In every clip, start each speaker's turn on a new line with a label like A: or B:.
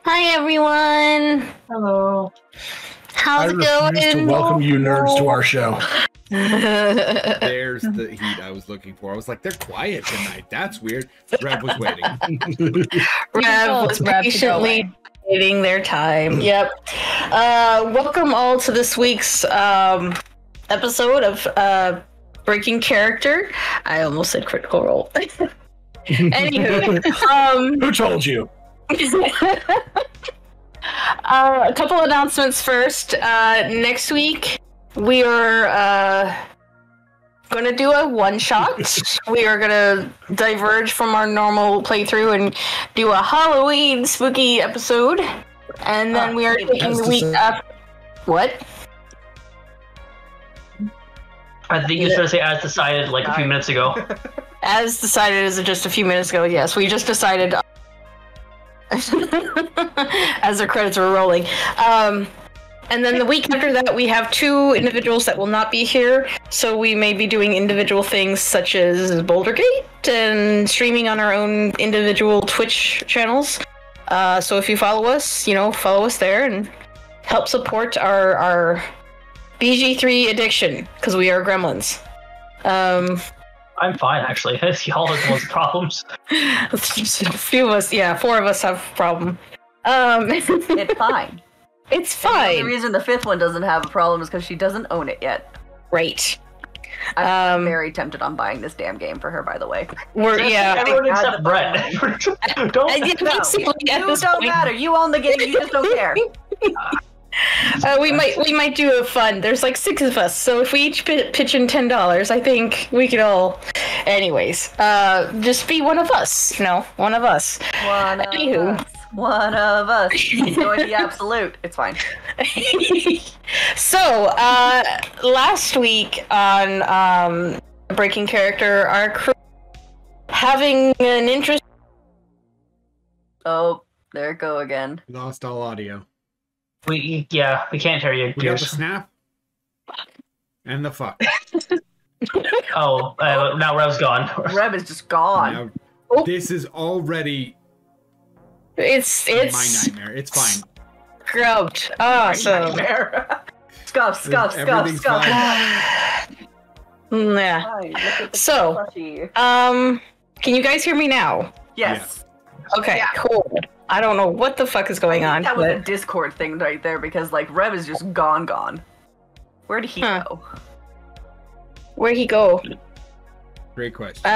A: Hi everyone.
B: Hello.
A: How's it
C: I refuse
A: going?
C: to welcome you nerds to our show.
D: There's the heat I was looking for. I was like, they're quiet tonight. That's weird. Rev was waiting.
A: Rev was patiently waiting their time. Yep. Welcome all to this week's episode of Breaking Character. I almost said Critical Role. Anywho,
C: Who told you?
A: a couple announcements first. Next week we are going to do a one-shot. We are going to diverge from our normal playthrough and do a Halloween spooky episode. And then we are taking the week after. What?
B: I think you were going to say as decided like a few minutes ago.
A: As decided as just a few minutes ago, yes. We just decided as the credits were rolling. And then the week after that, we have two individuals that will not be here. So we may be doing individual things such as Boulder Gate and streaming on our own individual Twitch channels. So if you follow us, follow us there and help support our BG3 addiction, because we are gremlins.
B: I'm fine, actually. Y'all are the most problems.
A: A few of us, four of us have a problem.
E: It's fine.
A: It's
E: The
A: fine.
E: only reason the fifth one doesn't have a problem is because she doesn't own it yet.
A: Right.
E: I'm very tempted on buying this damn game for her, by the way.
B: Everyone except Brett. Don't.
E: You don't matter. You own the game. You just don't care.
A: We might do a fun. There's like 6 of us, so if we each pitch in $10, I think we could all. Anyways, just be one of us. One of us.
E: One of us. Enjoy the absolute. It's fine.
A: So, last week on Breaking Character, our crew having an interest.
E: Oh, there it go again.
D: Lost all audio.
B: We can't hear you.
D: We got the snap and the fuck.
B: Now Rev's gone.
E: Reb is just gone.
D: Now, this is already
A: It's
D: my nightmare. It's fine.
A: scrubbed. Awesome.
E: Scuff.
D: Everything's fine.
A: Yeah.
E: Hi, look at the
A: So,
E: plushie.
A: can you guys hear me now?
E: Yes.
A: Okay,
E: Yeah.
A: cool. I don't know what the fuck is going on.
E: That was a
A: but-
E: Discord thing right there because Reb is just gone. Where did he go?
A: Where'd he go?
D: Great question.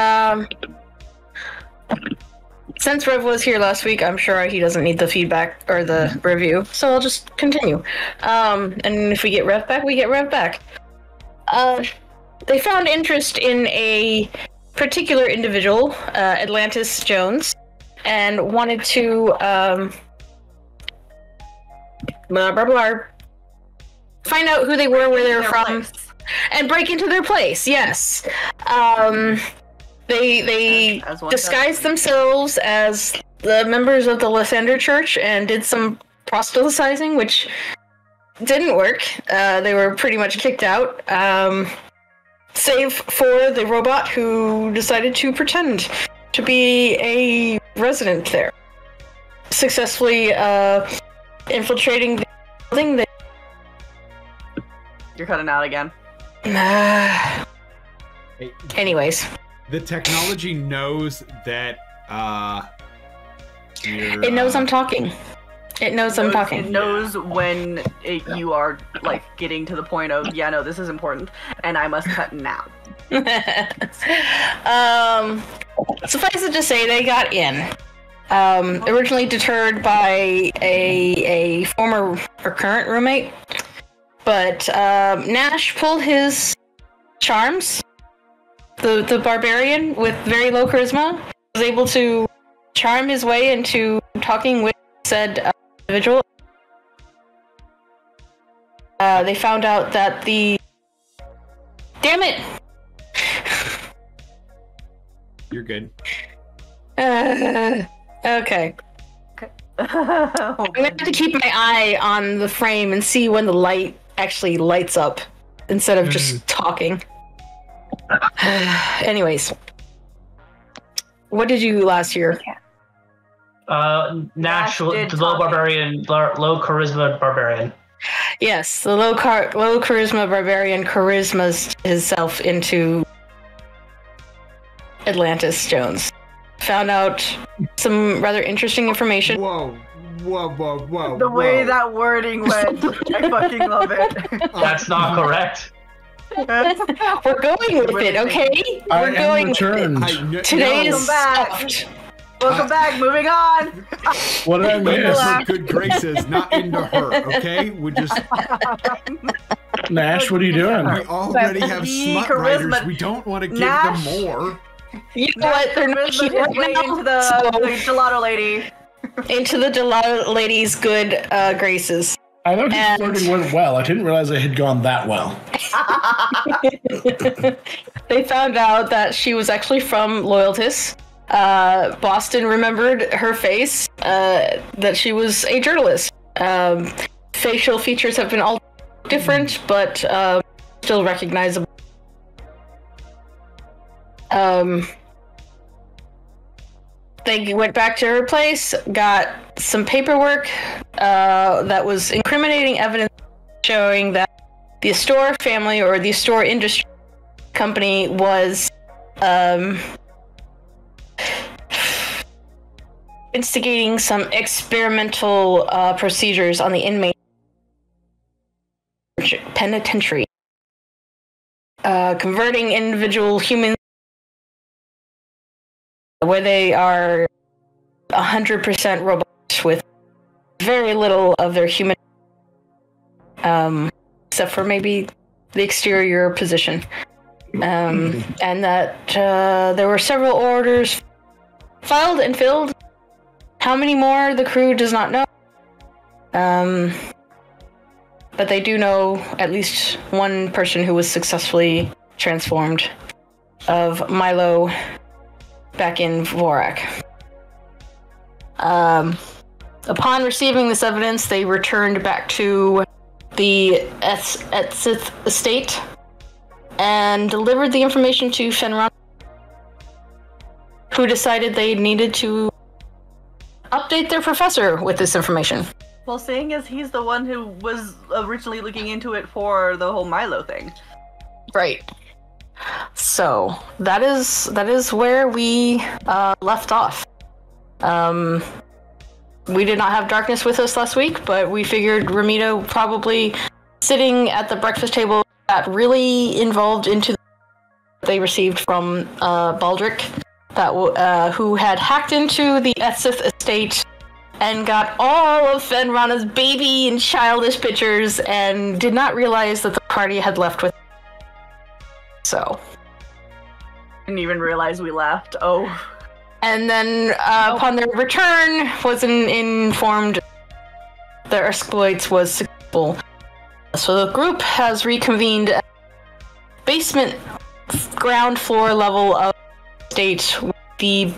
A: Since Rev was here last week, I'm sure he doesn't need the feedback or the review, so I'll just continue. And if we get Rev back, we get Rev back. They found interest in a particular individual, Atlantis Jones, and wanted to find out who they were, where they were from, and break into their place. Yes. They
E: As one
A: disguised themselves as the members of the Lysander Church and did some proselytizing, which didn't work. They were pretty much kicked out, save for the robot who decided to pretend to be a resident there, successfully infiltrating the building.
E: You're cutting out again.
A: Anyways.
D: The technology knows that
A: It knows I'm talking. It knows I'm talking.
E: It knows when you are getting to the point of this is important, and I must cut now.
A: Suffice it to say, they got in. Originally deterred by a former or current roommate, but Nash pulled his charms. The barbarian with very low charisma was able to charm his way into talking with said individual. They found out that damn it!
D: you're good.
A: Okay. I'm gonna have to keep my eye on the frame and see when the light actually lights up instead of just talking. Anyways, what did you do last year?
B: Nash,
E: did
B: the low
E: talk.
B: barbarian, low charisma barbarian.
A: Yes, the low charisma barbarian charismas himself into Atlantis Jones. Found out some rather interesting information.
D: Whoa.
E: The way that wording went, I fucking love it.
B: That's not correct.
A: We're going with it, okay? We're going
C: returned.
A: with it. Today is
E: Welcome back.
A: stuffed.
E: Welcome back. Moving on.
C: What did I miss?
D: For good graces, not into her, okay? We just
C: Nash, what are you doing?
D: we already have
E: The
D: smut
E: charisma-
D: writers. We don't want to give
E: Nash-
D: them more.
A: You know what? They're not
E: Charisma
A: here
E: his way
A: right
E: into
A: now,
E: the
A: so
E: gelato lady.
A: into the gelato lady's good graces.
C: I know his
A: And-
C: flirting went well. I didn't realize it had gone that well.
A: They found out that she was actually from Loyaltis. Boston remembered her face, that she was a journalist. Facial features have been all different, but still recognizable. They went back to her place, got some paperwork that was incriminating evidence showing that the Astor family or the Astor Industry company was instigating some experimental procedures on the inmate penitentiary, converting individual humans where they are 100% robots with very little of their human, except for maybe the exterior position. And that there were several orders filed and filled. How many more, the crew does not know. But they do know at least one person who was successfully transformed of Milo back in Vorak. Upon receiving this evidence, they returned back to the Etsith estate and delivered the information to Fenron, who decided they needed to update their professor with this information.
E: Well, seeing as he's the one who was originally looking into it for the whole Milo thing.
A: Right. So that is where we left off. We did not have Darkness with us last week, but we figured Ramito probably sitting at the breakfast table got really involved into they received from Baldric, that who had hacked into the Etsith estate and got all of Fenrana's baby and childish pictures and did not realize that the party had left with. So.
E: Didn't even realize we left. Oh.
A: And then, upon their return, was informed their exploits was successful. So the group has reconvened at basement ground floor level of the estate with the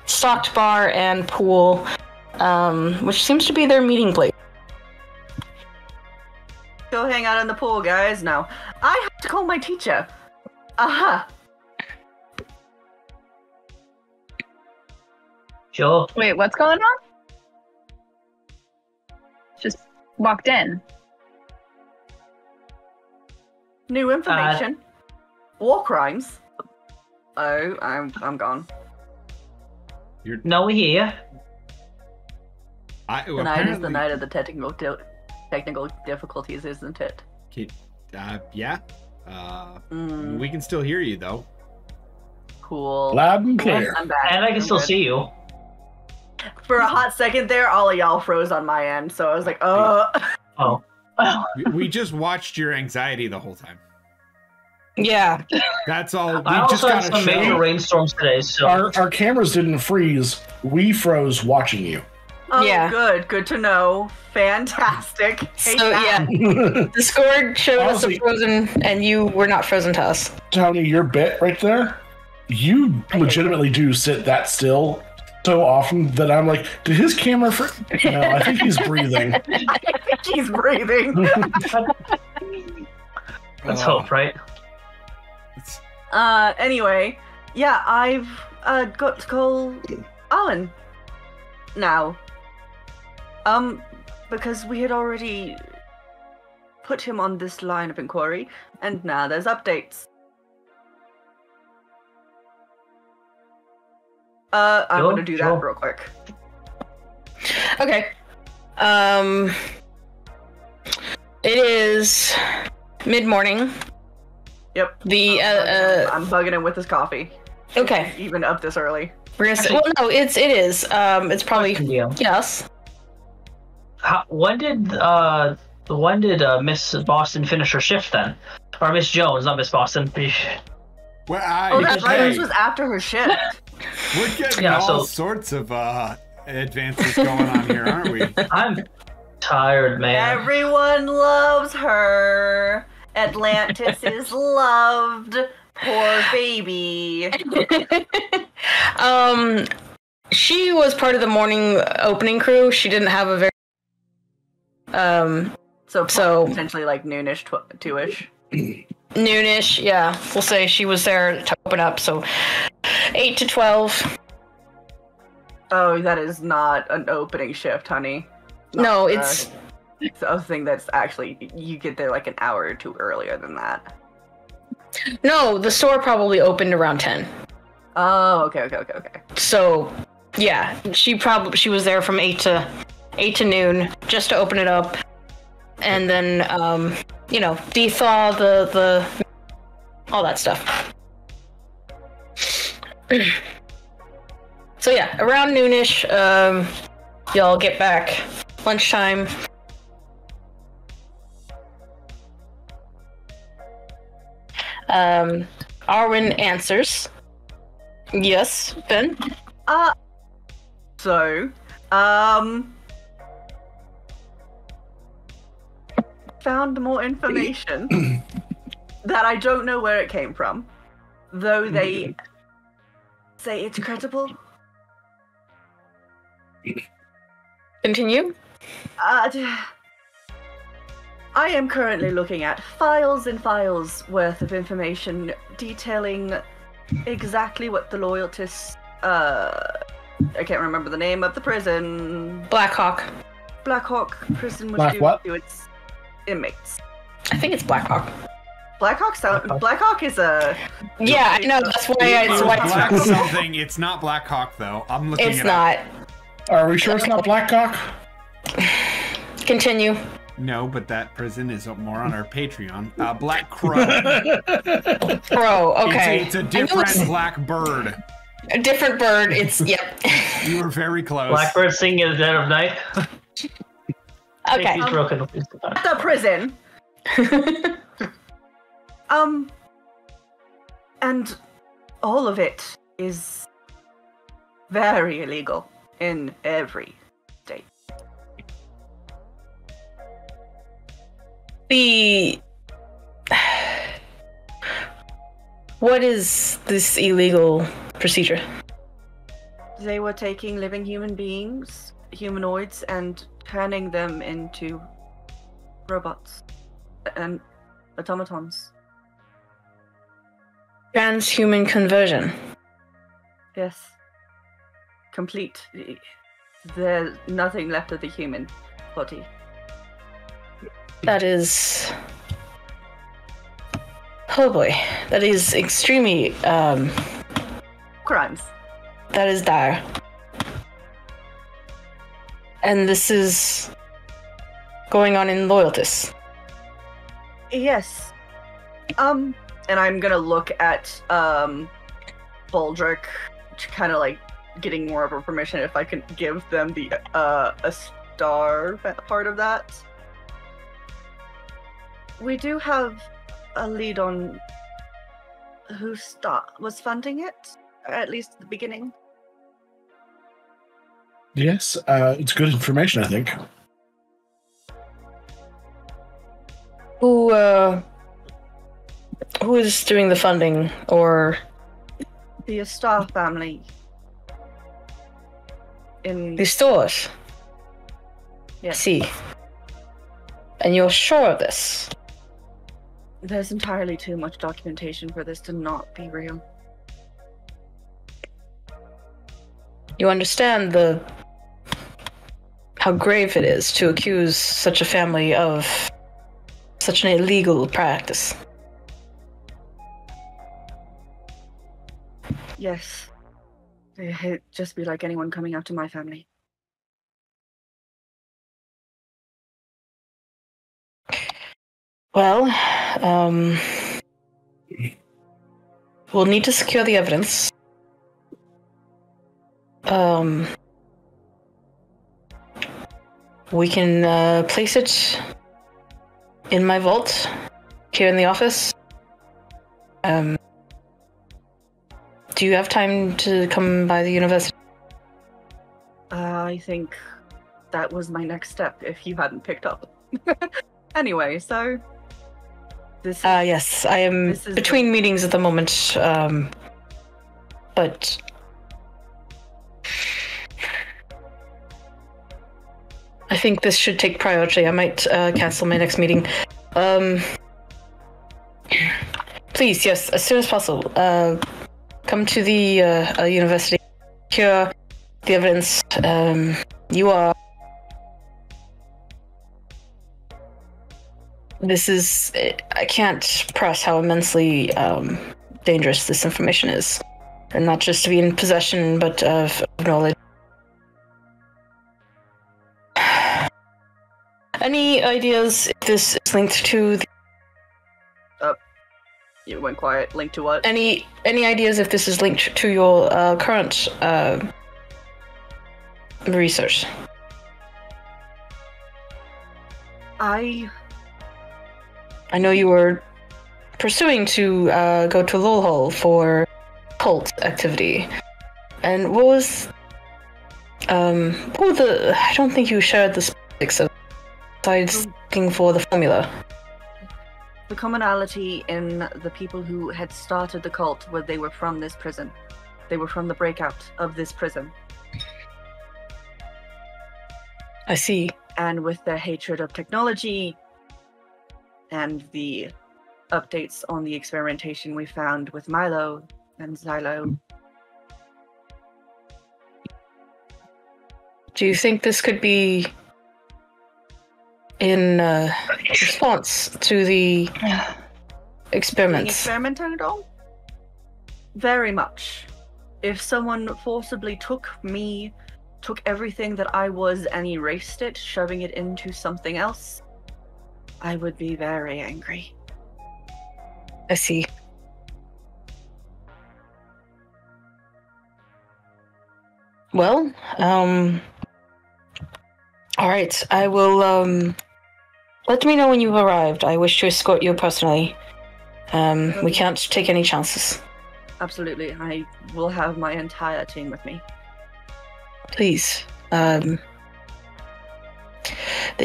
A: stocked bar and pool, which seems to be their meeting place.
E: Go hang out in the pool, guys. No. I have to call my teacher. Aha.
B: Sure.
F: Wait, what's going on? Just walked in.
E: New information. War crimes. Oh, I'm gone.
B: No, we're here.
E: Tonight is the night of the technical difficulties, isn't it?
D: Yeah. We can still hear you though.
E: Cool.
C: Loud and clear.
E: I'm back.
B: And I can
E: I'm
B: still
E: good.
B: see you.
E: For a hot second there, all of y'all froze on my end, so I was like,
B: Oh.
D: We just watched your anxiety the whole time.
A: Yeah.
D: That's all. We
B: I
D: just
B: also had
D: got
B: some
D: to
B: major
D: show.
B: rainstorms today, so
C: Our cameras didn't freeze. We froze watching you.
E: oh,
A: Yeah.
E: good to know. Fantastic. Hate
A: So
E: that.
A: yeah, Discord showed us
C: Honestly-
A: a frozen, and you were not frozen to us.
C: Tony, your bit right there, you legitimately do sit that still so often that I'm like, did his camera freeze? No, I think he's breathing.
E: I think he's breathing.
B: let's hope, right?
E: Anyway, yeah, I've got to call Arwin. Now, because we had already put him on this line of inquiry, and now there's updates. I'm
B: Sure,
E: gonna do
B: sure.
E: that real quick.
A: Okay. It is mid-morning.
E: Yep.
A: The
E: I'm bugging him with his coffee.
A: okay.
E: Even up this early.
A: We're gonna say, well, no, it is. It's probably
B: Yeah.
A: yes.
B: When did Miss Boston finish her shift then? Or Miss Jones, not Miss Boston.
D: Well,
E: Oh, that's right.
D: hey,
E: This was after her shift.
D: we're getting
B: Yeah,
D: all
B: so-
D: sorts of advances going on here, aren't we?
B: I'm tired, man.
E: Everyone loves her. Atlantis is loved. Poor baby.
A: She was part of the morning opening crew. She didn't have a very
E: So potentially like noonish, 2ish.
A: noonish. Yeah, we'll say she was there to open up. So 8 to 12.
E: Oh, that is not an opening shift, honey.
A: No, it's
E: It's a thing that's actually, you get there like an hour or two earlier than that.
A: no. The store probably opened around 10.
E: Oh, okay.
A: So yeah, she was there from 8 to noon just to open it up, and then dethaw the all that stuff. So yeah, around noonish, y'all get back. Lunchtime. Arwin answers. Yes, Ben?
E: So, found more information that I don't know where it came from, though they say it's credible.
A: Continue.
E: I am currently looking at files and files worth of information detailing exactly what the loyalists, I can't remember the name of the prison.
A: Blackhawk.
E: Blackhawk prison was
C: Black
E: doing
C: what?
E: to its inmates.
A: I think it's Blackhawk.
E: Blackhawk is a.
A: Yeah, I know. That's why it's
D: Black
A: Black.
D: something. It's not Black Hawk though. I'm looking
A: It's
D: it
A: not.
D: up.
C: Are we sure it's not Blackcock?
A: Continue.
D: No, but that prison is more on our Patreon. Black Crow.
A: Pro. Okay.
D: It's a
A: I know
D: different black bird.
A: a different bird. It's yep.
D: You were very close.
B: Blackbird singing in the dead of night.
A: Okay.
B: He's broken.
E: The prison. And all of it is very illegal in every state.
A: What is this illegal procedure?
E: They were taking living human beings, humanoids, and turning them into robots and automatons.
A: Transhuman conversion.
E: Yes. Complete. There's nothing left of the human body.
A: That is. Oh boy, that is extremely.
E: Crimes.
A: That is dire. And this is going on in Loyaltis.
E: Yes. And I'm gonna look at Baldric, kind of like getting more of a permission if I can give them the a star part of that. We do have a lead on who was funding it, or at least at the beginning.
C: Yes, it's good information, I think.
A: Who is doing the funding, or
E: The Star family. In
A: the stores?
E: Yeah.
A: See. And you're sure of this?
E: There's entirely too much documentation for this to not be real.
A: You understand the how grave it is to accuse such a family of such an illegal practice.
E: Yes. It'd just be like anyone coming after my family.
A: Well, we'll need to secure the evidence. We can place it in my vault here in the office. Do you have time to come by the university?
E: I think that was my next step if you hadn't picked up. Anyway, so this is,
A: yes, I am
E: this is
A: between meetings at the moment, but I think this should take priority. I might cancel my next meeting. Please, yes, as soon as possible. Come to the university, secure the evidence. You are. This is. I can't press how immensely dangerous this information is. And not just to be in possession, but of knowledge. Any ideas if this is linked to the.
E: You went quiet. Linked to what?
A: Any ideas if this is linked to your current research?
E: I
A: know you were pursuing to go to Lowell Hall for cult activity, and what were the? I don't think you shared the specifics of besides looking for the formula.
E: The commonality in the people who had started the cult was they were from this prison. They were from the breakout of this prison.
A: I see.
E: And with their hatred of technology and the updates on the experimentation we found with Milo and Xylo.
A: Do you think this could be in response to the experiments?
E: Experimenting at all? Very much. If someone forcibly took everything that I was and erased it, shoving it into something else, I would be very angry.
A: I see. Well, all right. I will, let me know when you've arrived. I wish to escort you personally. We can't take any chances.
E: Absolutely. I will have my entire team with me.
A: Please. They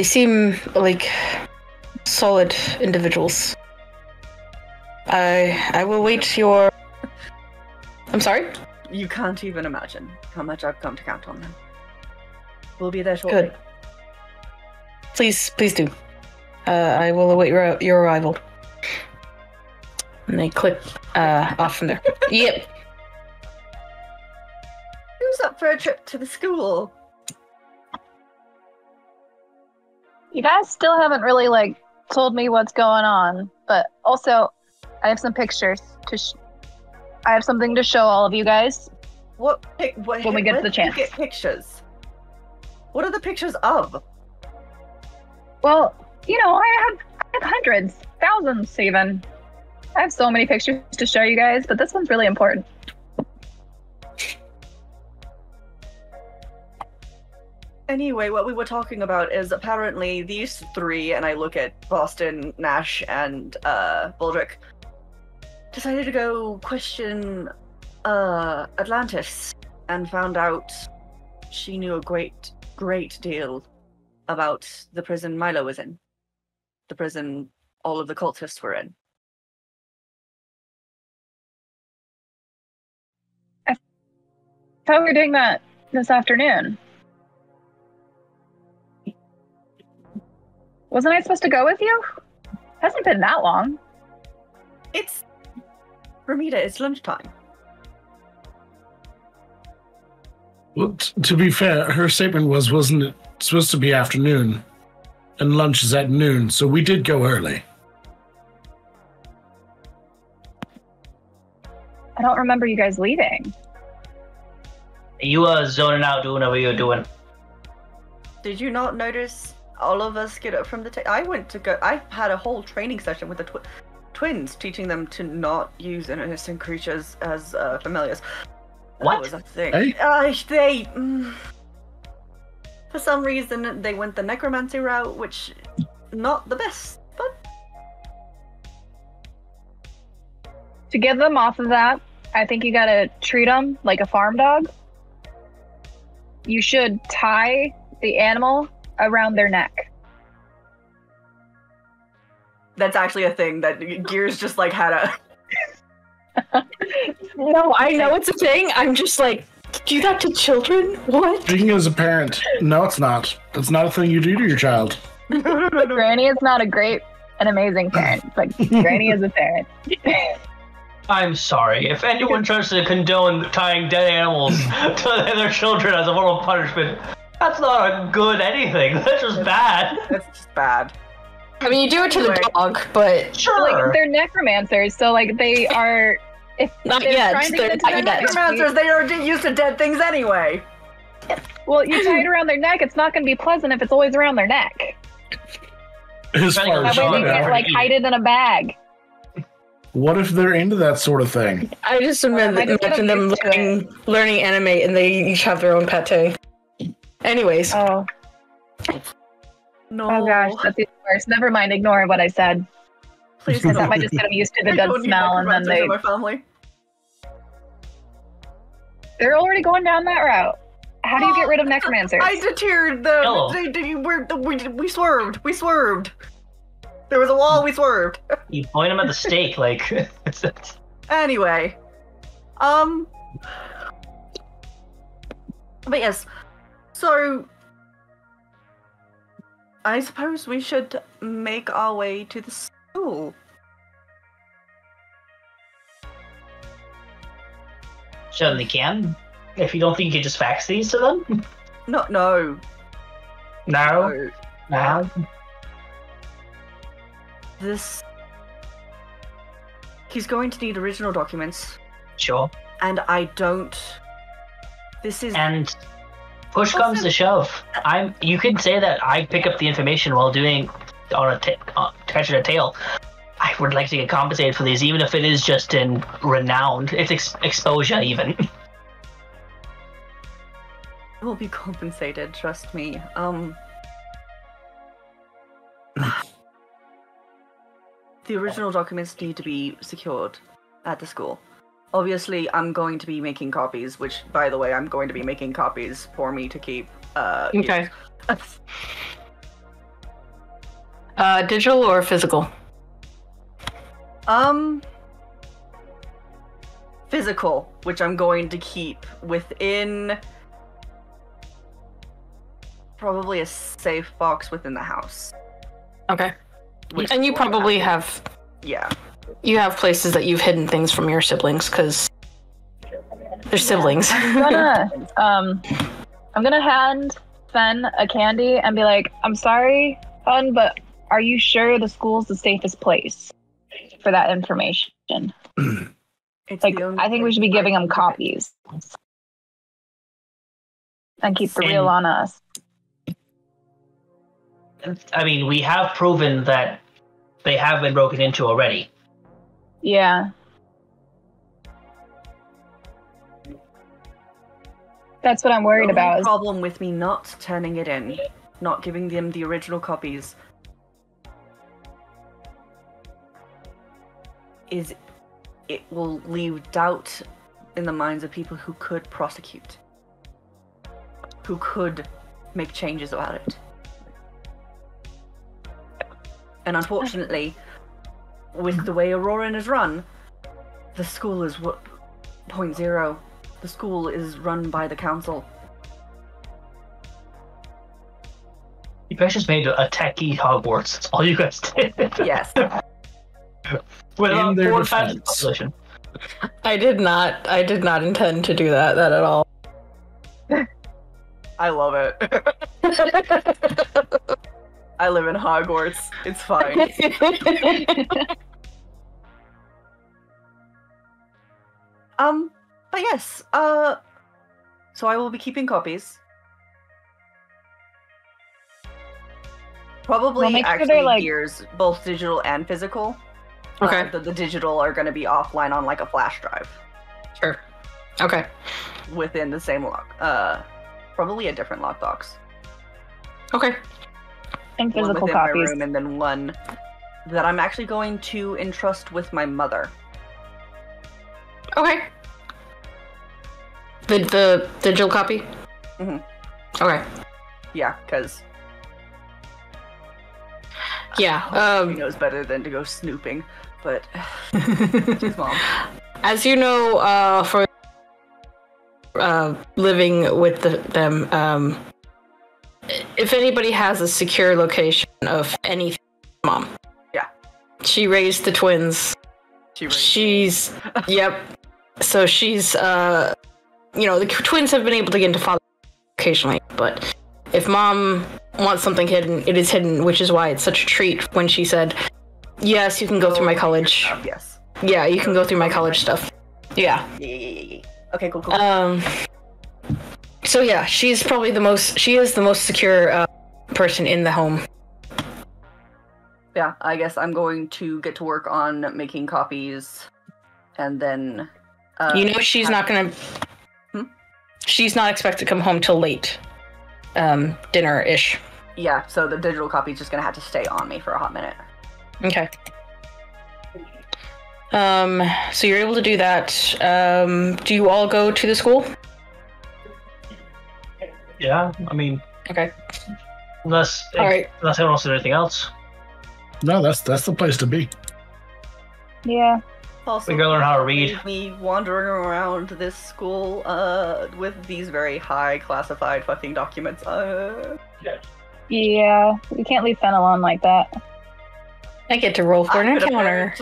A: seem like solid individuals. I will wait your... I'm sorry?
E: You can't even imagine how much I've come to count on them. We'll be there shortly.
A: Good. Please do. I will await your arrival. And they click off from there. Yep.
E: Who's up for a trip to the school?
F: You guys still haven't really told me what's going on, but also I have some pictures I have something to show all of you guys.
E: When
F: we get the chance.
E: Get pictures. What are the pictures of?
F: Well, I have hundreds, thousands even. I have so many pictures to show you guys, but this one's really important.
E: Anyway, what we were talking about is apparently these three, and I look at Boston, Nash, and Baldrick, decided to go question Atlantis and found out she knew a great deal about the prison Milo was in. The prison all of the cultists were in.
F: I thought we were doing that this afternoon. Wasn't I supposed to go with you? Hasn't been that long.
E: It's... Ramita, it's lunchtime.
C: Well, to be fair, her statement wasn't it supposed to be afternoon? And lunch is at noon, so we did go early.
F: I don't remember you guys leaving.
B: You were zoning out doing whatever you were doing.
E: Did you not notice all of us get up from the table? I had a whole training session with the twins, teaching them to not use innocent creatures as familiars.
B: What?
E: That was a thing.
C: Hey?
E: For some reason, they went the necromancy route, which not the best, but
F: To get them off of that, I think you gotta treat them like a farm dog. You should tie the animal around their neck.
E: that's actually a thing that Gears just like had a.
A: No, I know it's a thing. I'm just like, do that to children? What?
C: Speaking as a parent, no, it's not. It's not a thing you do to your child.
F: Granny is not an amazing parent, but Granny is a parent.
B: I'm sorry. If anyone tries to condone tying dead animals to their children as a form of punishment, that's not a good anything. That's just bad.
E: That's just bad.
A: I mean, you do it to the dog, but
B: Sure.
F: Like, they're necromancers, so like they are. If
A: Not
F: they're
A: yet,
F: trying to
A: they're
F: get
A: not
F: to
A: yet.
F: the
E: Necromancers, they are used to dead things anyway.
F: Well, you tie it around their neck. It's not going to be pleasant if it's always around their neck.
C: As far
F: That
C: as
F: way
C: you
F: they
C: know.
F: can't like hide it in a bag.
C: What if they're into that sort of thing?
A: I just
F: I just
A: imagine them
F: get used to
A: learning anime and they each have their own pate. Anyways,
F: Oh,
E: No.
F: oh gosh, that's even worse. Never mind. Ignore what I said.
E: Please
F: That
E: don't.
F: might just get them used to the
E: I
F: dead
E: don't need
F: smell, and then
E: necromancers
F: they
E: in my family.
F: they're already going down that route. How do you get rid of necromancers?
E: I deterred them.
B: Kill 'em.
E: We swerved. We swerved. There was a wall. We swerved.
B: You point them at the stake, like it's
E: Anyway, but yes, so I suppose we should make our way to the school.
B: certainly can. If you don't think you can just fax these to them,
E: No.
B: no, no.
E: This. He's going to need original documents,
B: Sure.
E: and I don't. This is.
B: And push comes to shove. You can say that I pick up the information while doing catching a tail. I would like to get compensated for these, even if it is just in renowned. It's exposure, even.
E: Will be compensated, trust me. The original documents need to be secured at the school. Obviously, I'm going to be making copies, which, by the way, I'm going to be making copies for me to keep.
A: okay. Digital or physical?
E: Physical, which I'm going to keep within probably a safe box within the house.
A: Okay.
E: Which
A: And you
E: will
A: probably
E: have-
A: have
E: Yeah.
A: you have places that you've hidden things from your siblings because they're siblings.
F: I'm gonna hand Fen a candy and be like, I'm sorry, Fen, but are you sure the school's the safest place for that information?
E: It's
F: Like,
E: the only
F: I think we
E: place
F: should be
E: I
F: giving
E: can
F: them
E: protect-
F: copies. And keep the real on us.
B: I mean, we have proven that they have been broken into already.
F: Yeah. That's what I'm worried
E: The only
F: about.
E: problem with me not turning it in, not giving them the original copies, is it will leave doubt in the minds of people who could prosecute, who could make changes about it. And unfortunately, with the way Auroran is run, the school is point zero. The school is run by the council.
B: You guys just made a techie Hogwarts. That's all you guys did.
E: Yes.
B: With
C: In
B: a
C: their
B: 4 times
C: defense.
B: population.
A: I did not intend to do that at all.
E: I love it. I live in Hogwarts. It's fine. But yes, so I will be keeping copies. Probably
F: Well, make sure
E: actually
F: they're, like-
E: gears, both digital and physical.
A: Okay.
E: The digital are going to be offline on like a flash drive
A: Sure. Okay.
E: within the same lock. Probably a different lockbox.
A: Okay.
F: And
E: One
F: physical
E: within my
F: copies.
E: room, and then one that I'm actually going to entrust with my mother.
A: Okay. The digital copy?
E: Mhm.
A: Okay.
E: Yeah, because
A: Yeah.
E: she knows better than to go snooping. But she's mom.
A: As you know, for living with them, if anybody has a secure location of anything, mom.
E: Yeah.
A: She raised the twins. She's yep. So she's the twins have been able to get into father occasionally, but if mom wants something hidden, it is hidden, which is why it's such a treat when she said, "Yes, you can go through my college."
E: Yes.
A: Yeah, you can go through my college stuff. Yeah.
E: Yeah. Okay, cool.
A: So yeah, she is the most secure person in the home.
E: Yeah, I guess I'm going to get to work on making copies, and then.
A: She's not gonna. She's not expected to come home till late, dinner-ish.
E: Yeah, so the digital copy is just gonna have to stay on me for a hot minute.
A: Okay. So you're able to do that. Do you all go to the school?
B: Yeah, I mean,
A: Okay.
B: unless
A: All right.
B: unless anyone wants to do anything else.
C: No, that's the place to be.
F: Yeah.
E: Also,
B: We gotta learn how to read.
E: Me wandering around this school with these very high classified fucking documents.
F: Yeah. We can't leave Fen alone like that.
A: I get to roll for an encounter.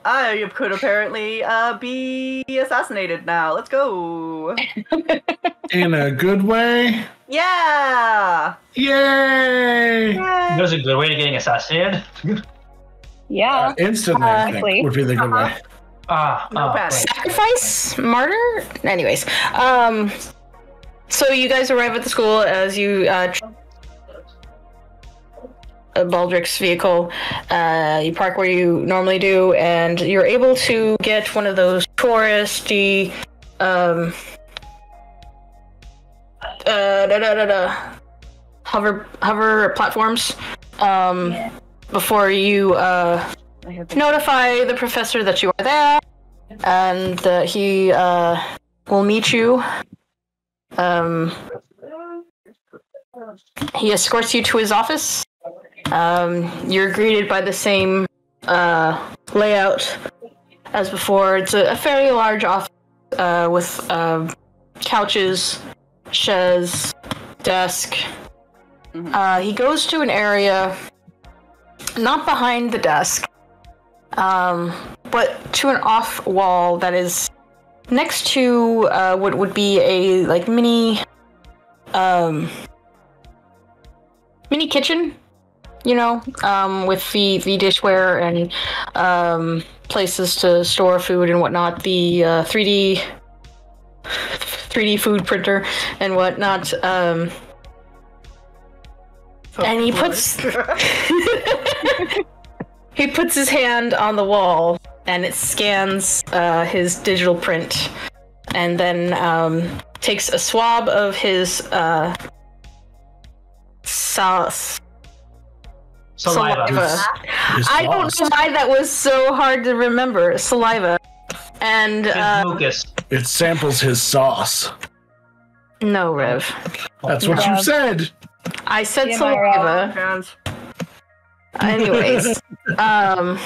E: I could apparently be assassinated now. Let's go.
C: In a good way.
E: Yeah.
C: Yay!
B: There's a good way to getting assassinated.
F: Yeah.
C: Instantly, I think,
F: Exactly.
C: would be the good way.
E: No panic.
A: Sacrifice? Martyr? Anyways. So you guys arrive at the school as you Baldrick's vehicle. You park where you normally do, and you're able to get one of those touristy hover platforms before you notify the professor that you are there and that he will meet you. He escorts you to his office. You're greeted by the same layout as before. It's a fairly large office with couches, chaise, desk. He goes to an area not behind the desk, but to an off wall that is next to what would be a like mini kitchen, with the dishware and places to store food and whatnot, the 3D food printer and whatnot. And he puts he puts his hand on the wall and it scans his digital print, and then takes a swab of his saliva. I don't know why that was so hard to remember. Saliva. And
B: Lucas.
C: It samples his sauce.
A: no, Rev.
C: That's what you said.
A: I said
F: Yeah,
A: saliva.
E: Fans.
A: Anyways, God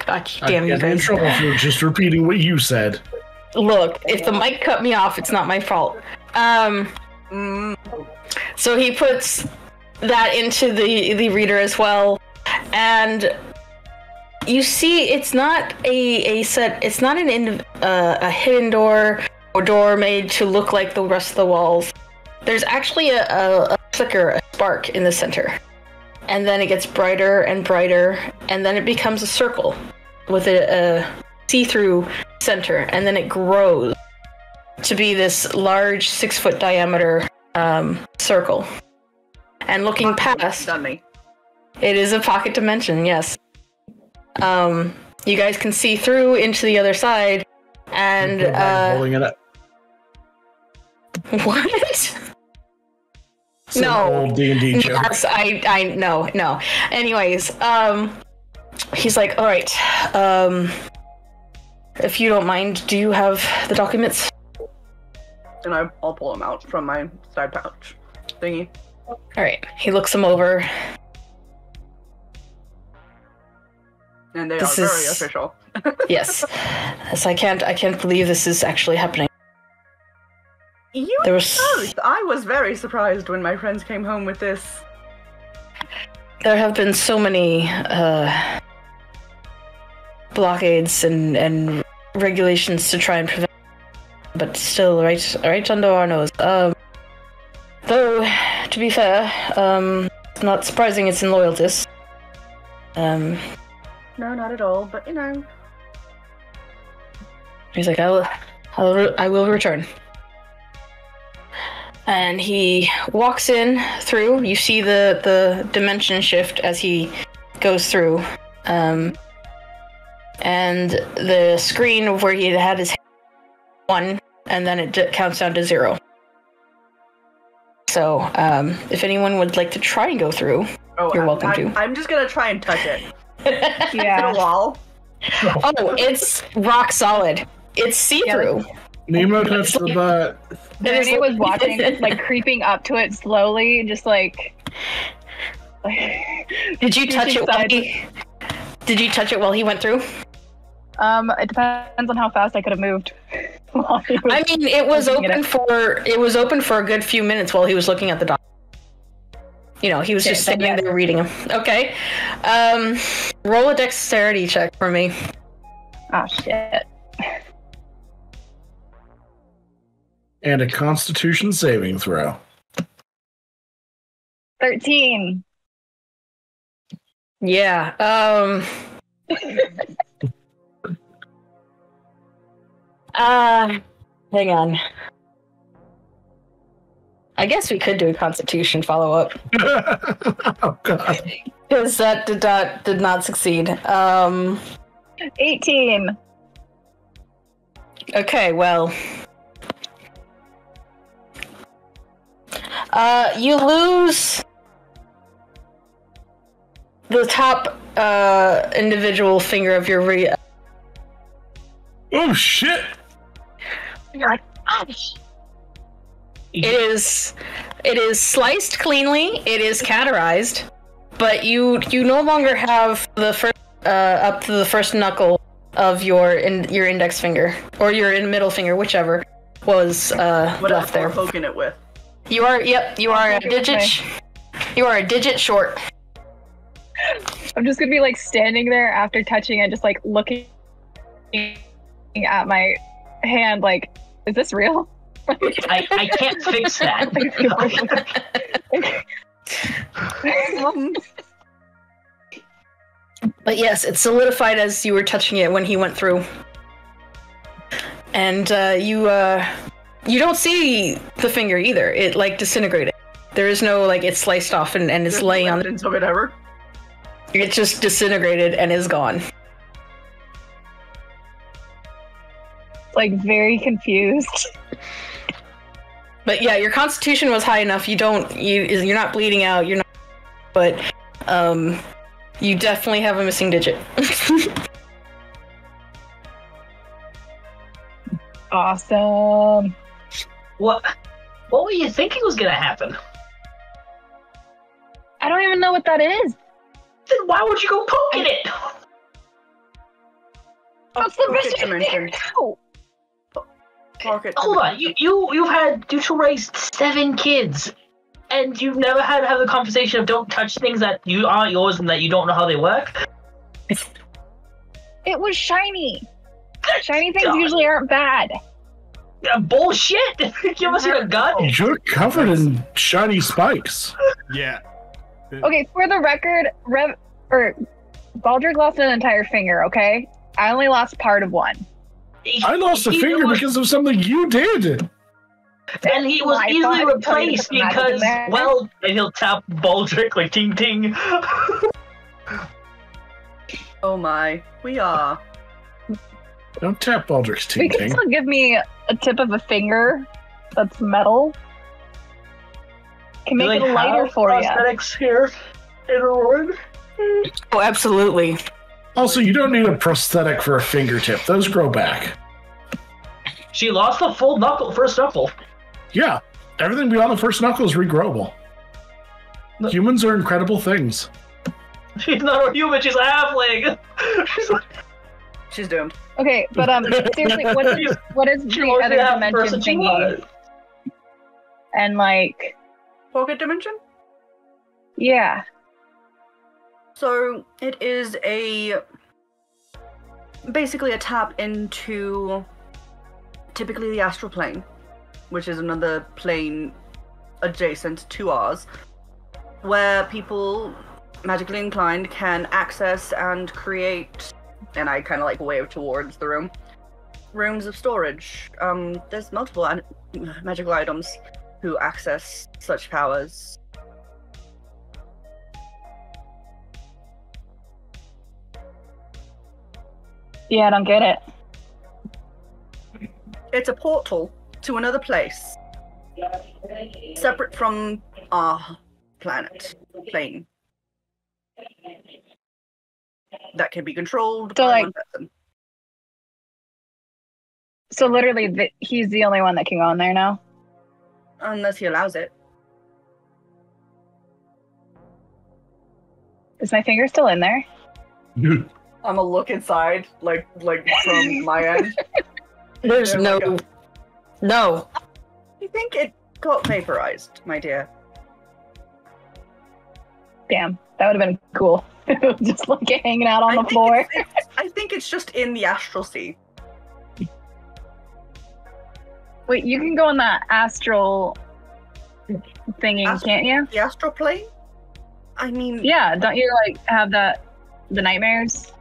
C: I
A: damn you
C: get in
A: guys.
C: trouble for just repeating what you said.
A: Look, if the mic cut me off, it's not my fault. So he puts that into the reader as well, and you see it's not a hidden door door made to look like the rest of the walls. There's actually a flicker, a spark in the center. And then it gets brighter and brighter, and then it becomes a circle with a see-through center, and then it grows to be this large 6-foot diameter circle. And looking past, it is a pocket dimension, yes. You guys can see through into the other side, and
C: holding it up.
A: What?
C: Some
A: No.
C: old D&D joke.
A: Yes, no. Anyways, he's like, all right, if you don't mind, do you have the documents?
E: And I'll pull them out from my side pouch thingy.
A: All right. He looks them over.
E: And they
A: This
E: are very
A: is-
E: official.
A: Yes. Yes, I can't believe this is actually happening.
E: You
A: There was
E: both. I was very surprised when my friends came home with this.
A: there have been so many blockades and regulations to try and prevent, but still right under our nose. Though to be fair, not surprising it's in Loyaltis.
E: No, not at all, but you know.
A: He's like, I will return. And he walks in through. You see the dimension shift as he goes through. And the screen of where he had his 1, and then it counts down to 0. So, if anyone would like to try and go through, you're welcome to.
E: I'm just gonna try and touch it.
F: Yeah.
E: Hit a wall.
A: Oh, it's rock solid. It's see-through.
C: Nemo touched the butt.
F: Danny was watching, like creeping up to it slowly, just like.
A: Did you touch it while Did you touch it while he went through?
F: It depends on how fast I could have moved.
A: I mean, it was open for a good few minutes while he was looking at the doc. You know, he was just standing there reading them. Okay. Roll a dexterity check for me.
F: Oh shit.
C: And a Constitution saving throw.
F: 13.
A: Yeah. Hang on. I guess we could do a Constitution follow-up.
C: Oh god.
A: Because that did not succeed.
F: 18.
A: Okay, well. You lose the top individual finger of your
C: Oh shit!
F: You're like, gosh.
A: It is sliced cleanly. It is cauterized, but you no longer have the first up to the first knuckle of your index finger or your middle finger, whichever was left there.
E: Poking it with.
A: You are a digit. You are a digit short.
F: I'm just gonna be like standing there after touching it, just like looking at my hand, like, is this real?
B: I can't fix that.
A: But yes, it solidified as you were touching it when he went through. And you don't see the finger either. It like disintegrated. There is no like it's sliced off and it's laying on
E: it. Of it ever.
A: It just disintegrated and is gone.
F: Like very confused.
A: But yeah, your constitution was high enough. You're not bleeding out. You're not, but you definitely have a missing digit.
F: Awesome.
B: What were you thinking was gonna happen?
F: I don't even know what that is.
B: Then why would you go poking it?
F: That's the best you can do.
B: Hold on, you've raised 7 kids, and you've never had to have the conversation of don't touch things that aren't yours and that you don't know how they work?
F: It was shiny. Shiny things usually aren't bad.
B: Bullshit! Give us a gun.
C: You're covered in shiny spikes.
D: Yeah.
F: Okay, for the record, Baldric lost an entire finger, okay? I only lost part of one.
C: I lost a finger because of something you did.
B: And he was easily replaced because, well, and he'll tap Baldric like ting ting.
E: Oh my, we are.
C: Don't tap Baldric's
F: We
C: ting
F: can
C: ting.
F: still give me a tip of a finger that's metal. Can make it lighter for you.
B: Prosthetics here in Arwin.
A: Oh, absolutely.
C: Also, you don't need a prosthetic for a fingertip. Those grow back.
B: She lost the full first knuckle.
C: Yeah, everything beyond the first knuckle is regrowable. Humans are incredible things.
B: She's not a human, she's a halfling.
E: She's doomed.
F: Okay, but seriously, what is the other dimension thingy? And like,
E: Pocket dimension?
F: yeah.
E: So it is basically a tap into typically the astral plane, which is another plane adjacent to ours, where people magically inclined can access and create, and I kind of like wave towards the room, rooms of storage. There's multiple magical items who access such powers.
F: Yeah, I don't get it.
E: It's a portal to another place, separate from our plane, that can be controlled by one person.
F: So literally, he's the only one that can go in there now?
E: Unless he allows it.
F: Is my finger still in there?
E: I'm gonna look inside, like from my end.
A: There's no. No.
E: I think it got vaporized, my dear.
F: Damn, that would have been cool. Just like hanging out on the floor.
E: I think it's just in the astral sea.
F: Wait, you can go in that astral thingy, can't you?
E: The astral plane? I mean...
F: Yeah, don't you, like, have the nightmares?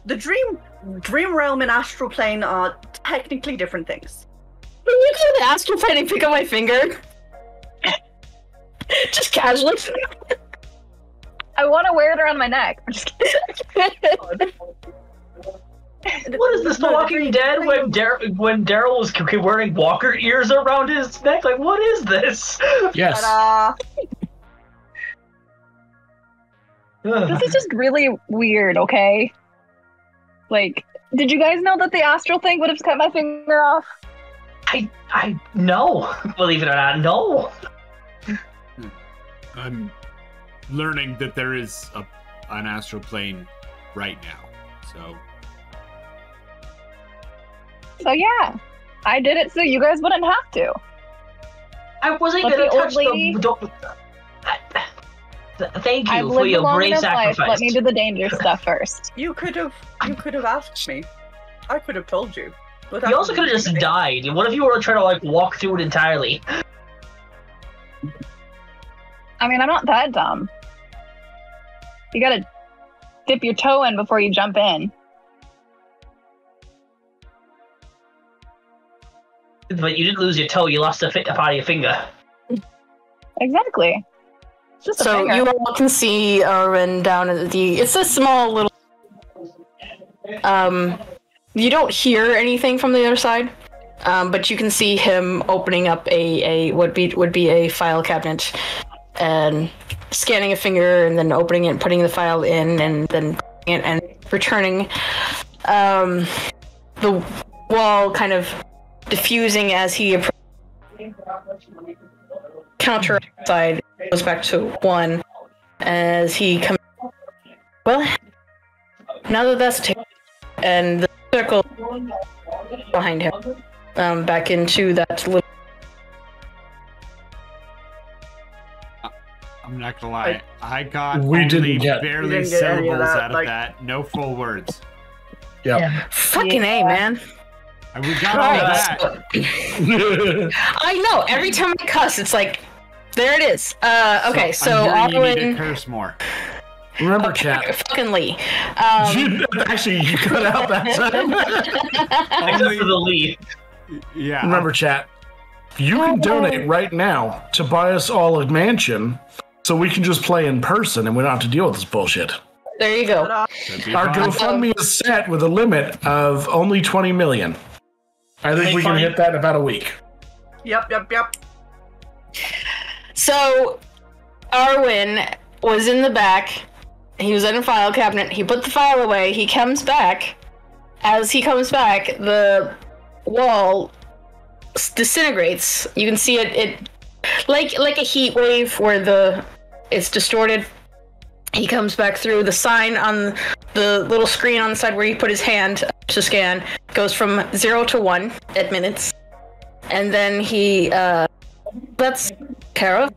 E: The dream realm and astral plane are technically different things.
A: Can you go to the astral plane and pick up my finger? Just casually.
F: I want to wear it around my neck. I'm just kidding.
B: What is this, The Walking Dead, when Daryl was wearing walker ears around his neck? Like, what is this?
C: Yes.
F: This is just really weird, okay? Like, did you guys know that the astral thing would have cut my finger off?
B: I know. Believe it or not, no.
D: I'm learning that there is an astral plane right now, so...
F: So yeah, I did it so you guys wouldn't have to.
B: I wasn't
F: Let
B: gonna
F: the old
B: touch
F: lady-
B: Thank
F: I've
B: you
F: lived
B: for your
F: a long
B: brave
F: enough life.
B: sacrifice.
F: Let me do the danger stuff first.
E: You could have asked me. I could have told you.
B: You also could have just died. What if you were trying to like walk through it entirely?
F: I mean, I'm not that dumb. You gotta dip your toe in before you jump in.
B: But you didn't lose your toe. You lost a part of your finger.
F: Exactly. It's just a
A: So
F: finger.
A: you all can see Arwin down at the. It's a small little. You don't hear anything from the other side, but you can see him opening up a would be a file cabinet, and scanning a finger, and then opening it, and putting the file in, and then and returning. The wall kind of diffusing as he counter side goes back to 1 as he comes. Well, now that that's taken, and the circle behind him, back into that little.
D: I'm not gonna lie, I got
C: We didn't
D: only
C: get-
D: barely
E: We didn't get any of
D: syllables
E: that,
D: out of
E: like-
D: that. No full words.
C: Yep.
A: Fucking A, man.
D: And we got all that.
A: I know. Every time I cuss, it's like, there it is. Okay, so
D: I'm hearing you need
A: Arwin.
D: to curse more.
C: Remember, chat.
A: Fucking Lee.
C: Actually, you cut out that time.
B: Except for the lead.
D: Yeah.
C: Remember, chat. You can donate right now to buy us all a mansion, so we can just play in person and we don't have to deal with this bullshit.
A: There you go.
C: Our GoFundMe is set with a limit of only 20 million. I think we can hit that in about a week.
E: Yep.
A: So, Arwin was in the back. He was in a file cabinet. He put the file away. He comes back. As he comes back, the wall disintegrates. You can see it like a heat wave where it's distorted. He comes back through. The sign on the little screen on the side where he put his hand to scan goes from 0 to 1 at minutes. And then he lets care of.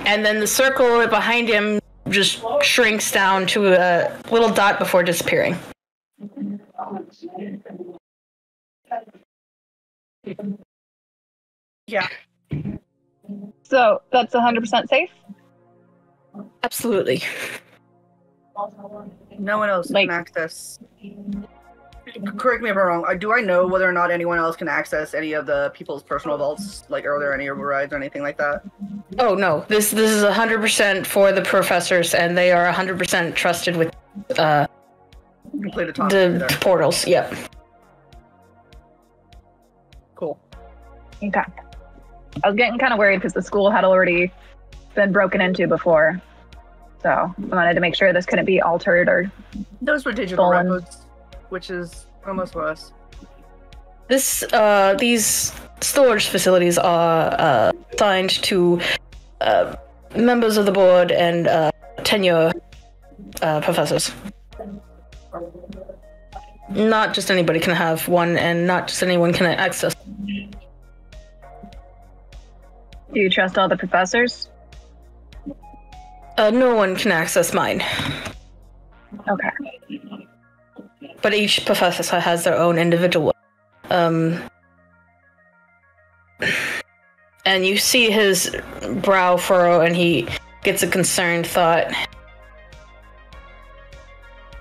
A: And then the circle behind him just shrinks down to a little dot before disappearing.
E: Yeah.
F: So that's 100% safe?
A: Absolutely.
E: No one else
F: Like-
E: can access. Correct me if I'm wrong. Do I know whether or not anyone else can access any of the people's personal vaults? Like, are there any overrides or anything like that?
A: Oh no, this is 100% for the professors, and they are 100% trusted with
E: Complete autonomy there.
A: the portals. Yep.
E: Cool.
F: Okay. I was getting kind of worried because the school had already been broken into before. So I wanted to make sure this couldn't be altered or
E: Those were digital
F: Stolen.
E: records, which is almost worse.
A: These storage facilities are assigned to members of the board and tenure professors. Not just anybody can have one, and not just anyone can access.
F: do you trust all the professors?
A: No one can access mine,
F: Okay.
A: but each professor has their own individual. And you see his brow furrow, and he gets a concerned thought.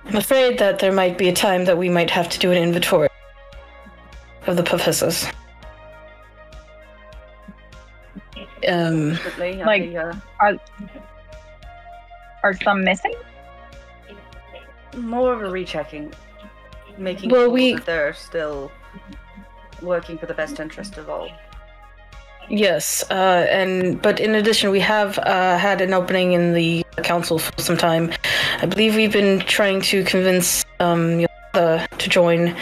A: I'm afraid that there might be a time that we might have to do an inventory of the professors.
E: Definitely,
F: Like- Are some missing?
E: more of a rechecking, making
A: Well,
E: sure that they're still working for the best interest of all.
A: Yes, but in addition, we have had an opening in the council for some time. I believe we've been trying to convince to join.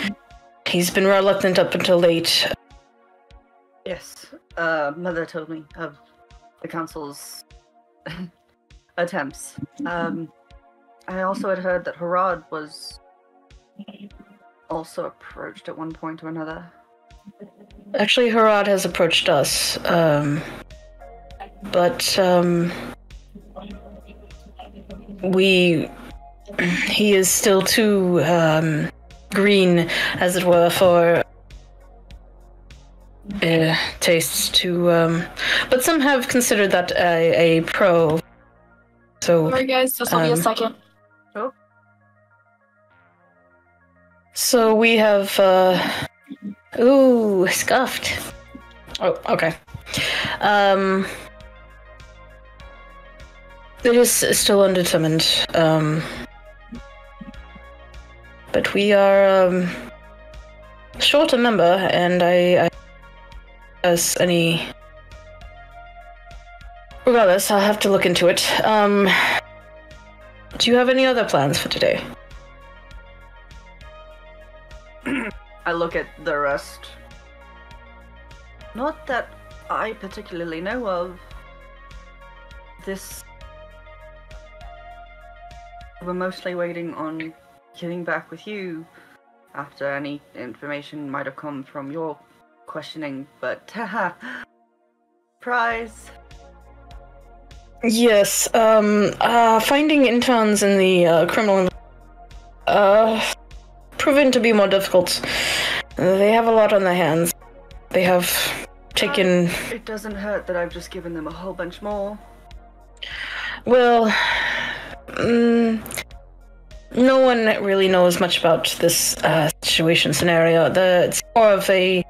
A: He's been reluctant up until late.
E: Yes, Mother told me of the council's attempts. I also had heard that Harad was also approached at one point or another.
A: Actually, Harad has approached us, but he is still too green, as it were, for tastes to. But some have considered that a pro. So.
G: Sorry guys, this will be a second.
A: So we have. Ooh, scuffed. Oh, okay. It is still undetermined. But we are short a member, and I as any. Regardless, I'll have to look into it. Do you have any other plans for today?
E: I look at the rest. Not that I particularly know of. We're mostly waiting on getting back with you after any information might have come from your questioning, but haha. Prize.
A: Yes, finding interns in the criminal proven to be more difficult They have a lot on their hands. They have taken...
E: It doesn't hurt that I've just given them a whole bunch more.
A: Well, no one really knows much about this situation scenario. It's more of a...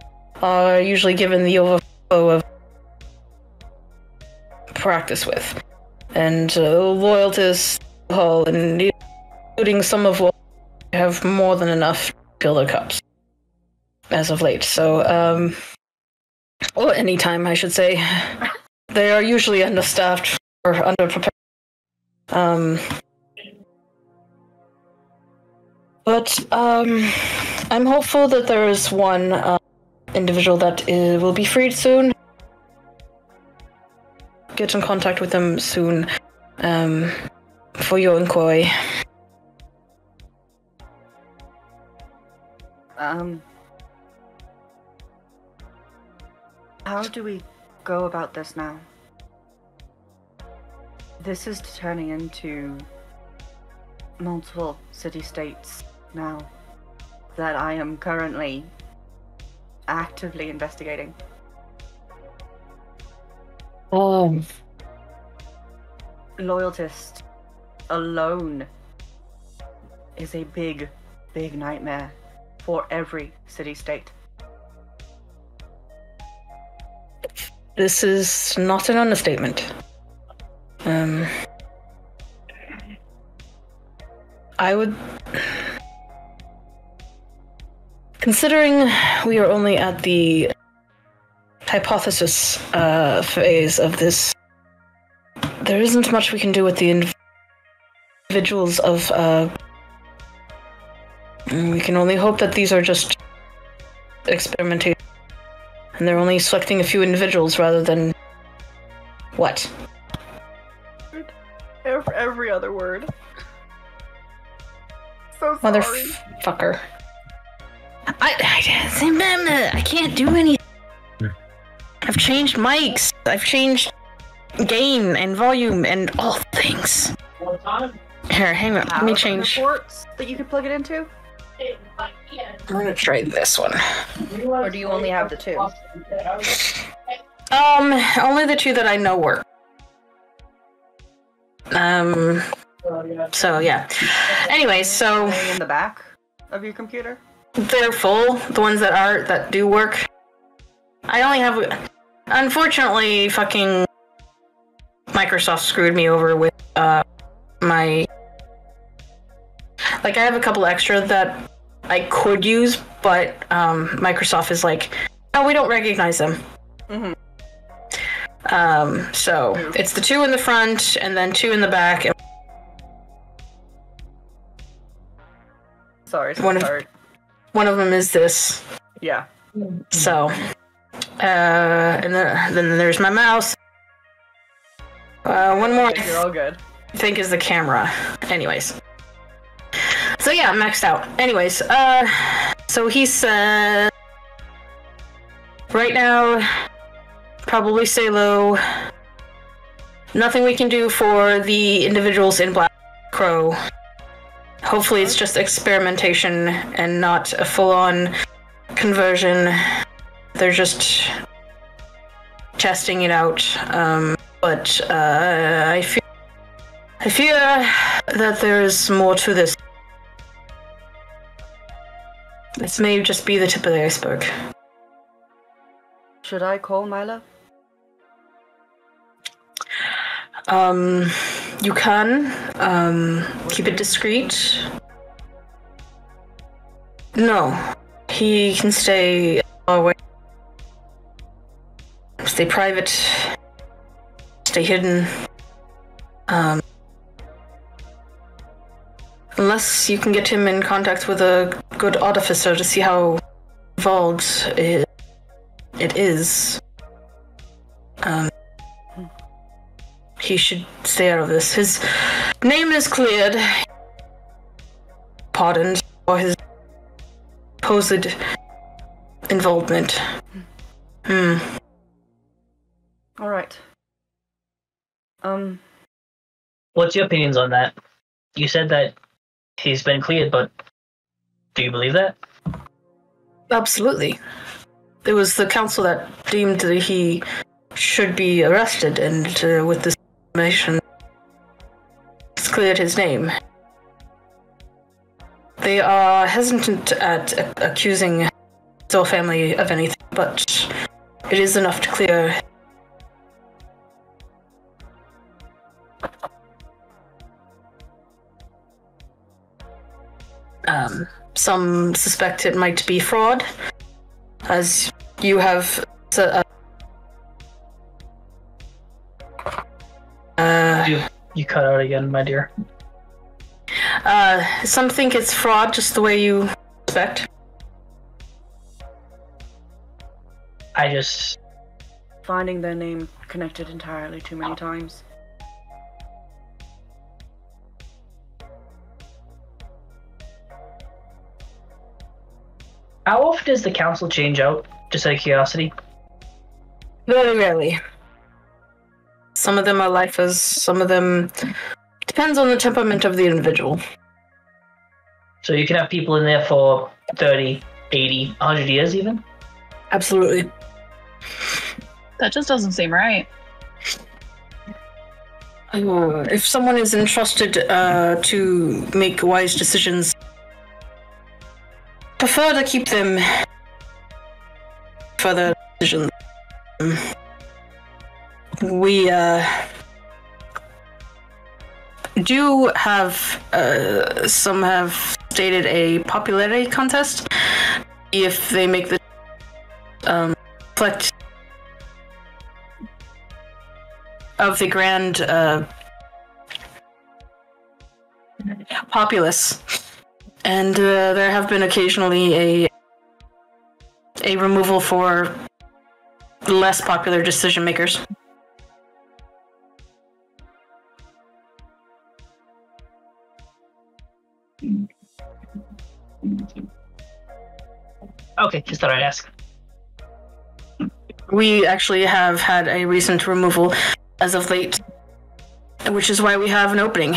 A: usually given the overflow of practice with. And loyalties, and including some of what have more than enough to fill their cups as of late. So, or any time, I should say. They are usually understaffed or underprepared. But I'm hopeful that there is one individual that will be freed soon. Get in contact with them soon for your inquiry.
E: How do we go about this now? This is turning into multiple city-states now that I am currently actively investigating. Loyalist alone is a big, big nightmare for every city-state.
A: This is not an understatement. I would... Considering we are only at the hypothesis phase of this, there isn't much we can do with the individuals of... we can only hope that these are just experimentation. And they're only selecting a few individuals rather than... What?
E: Every other word. So sorry.
A: Motherfucker. I can't do anything. I've changed mics. I've changed gain and volume and all things. Here, hang on. Let me change.
E: Ports that you could plug it into?
A: I'm gonna try this one.
E: Or do you only have the two?
A: Only the two that I know work. So yeah. Anyway, so
E: Are they in the back of your computer?
A: they're full. The ones that do work. I only have. Unfortunately, fucking Microsoft screwed me over with my. Like, I have a couple extra that I could use, but Microsoft is like, oh, we don't recognize them.
E: Mm-hmm.
A: So it's the two in the front and then two in the back.
E: Sorry.
A: One of them is this.
E: Yeah.
A: So, and then there's my mouse. One more.
E: You're all good.
A: I think is the camera. Anyways. So yeah, I'm maxed out. Anyways, so he said right now, probably stay low. Nothing we can do for the individuals in Black Crow. Hopefully it's just experimentation and not a full-on conversion. They're just testing it out. But I fear that there's more to this. This may just be the tip of the iceberg.
E: Should I call Milo?
A: You can. Keep it discreet. No. He can stay away. Stay private. Stay hidden. Unless you can get him in contact with a good artificer to see how involved it is. He should stay out of this. His name is cleared. Pardoned for his supposed involvement.
E: Alright.
B: What's your opinions on that? You said that he's been cleared, but do you believe that?
A: Absolutely. It was the council that deemed that he should be arrested, and with this information, it's cleared his name. They are hesitant at accusing Zoe family of anything, but it is enough to clear. Some suspect it might be fraud, as you have.
B: You cut out again, my dear.
A: Some think it's fraud, just the way you suspect.
B: I just
E: Finding their name connected entirely too many times.
B: How often does the council change out? Just out of curiosity.
A: Very rarely. Some of them are lifers, some of them depends on the temperament of the individual.
B: So you can have people in there for 30, 80, 100 years even?
A: Absolutely.
F: That just doesn't seem right.
A: If someone is entrusted to make wise decisions, prefer to keep them for the decisions. We do have, some have stated a popularity contest. If they make the reflect of the grand populace, and there have been occasionally a removal for less popular decision makers.
B: Okay, just thought I'd ask.
A: We actually have had a recent removal as of late, which is why we have an opening.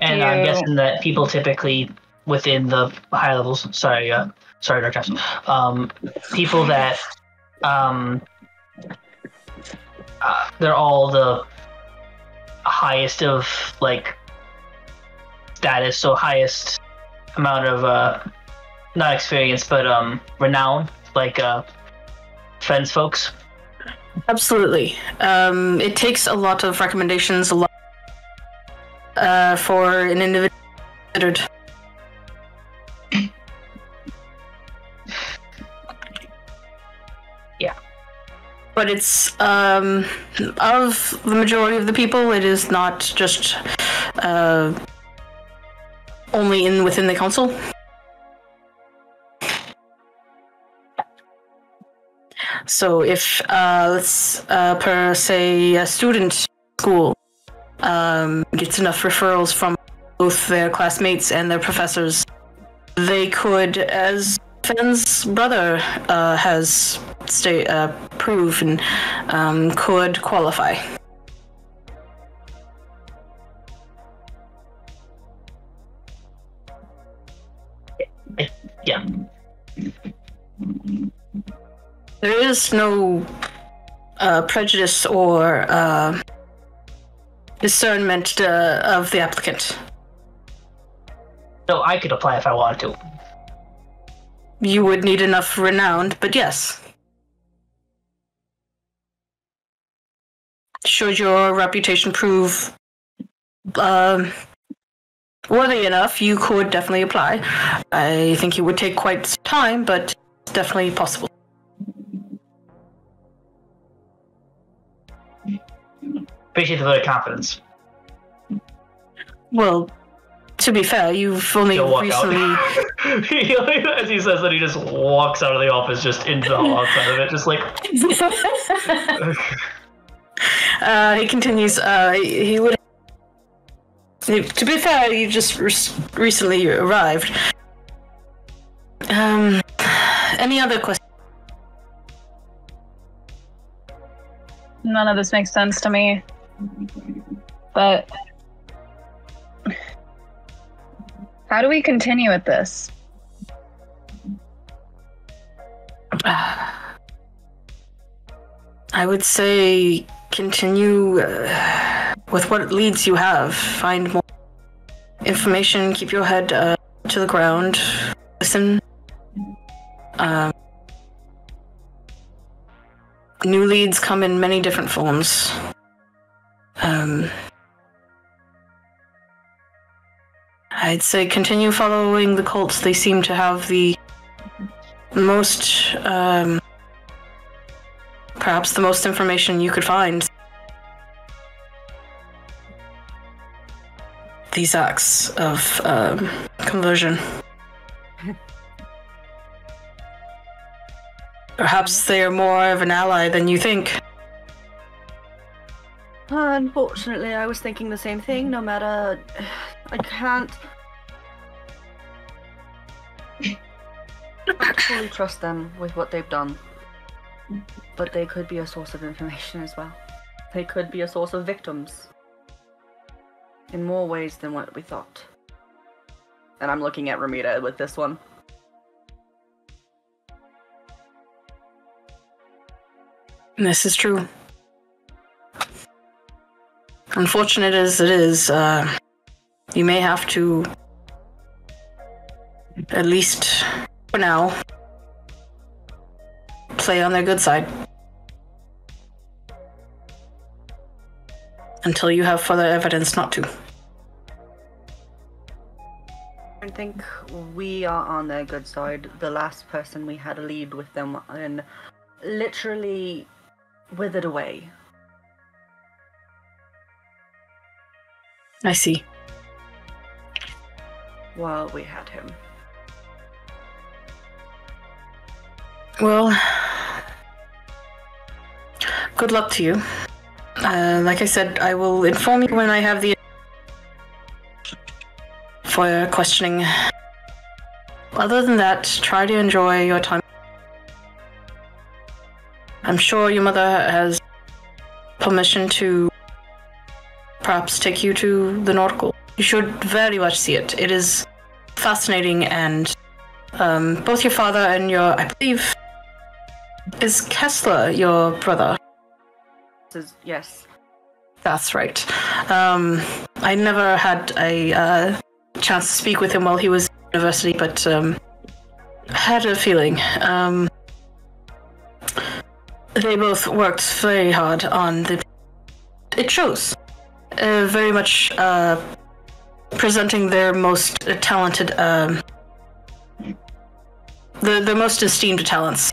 B: And I'm guessing that people typically within the higher levels, sorry, Dark Traps, people that, they're all the highest of, like, status, so highest amount of, not experience, but, renown, like, friends folks.
A: Absolutely. It takes a lot of recommendations, a lot for an individual considered.
B: Yeah.
A: But it's of the majority of the people, it is not just only within the council. So if let's per se a student school gets enough referrals from both their classmates and their professors, they could, as Fenn's brother has proven, could qualify.
B: Yeah.
A: There is no prejudice or discernment of the applicant.
B: So I could apply if I wanted to.
A: You would need enough renown, but yes. Should your reputation prove worthy enough, you could definitely apply. I think it would take quite some time, but it's definitely possible.
B: Appreciate the vote of confidence.
A: Well, to be fair, you've only recently...
B: As he says that, he just walks out of the office, just into the hall outside of it, just like...
A: he continues, he would... To be fair, you just recently arrived. Any other questions?
F: None of this makes sense to me. But How do we continue with this?
A: I would say continue with what leads you have. Find more information, keep your head to the ground, listen. New leads come in many different forms. I'd say continue following the cults. They seem to have the most, perhaps the most information you could find. These acts of conversion. Perhaps they are more of an ally than you think.
E: Unfortunately, I was thinking the same thing. No matter, I can't fully trust them with what they've done. But they could be a source of information as well. They could be a source of victims. In more ways than what we thought. And I'm looking at Ramita with this one.
A: This is true. Unfortunate as it is, you may have to, at least for now, play on their good side. Until you have further evidence not to.
E: I think we are on their good side. The last person we had a lead with them and literally withered away.
A: I see.
E: While we had him.
A: Well, good luck to you. Like I said, I will inform you when I have the for your questioning. Other than that, try to enjoy your time. I'm sure your mother has permission to perhaps take you to the Nautical. You should very much see it. It is fascinating, and both your father and your, I believe, is Kessler your brother?
E: Yes.
A: That's right. I never had a chance to speak with him while he was at university, but had a feeling. They both worked very hard on the... It shows. Very much presenting their most talented... their most esteemed talents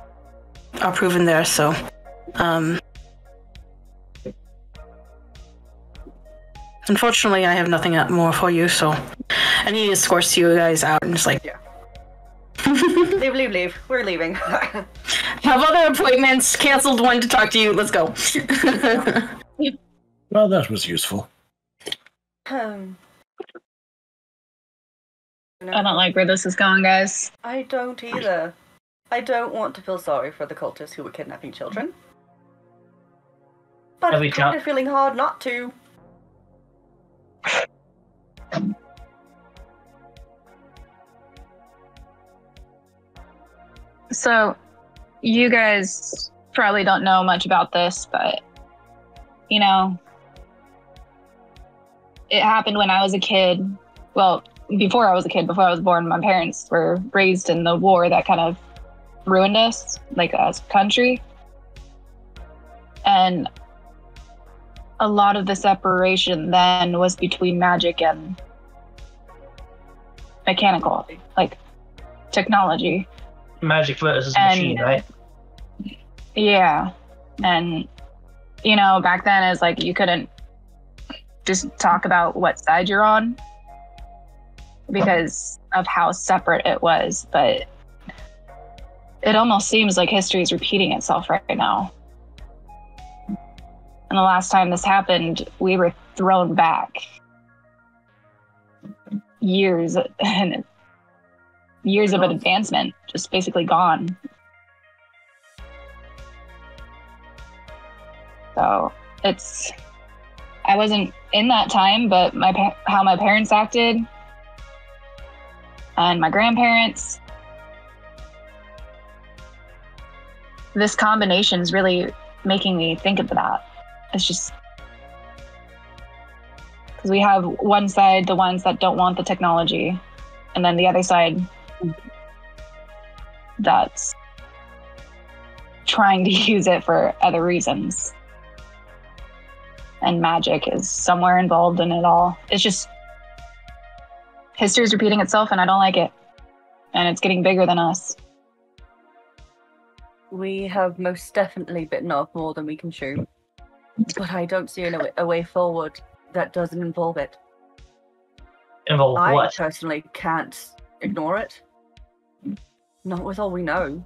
A: are proven there, so... Unfortunately, I have nothing more for you, so... And he escorts you guys out and just like...
E: Yeah. Leave. We're leaving.
A: Have other appointments. Cancelled one to talk to you. Let's go.
C: Well, that was useful.
F: I don't like where this is going, guys.
E: I don't either. I don't want to feel sorry for the cultists who were kidnapping children. But I'm kind of feeling hard not to.
F: So, you guys probably don't know much about this, but, you know, it happened when I was a kid. Well, before I was a kid, before I was born, my parents were raised in the war that kind of ruined us, like, as a country. And a lot of the separation then was between magic and mechanical, like, technology.
B: Magic versus machine, right?
F: Yeah. And, you know, back then it's like you couldn't just talk about what side you're on because of how separate it was. But it almost seems like history is repeating itself right now. And the last time this happened, we were thrown back years and years of an advancement, just basically gone. So it's, I wasn't in that time, but how my parents acted, and my grandparents. This combination is really making me think of that. It's just because we have one side, the ones that don't want the technology, and then the other side that's trying to use it for other reasons. And magic is somewhere involved in it all. It's just history is repeating itself, and I don't like it. And it's getting bigger than us.
E: We have most definitely bitten off more than we can chew. But I don't see a way forward that doesn't involve it.
B: Involve
E: I
B: what?
E: personally can't ignore it. Not with all we know.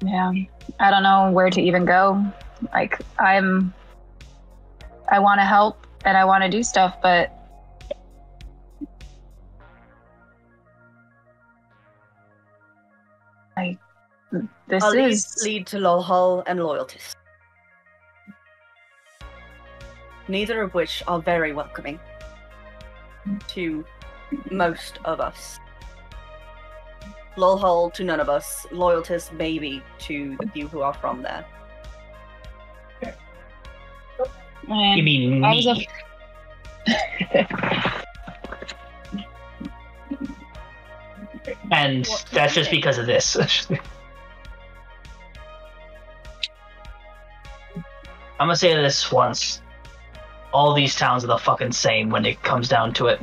F: Yeah, I don't know where to even go. Like, I want to help and I want to do stuff, but
E: I'll lead to Lolhull and Loyalties. Neither of which are very welcoming to most of us. Lolhull to none of us. Loyalties maybe to the few who are from there.
F: Man,
B: You mean me? And that's just because of this. I'm gonna say this once. All these towns are the fucking same when it comes down to it.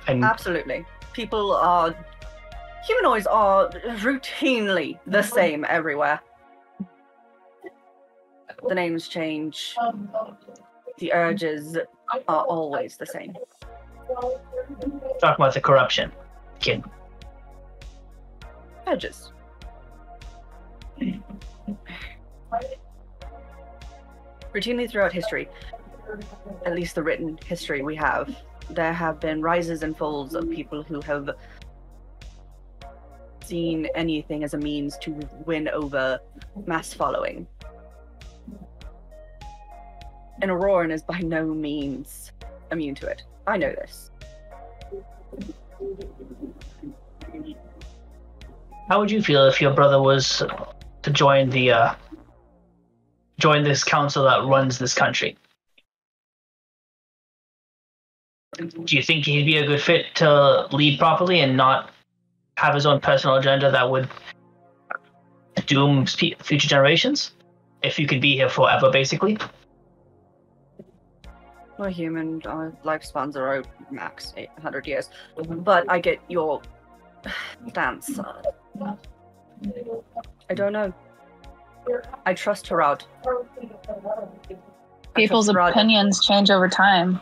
B: And
E: Absolutely. Humanoids are routinely the same everywhere. The names change. The urges are always the same.
B: talk about the corruption, kid.
E: Urges. Routinely throughout history, at least the written history we have, there have been rises and falls of people who have seen anything as a means to win over mass following. And Auroran is by no means immune to it. I know this.
B: How would you feel if your brother was to join this council that runs this country? Do you think he'd be a good fit to lead properly and not have his own personal agenda that would doom future generations? If you could be here forever, basically.
E: We're human. Our lifespans are max 800 years. But I get your stance. I don't know. I trust Harad.
F: People's opinions change over time.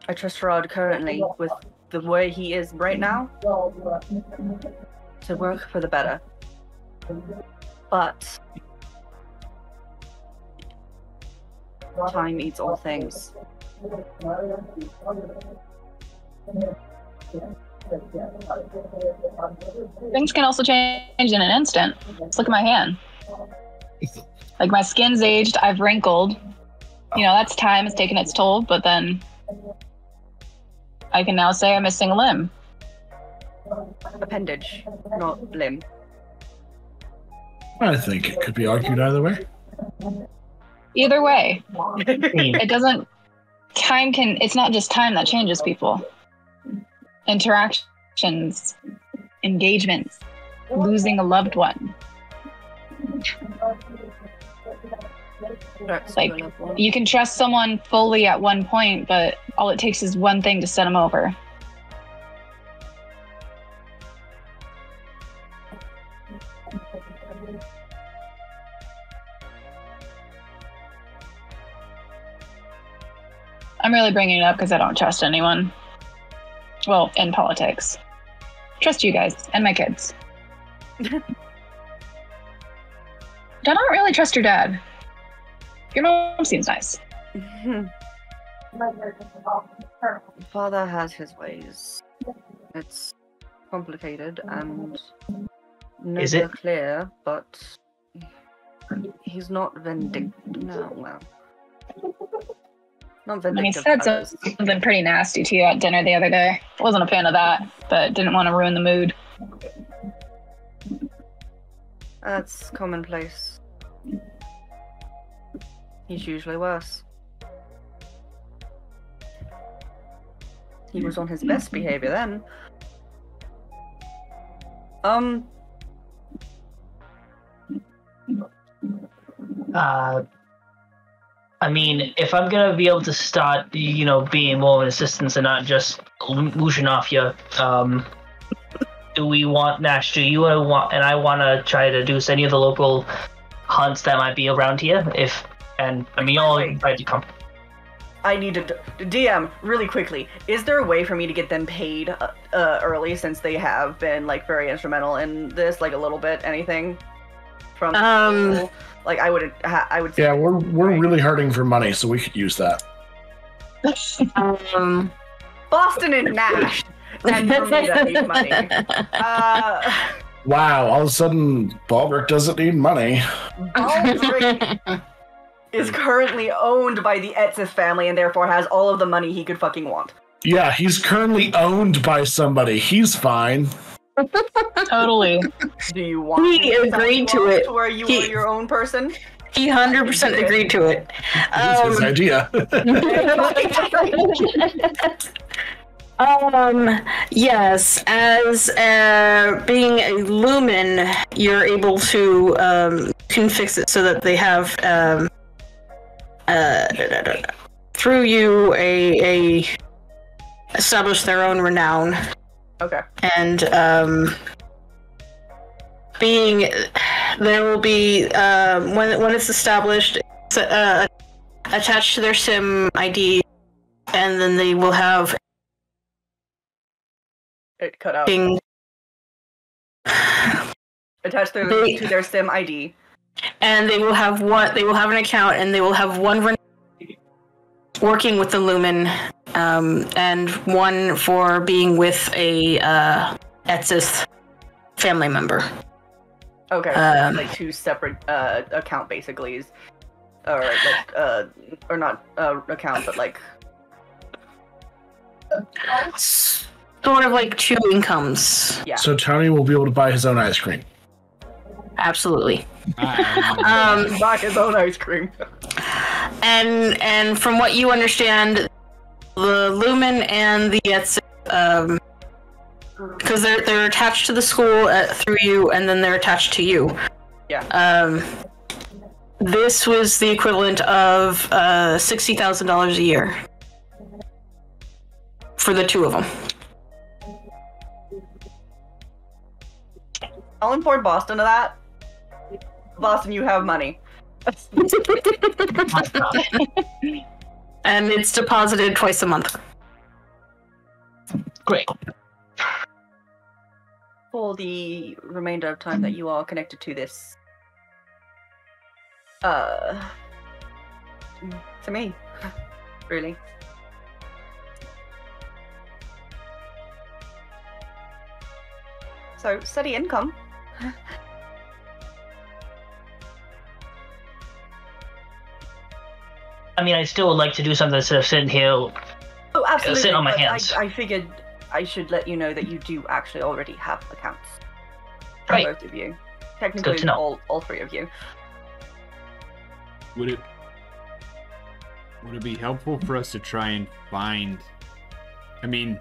E: I trust Harad currently with the way he is right now to work for the better. But time eats all things.
F: Things can also change in an instant. Just look at my hand. Like, my skin's aged, I've wrinkled. You know, that's time, it's taken its toll, but then I can now say I'm missing a limb.
E: Appendage, not limb.
C: I think it could be argued either way.
F: Either way, it doesn't. It's not just time that changes people. Interactions, engagements, losing a loved one. Like, you can trust someone fully at one point, but all it takes is one thing to set them over. I'm really bringing it up because I don't trust anyone. Well, in politics. Trust you guys and my kids. I don't really trust your dad. Your mom seems nice.
E: Father has his ways. It's complicated and
B: Is
E: never
B: it?
E: clear, but He's not vindictive. No, well. Not
F: And he
E: vindictive.
F: said
E: to others.
F: something pretty nasty to you at dinner the other day. Wasn't a fan of that, but didn't want to ruin the mood.
E: That's commonplace. He's usually worse. He was on his best behavior then.
B: I mean, if I'm gonna be able to start, being more of an assistance and not just mooshing off you, do we want Nash? Do you want? And I want to try to do any of the local hunts that might be around here. Y'all invite to come.
E: I need to DM really quickly. Is there a way for me to get them paid early since they have been like very instrumental in this, like a little bit, anything from school? Like I would.
C: Yeah, we're really hurting for money, so we could use that.
E: Boston and Nash, and for me that needs money.
C: Wow! All of a sudden, Baldrick doesn't need money.
E: Baldrick is currently owned by the Etzith family and therefore has all of the money he could fucking want.
C: Yeah, he's currently owned by somebody. He's fine.
F: Totally.
E: Do you want
A: He agreed to it.
E: where you are your own person?
A: He 100% agreed to it.
C: It's his idea.
A: Yes, as being a lumen, you're able to can fix it so that they have through you a establish their own renown.
E: Okay.
A: And there will be when it's established, it's, attached to their sim ID, and then they will have
E: It cut out.
A: being
E: Attach to their sim ID.
A: and they will have an account, and they will have one working with the Lumen, and one for being with a Etzith family member.
E: Okay, like two separate account basically, or like or not account, but like
A: sort of like two incomes.
E: yeah.
C: So Tony will be able to buy his own ice cream.
A: Absolutely.
E: Buy his own ice cream.
A: And from what you understand, the Lumen and the Etzith, because they're attached to the school through you, and then they're attached to you.
E: Yeah.
A: This was the equivalent of $60,000 a year for the two of them.
E: I'll inform Boston of that. Boston, you have money.
A: And it's deposited twice a month.
B: Great.
E: For the remainder of time that you are connected to this, to me, really. So, steady income.
B: I mean, I still would like to do something instead of sitting here.
E: Oh, absolutely.
B: Sit on my
E: but
B: hands.
E: I figured I should let you know that you do actually already have accounts.
B: Right.
E: Both of you. Technically,
B: to know.
E: all three of you.
D: Would it be helpful for us to try and find? I mean,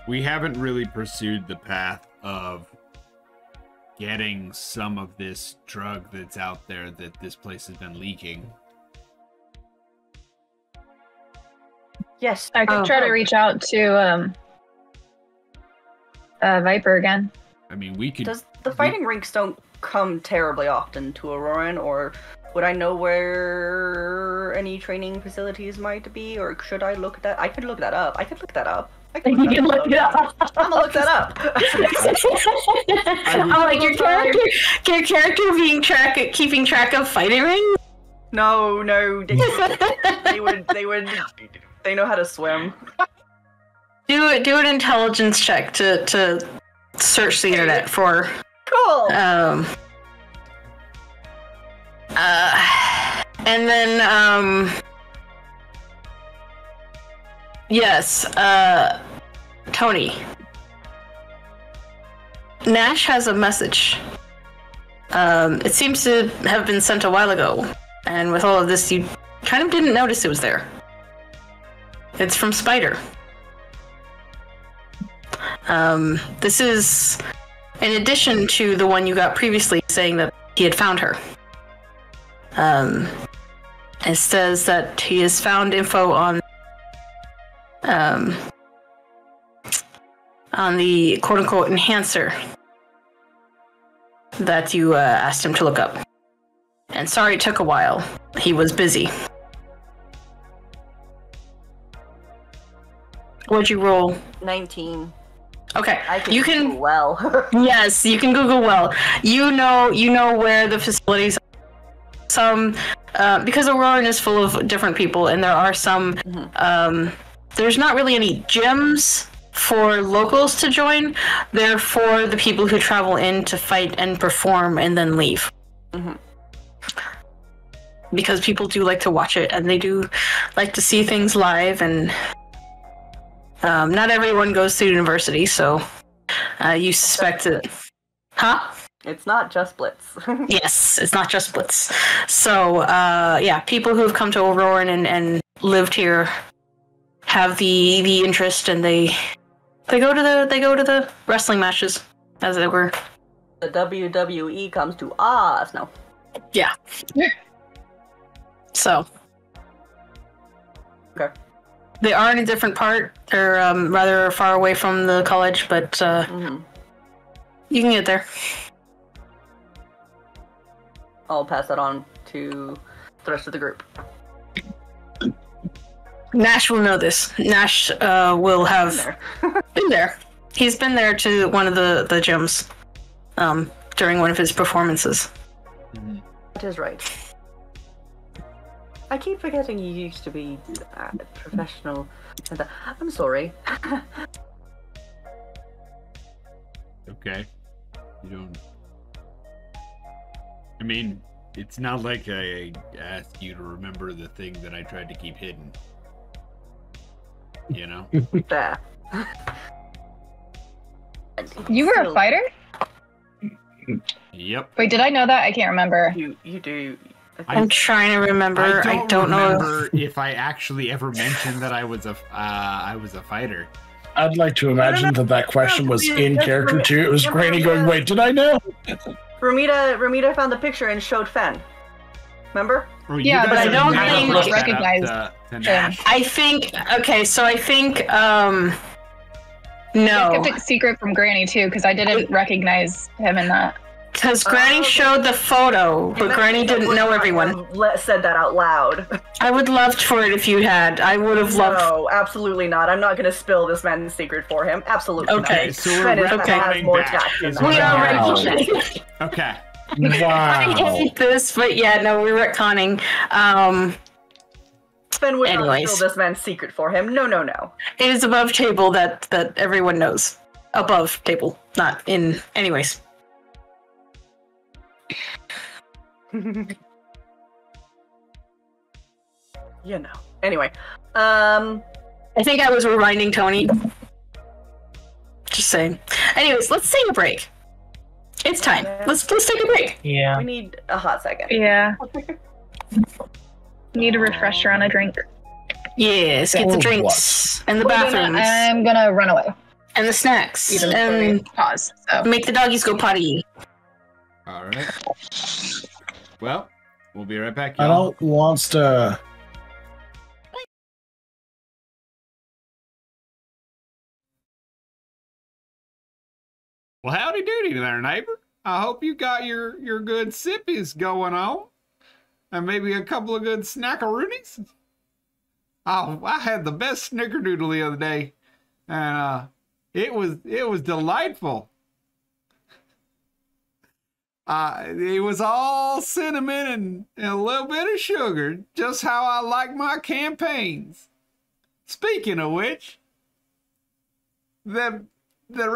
D: we haven't really pursued the path of getting some of this drug that's out there that this place has been leaking.
E: Yes.
F: I could try to reach out to Viper again.
D: I mean, we could.
E: Does the fighting rinks don't come terribly often to Auroran, or would I know where any training facilities might be, or should I look that? I could look that up.
A: You can look it up.
E: I'm gonna look that up.
A: Oh, like your character keeping track of fighting rings?
E: No, they know how to swim.
A: Do an intelligence check to search the internet for.
E: Cool.
A: And then, yes, Tony. Nash has a message. It seems to have been sent a while ago, and with all of this, you kind of didn't notice it was there. It's from Spider. This is in addition to the one you got previously saying that he had found her. It says that he has found info on the quote-unquote enhancer that you asked him to look up. And sorry it took a while. He was busy. What'd you roll?
E: 19.
A: Okay,
E: I can
A: you can.
E: Google well.
A: Yes, you can Google well. You know where the facilities are. Some because Auroran is full of different people, and there are some. There's not really any gyms for locals to join. They're for the people who travel in to fight and perform and then leave. Because people do like to watch it, and they do like to see things live, and not everyone goes to university, so you suspect it. Huh?
E: It's not just Blitz.
A: Yes, it's not just Blitz. So, yeah, people who have come to Auroran and lived here have the interest, and they go to the wrestling matches, as it were.
E: The WWE comes to us. No.
A: Yeah. So.
E: Okay.
A: They are in a different part. They're rather far away from the college, but you can get there.
E: I'll pass that on to the rest of the group.
A: Nash will know this. Nash will have been there. He's been there to one of the gyms during one of his performances.
E: That is right. I keep forgetting you used to be professional. I'm sorry.
D: Okay. You don't... I mean, it's not like I asked you to remember the thing that I tried to keep hidden. You know?
E: There.
F: You were a fighter?
D: Yep.
F: Wait, did I know that? I can't remember.
E: You do.
A: I'm trying to remember. I don't
D: remember if I actually ever mentioned that I was a fighter.
C: I'd like to imagine that question was in character too. It was Granny going, "Wait, did I know?"
E: Ramita found the picture and showed Fen. Remember?
D: Well,
F: Yeah, but I don't
A: think
F: recognize
D: to Nash.
A: I think no.
F: I kept it secret from Granny too, because I didn't recognize him in that.
A: Because Granny showed the photo, but Granny didn't know everyone.
E: Said that out loud.
A: I would love for it if you had. I would have loved.
E: No, absolutely not. I'm not going to spill this man's secret for him. Absolutely
A: Okay,
E: not.
D: so we're
E: has more
D: back.
E: tact than
D: Is
E: that.
A: We
C: Wow.
A: already.
D: Okay.
A: I
C: Wow.
A: hate this, but yeah, no, we're retconning.
E: Fen would not
A: Anyways.
E: spill this man's secret for him. No.
A: It is above table that everyone knows. Above table, not in. Anyways.
E: You know. Anyway,
A: I think I was reminding Tony. Just saying. Anyways, let's take a break. It's time. Let's take a break.
B: Yeah.
E: we need a hot second.
F: Yeah. Need a refresher on a drink.
A: Yes, get the
C: Or
A: drinks and the
F: We're gonna-
A: bathrooms
F: I'm gonna run away.
A: and the snacks
F: Even
A: and
F: pause. So.
A: make the doggies go potty.
D: All right. Well, we'll be right back,
C: I
D: y'all.
C: don't wants to.
D: Well, howdy doody there, neighbor. I hope you got your good sippies going on. And maybe a couple of good snackaroonies. Oh, I had the best snickerdoodle the other day. And it was delightful. It was all cinnamon and a little bit of sugar, just how I like my campaigns. Speaking of which, them there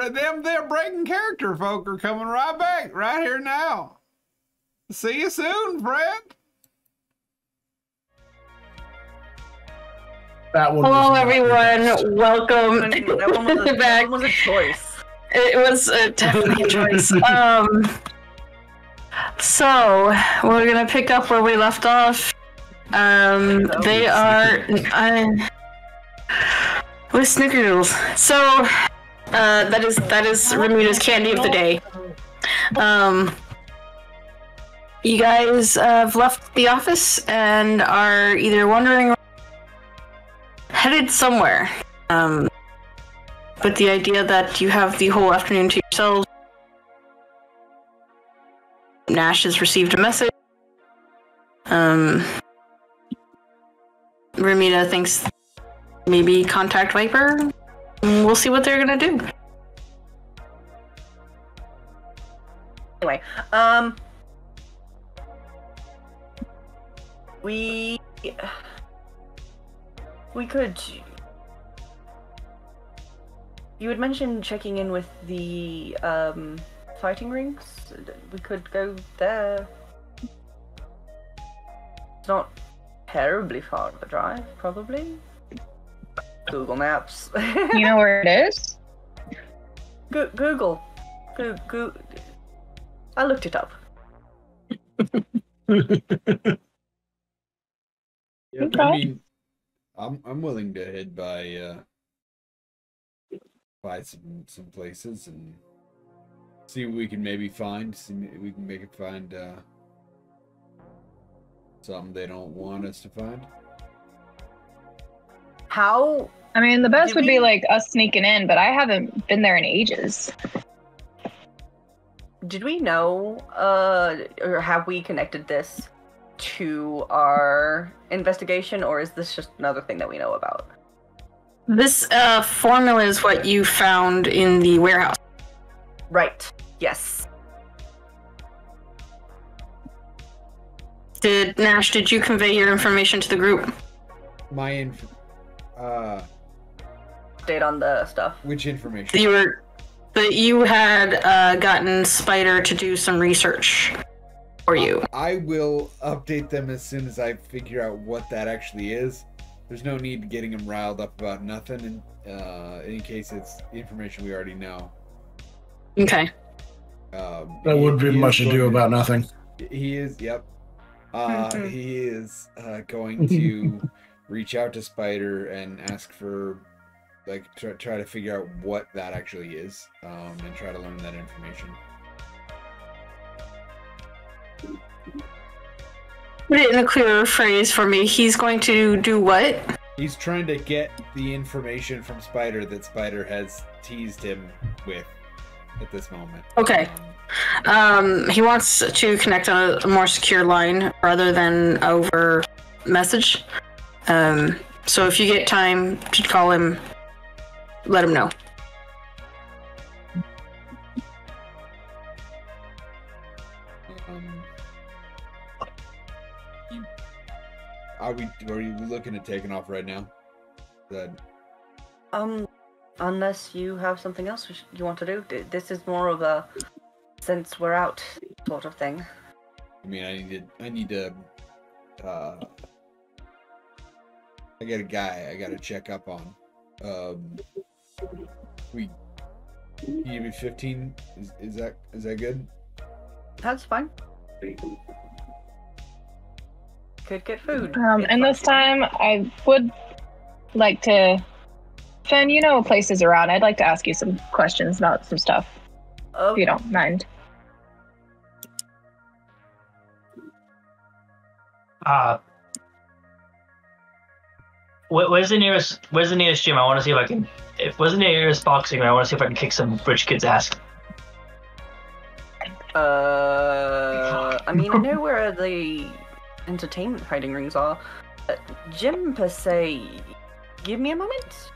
D: breaking character folk are coming right back right here now. See you soon, friend.
C: That one.
A: Hello,
C: was not
A: everyone.
C: the best.
A: Welcome
E: That
A: back.
E: one was a choice.
A: It was definitely a choice. So we're gonna pick up where we left off. They are with snickerdoodles. So that is Remuda's candy of the day. You guys have left the office and are either wandering or headed somewhere. With the idea that you have the whole afternoon to yourselves. Nash has received a message. Remuda thinks maybe contact Viper. We'll see what they're gonna do.
E: Anyway, we could. You had mentioned checking in with the fighting rings. We could go there. It's not terribly far of a drive, probably. Google Maps.
F: You know where it is?
E: Google. I looked it up.
D: Yeah,
F: Okay.
D: I mean, I'm willing to head by some places and see what we can maybe find. See if we can make it find something they don't want us to find.
E: How?
F: I mean, the best
E: Did
F: would be
E: we-
F: like us sneaking in, but I haven't been there in ages.
E: Did we know, or have we connected this to our investigation, or is this just another thing that we know about?
A: This formula is what you found in the warehouse.
E: Right. Yes.
A: Nash, did you convey your information to the group?
E: Date on the stuff.
D: Which information?
A: You had gotten Spider to do some research for you.
D: I will update them as soon as I figure out what that actually is. There's no need getting them riled up about nothing, in case it's information we already know.
A: Okay.
C: That would be much ado about nothing.
D: He is, yep. He is going to reach out to Spider and ask for, like, try to figure out what that actually is, and try to learn that information.
A: Put it in a clearer phrase for me. He's going to do what?
D: He's trying to get the information from Spider that Spider has teased him with at this moment.
A: Okay. He wants to connect on a more secure line rather than over message. So if you get time to call him, let him know.
D: Are you looking at taking off right now? That
E: Unless you have something else you want to do. This is more of a since we're out sort of thing.
D: I mean, I need to. I got a guy I got to check up on. You give me 15. Is that good?
E: That's fine. Could get food.
F: And this time, I would like to, Finn, you know places around. I'd like to ask you some questions about some stuff, if you don't mind.
B: Where's the nearest gym? I want to see if I can. Where's the nearest boxing ring? I want to see if I can kick some rich kid's ass.
E: I mean, I know where the entertainment fighting rings are. Gym per se. Give me a moment.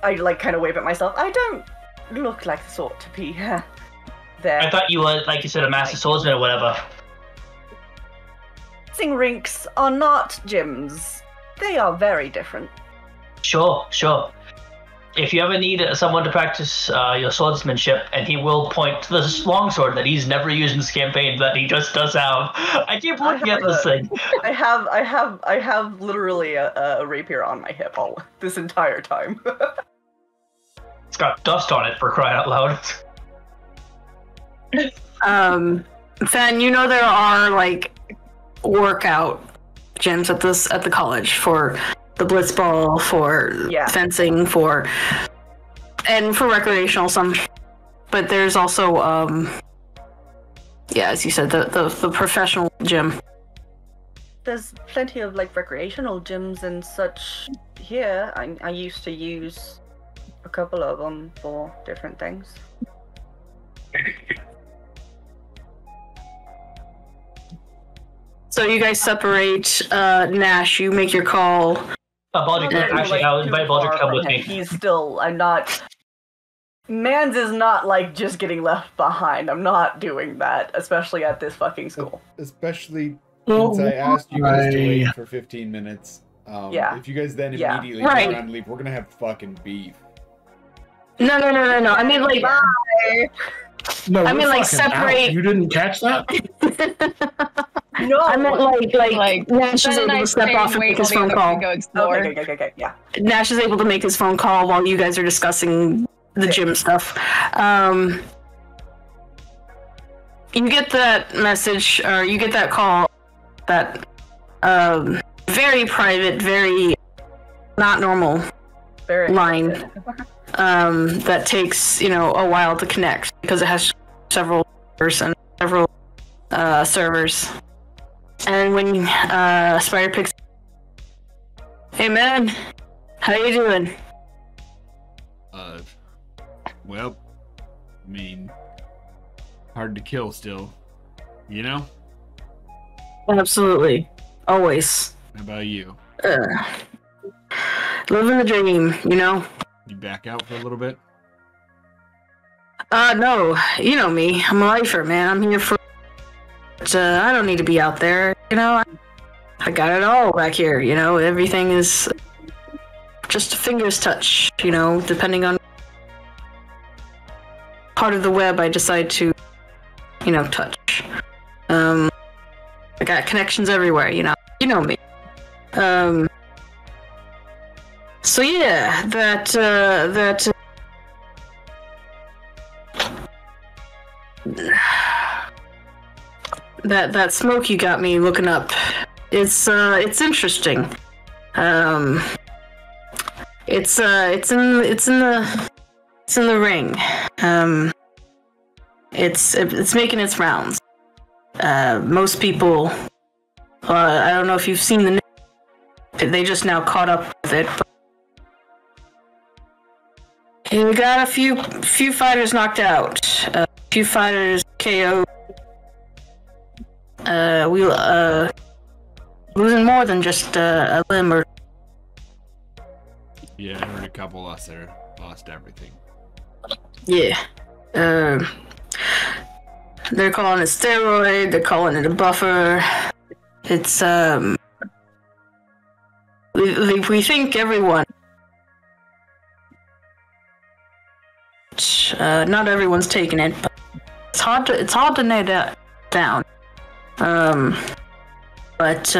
E: I like kind of wave at myself. I don't look like the sort to be there.
B: I thought you were, like you said, a master swordsman or whatever.
E: Boxing rinks are not gyms. They are very different.
B: Sure. if you ever need someone to practice your swordsmanship, and he will point to this longsword that he's never used in this campaign, that he just does have. I keep looking at this thing.
E: I have literally a rapier on my hip all this entire time.
B: It's got dust on it, for crying out loud.
A: Fen, you know there are like workout gyms at the college for the blitzball, for fencing, for recreational some, but there's also as you said, the professional gym.
E: There's plenty of like recreational gyms and such here. I used to use a couple of them for different things.
A: So you guys separate. Nash, you make your call.
B: Baldric, actually, I'll invite Baldric to come with me.
E: He's still. I'm not. Mans is not like just getting left behind. I'm not doing that, especially at this fucking school.
D: Especially since I asked you guys to wait for 15 minutes. If you guys then immediately turn around and leave, we're gonna have fucking beef.
A: No. I mean, like,
E: bye.
C: No,
A: I mean, like, separate.
C: Out. You didn't catch that?
E: No,
A: I meant like Nash is able to step off and make his phone call.
E: Okay, yeah.
A: Nash is able to make his phone call while you guys are discussing the gym stuff. You get that message, or you get that call, that very private, very not normal line that takes a while to connect because it has several servers. And when Spider picks, hey man, how you doing?
D: Well, I mean, hard to kill still,
A: Absolutely, always.
D: How about you?
A: Living the dream,
D: You back out for a little bit?
A: No, you know me. I'm a lifer, man. I'm here for. I don't need to be out there, I got it all back here, Everything is just a finger's touch, depending on part of the web I decide to, touch. I got connections everywhere, you know me. So yeah, that smoke you got me looking up. It's interesting. It's in the ring. It's making its rounds. Most people, I don't know if you've seen the news. They just now caught up with it. But we got a few fighters knocked out. A few fighters KO'd. We losing more than just a limb or.
D: Yeah, I heard a couple of us there lost everything.
A: Yeah. They're calling it steroid, they're calling it a buffer. It's we think everyone, not everyone's taking it, but it's hard to nail that down. But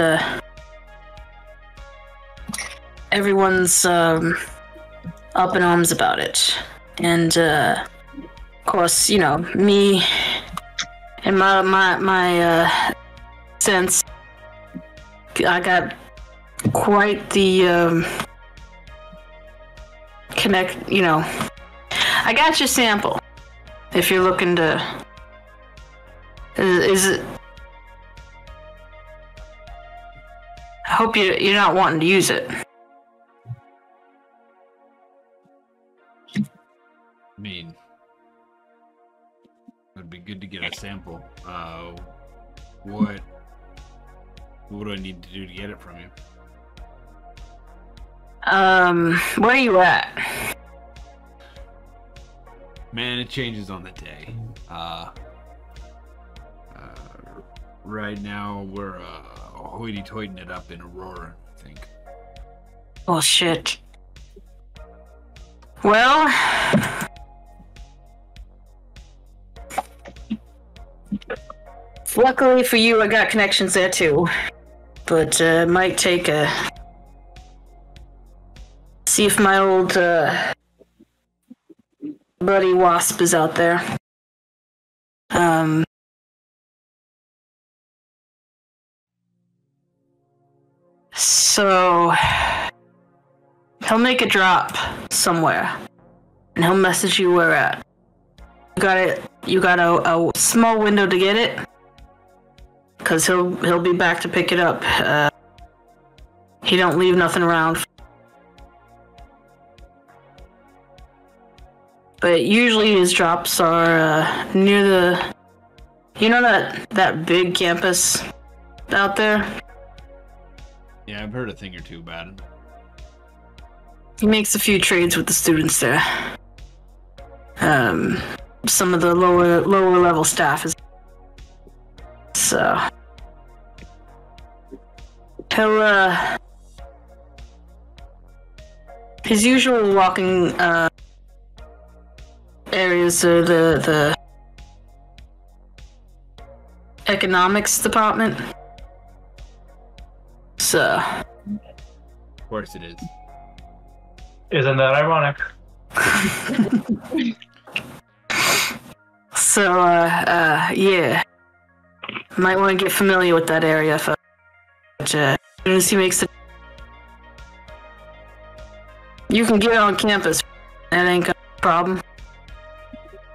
A: everyone's up in arms about it, and of course, me and my sense, I got quite the I got your sample. If you're looking to, is it? I hope you're not wanting to use it.
D: I mean, it'd be good to get a sample. What do I need to do to get it from you?
A: Where are you at?
D: Man, it changes on the day. Right now we're hoity-toiting it up in Aurora, I think.
A: Oh shit. Well, luckily for you, I got connections there too. But it might take a... See if my old buddy Wasp is out there. So he'll make a drop somewhere, and he'll message you where at. You got a small window to get it, cause he'll be back to pick it up. He don't leave nothing around. But usually his drops are near the, you know that big campus out there?
D: Yeah, I've heard a thing or two about him.
A: He makes a few trades with the students there. Some of the lower level staff is. So he'll his usual walking areas are the economics department. So
D: Of course it is.
B: Isn't that ironic?
A: So yeah, might want to get familiar with that area. But as soon as he makes it, you can get on campus. That ain't a problem.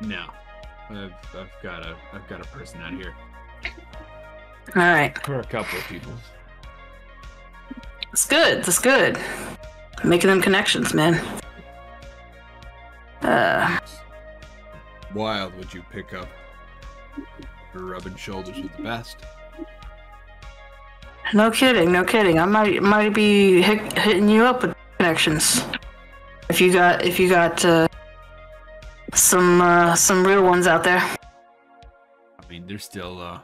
D: No, I've got a person out here
A: All right,
D: for a couple of people.
A: that's good. That's good. Making them connections, man.
D: Wild would you pick up for rubbing shoulders with the best?
A: No kidding, no kidding. I might be hitting you up with connections. If you got some real ones out there.
D: I mean, they're still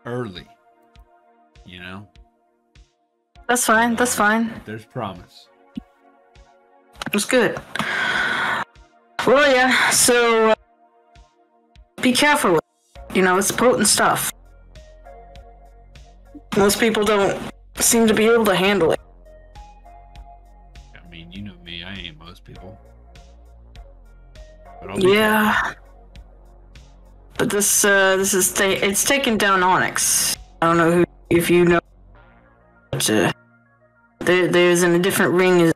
D: early, you know?
A: That's fine. That's fine.
D: There's promise.
A: It's good. Well, yeah. So be careful with it. You know, it's potent stuff. Most people don't seem to be able to handle it.
D: I mean, you know me. I ain't most people. But I'll be
A: Yeah. But this is it's taken down Onyx. I don't know if you know, but there's in a different ring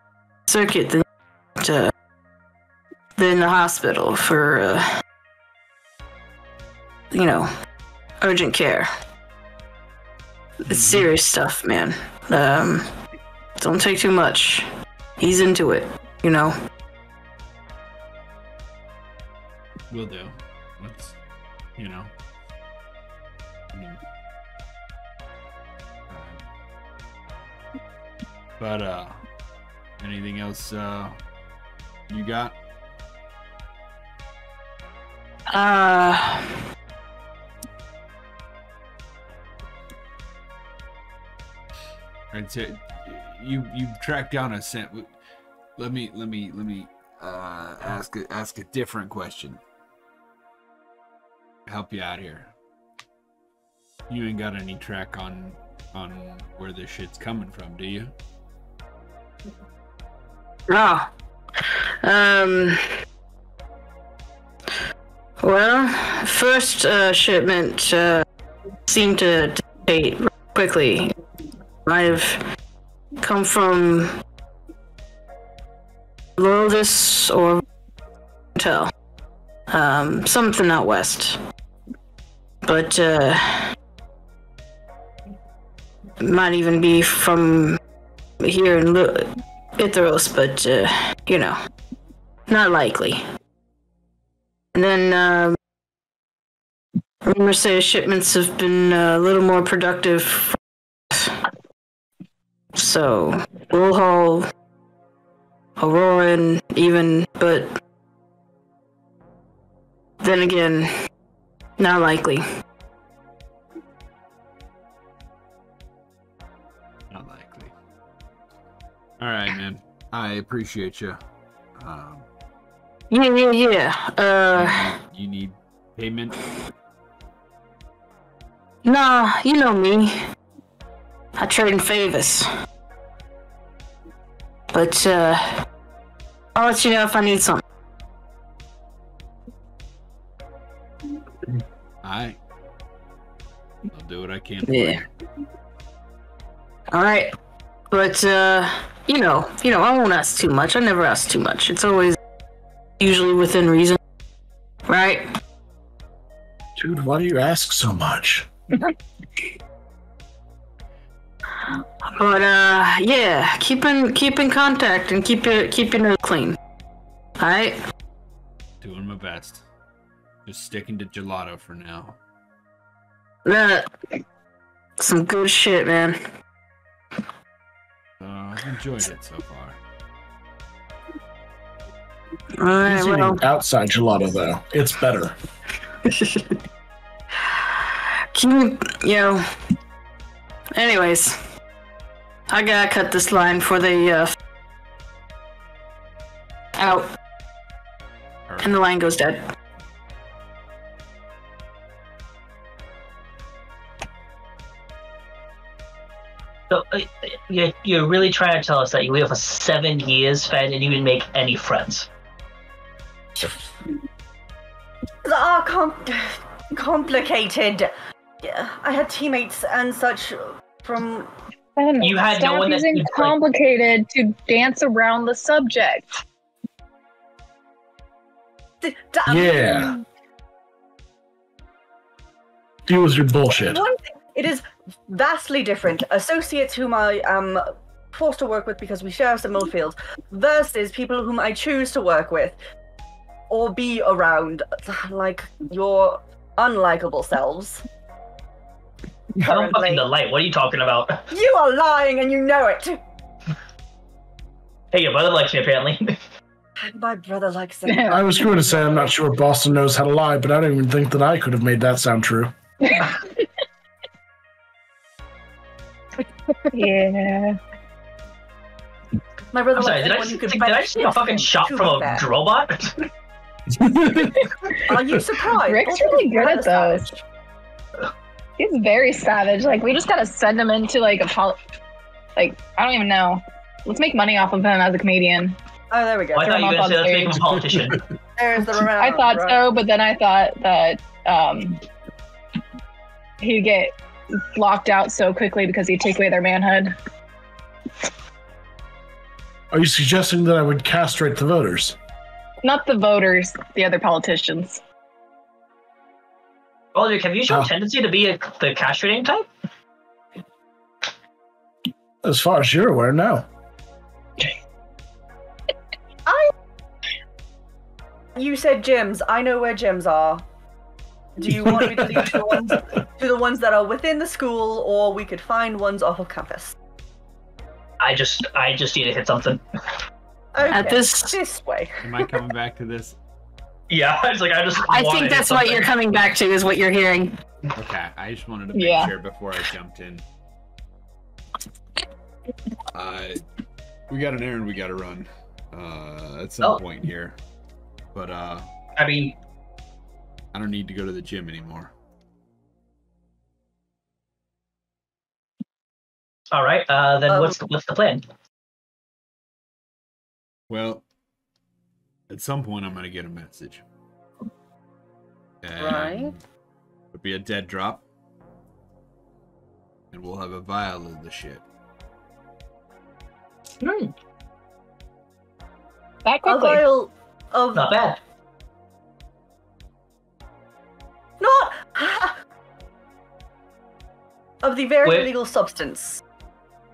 A: circuit than the hospital for urgent care. It's serious stuff, man. Don't take too much. He's into it, you know.
D: Will do. Let's, you know. I mean, but anything else you got? I'd say you've tracked down a scent. Let me ask a different question. Help you out here. You ain't got any track on where this shit's coming from, do you?
A: Oh. Well, first shipment seemed to date quickly. Might have come from Lourdes or Tell. Something out west. But it might even be from here in Ithros, but not likely. And then rumors say shipments have been a little more productive. So we'll haul Aurora even, but then again, not likely.
D: Not likely. All right, man. I appreciate you.
A: Yeah.
D: You need payment?
A: Nah, you know me. I trade in favors. But, I'll let you know if I need something.
D: Alright. I'll do what I can for
A: Yeah.
D: you.
A: Alright. But, you know, I won't ask too much. I never ask too much. It's always usually within reason. Right?
C: Dude, why do you ask so much?
A: But, yeah, keep in contact and keep your nose clean. Alright?
D: Doing my best. Just sticking to gelato for now.
A: Some good shit, man.
D: I've enjoyed it so far.
A: Alright,
C: He's
A: well.
C: eating outside gelato, though. It's better.
A: Anyways, I gotta cut this line for the out, and the line goes dead.
B: So you're really trying to tell us that you live for 7 years, Fed, and you didn't make any friends?
E: Complicated. Yeah, I had teammates and such from.
B: You had no one that
F: using
B: could,
F: complicated to dance around the subject.
C: Yeah. Deal with your bullshit.
E: One thing, it is vastly different. Associates whom I am forced to work with because we share similar fields, versus people whom I choose to work with or be around, like your unlikable selves.
B: I don't fucking the light. What are you talking about?
E: You are lying and you know it.
B: Hey, your brother likes me apparently.
E: My brother likes it.
C: I was going to say I'm not sure Boston knows how to lie, but I don't even think that I could have made that sound true.
F: Yeah.
E: My brother
B: I'm sorry,
E: likes
B: did
E: it
B: I
E: when you
B: just,
E: can
B: did I just get a fucking shot from a robot?
E: Are you surprised?
F: Rick's really good at those. He's very savage. Like, we just gotta send him into, like, I don't even know. Let's make money off of him as a comedian.
E: Oh, there we go.
B: Well, I thought you were going to say let's make him a
F: Stage.
B: politician.
E: There's the round.
F: I thought so, but then I thought that he'd get locked out so quickly because he'd take away their manhood.
C: Are you suggesting that I would castrate the voters?
F: Not the voters, the other politicians.
B: Aldrich, have you shown a tendency to be the castrating type?
C: As far as you're aware, no.
E: You said gyms. I know where gyms are. Do you want me to lead to the ones that are within the school, or we could find ones off of campus?
B: I just need to hit something.
E: Okay,
A: At this
E: way.
D: Am I coming back to this?
B: Yeah, it's like I
A: think
B: hit
A: that's what
B: something.
A: you're coming back to, is what you're hearing.
D: Okay, I just wanted to make
F: Yeah.
D: sure before I jumped in. We got an errand we gotta run at some point here. But
B: I mean,
D: I don't need to go to the gym anymore.
B: all right. Then what's the plan?
D: Well, at some point I'm gonna get a message. And
E: Right.
D: it'll be a dead drop. And we'll have a vial of the shit.
F: That
E: A
F: quickly.
E: vial of
B: Not bad.
E: not of the very
B: Wait.
E: illegal substance.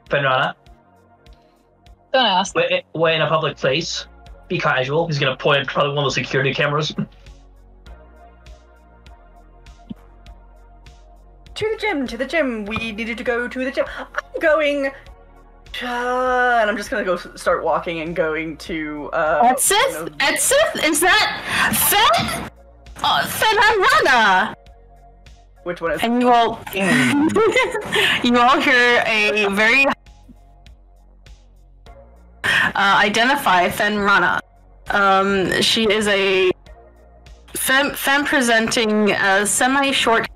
B: Fenrana,
F: Don't ask.
B: we're in a public place. Be casual. He's gonna point at probably one of the security cameras.
E: To the gym. We needed to go to the gym. I'm going. And I'm just gonna go start walking and going to.
A: That's it? That's it? Is that Fen? Oh, Fenrana!
E: Which one is?
A: And you all, you all hear a very identify Fenrana. She is a femme presenting semi-short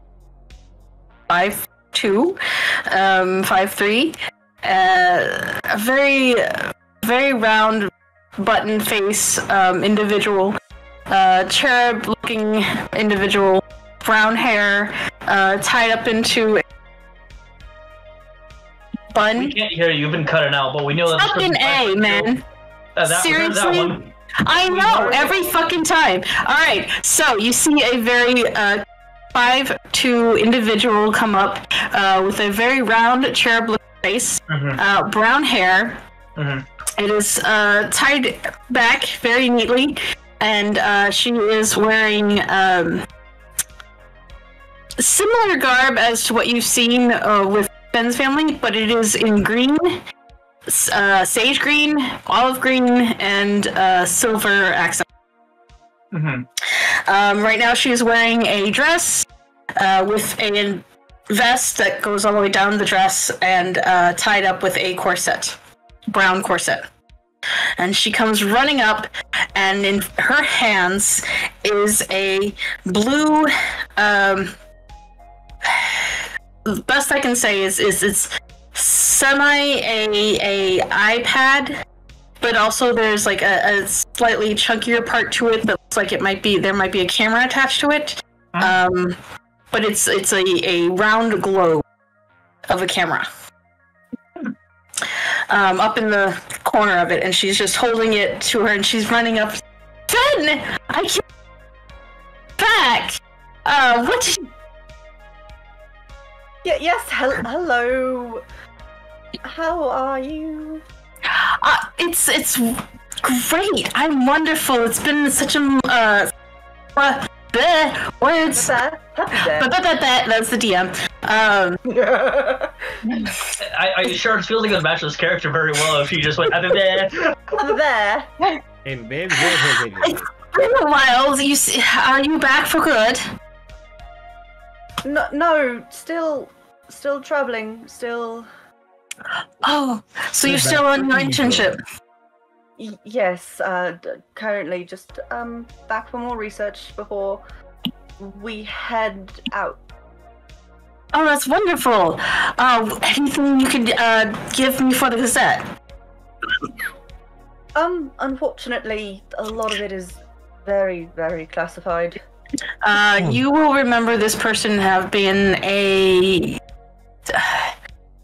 A: 5'2", 5'3", a very round button face individual, cherub-looking individual, brown hair, tied up into a bun.
B: We can't hear you. You've been cutting out, but we know that.
A: Fucking A, man. Seriously? I know, every fucking time. Alright, so you see a very 5'2" individual come up with a very round cherub-looking face, brown hair. It is tied back very neatly, and she is wearing similar garb as to what you've seen with Ben's family, but it is in green, sage green, olive green, and silver accent. Right now she is wearing a dress with a vest that goes all the way down the dress and tied up with a corset, brown corset. And she comes running up, and in her hands is a blue, the best I can say is it's semi a iPad, but also there's like a slightly chunkier part to it that looks like there might be a camera attached to it. But it's a round globe of a camera up in the corner of it, and she's just holding it to her, and she's running up. Fen, I can't back. What did you...
E: Yes, hello. How are you?
A: It's great. I'm wonderful. It's been such a words. That's the DM.
B: Are you sure? It feels like it would match this character very well if you just went there.
A: It's been a while. Are you back for good?
E: No, still traveling, still.
A: Oh, so you're still on your internship?
E: Yes, currently just back for more research before we head out.
A: Oh, that's wonderful. Anything you could give me for the Gazette?
E: Unfortunately, a lot of it is very, very classified.
A: You will remember this person have been a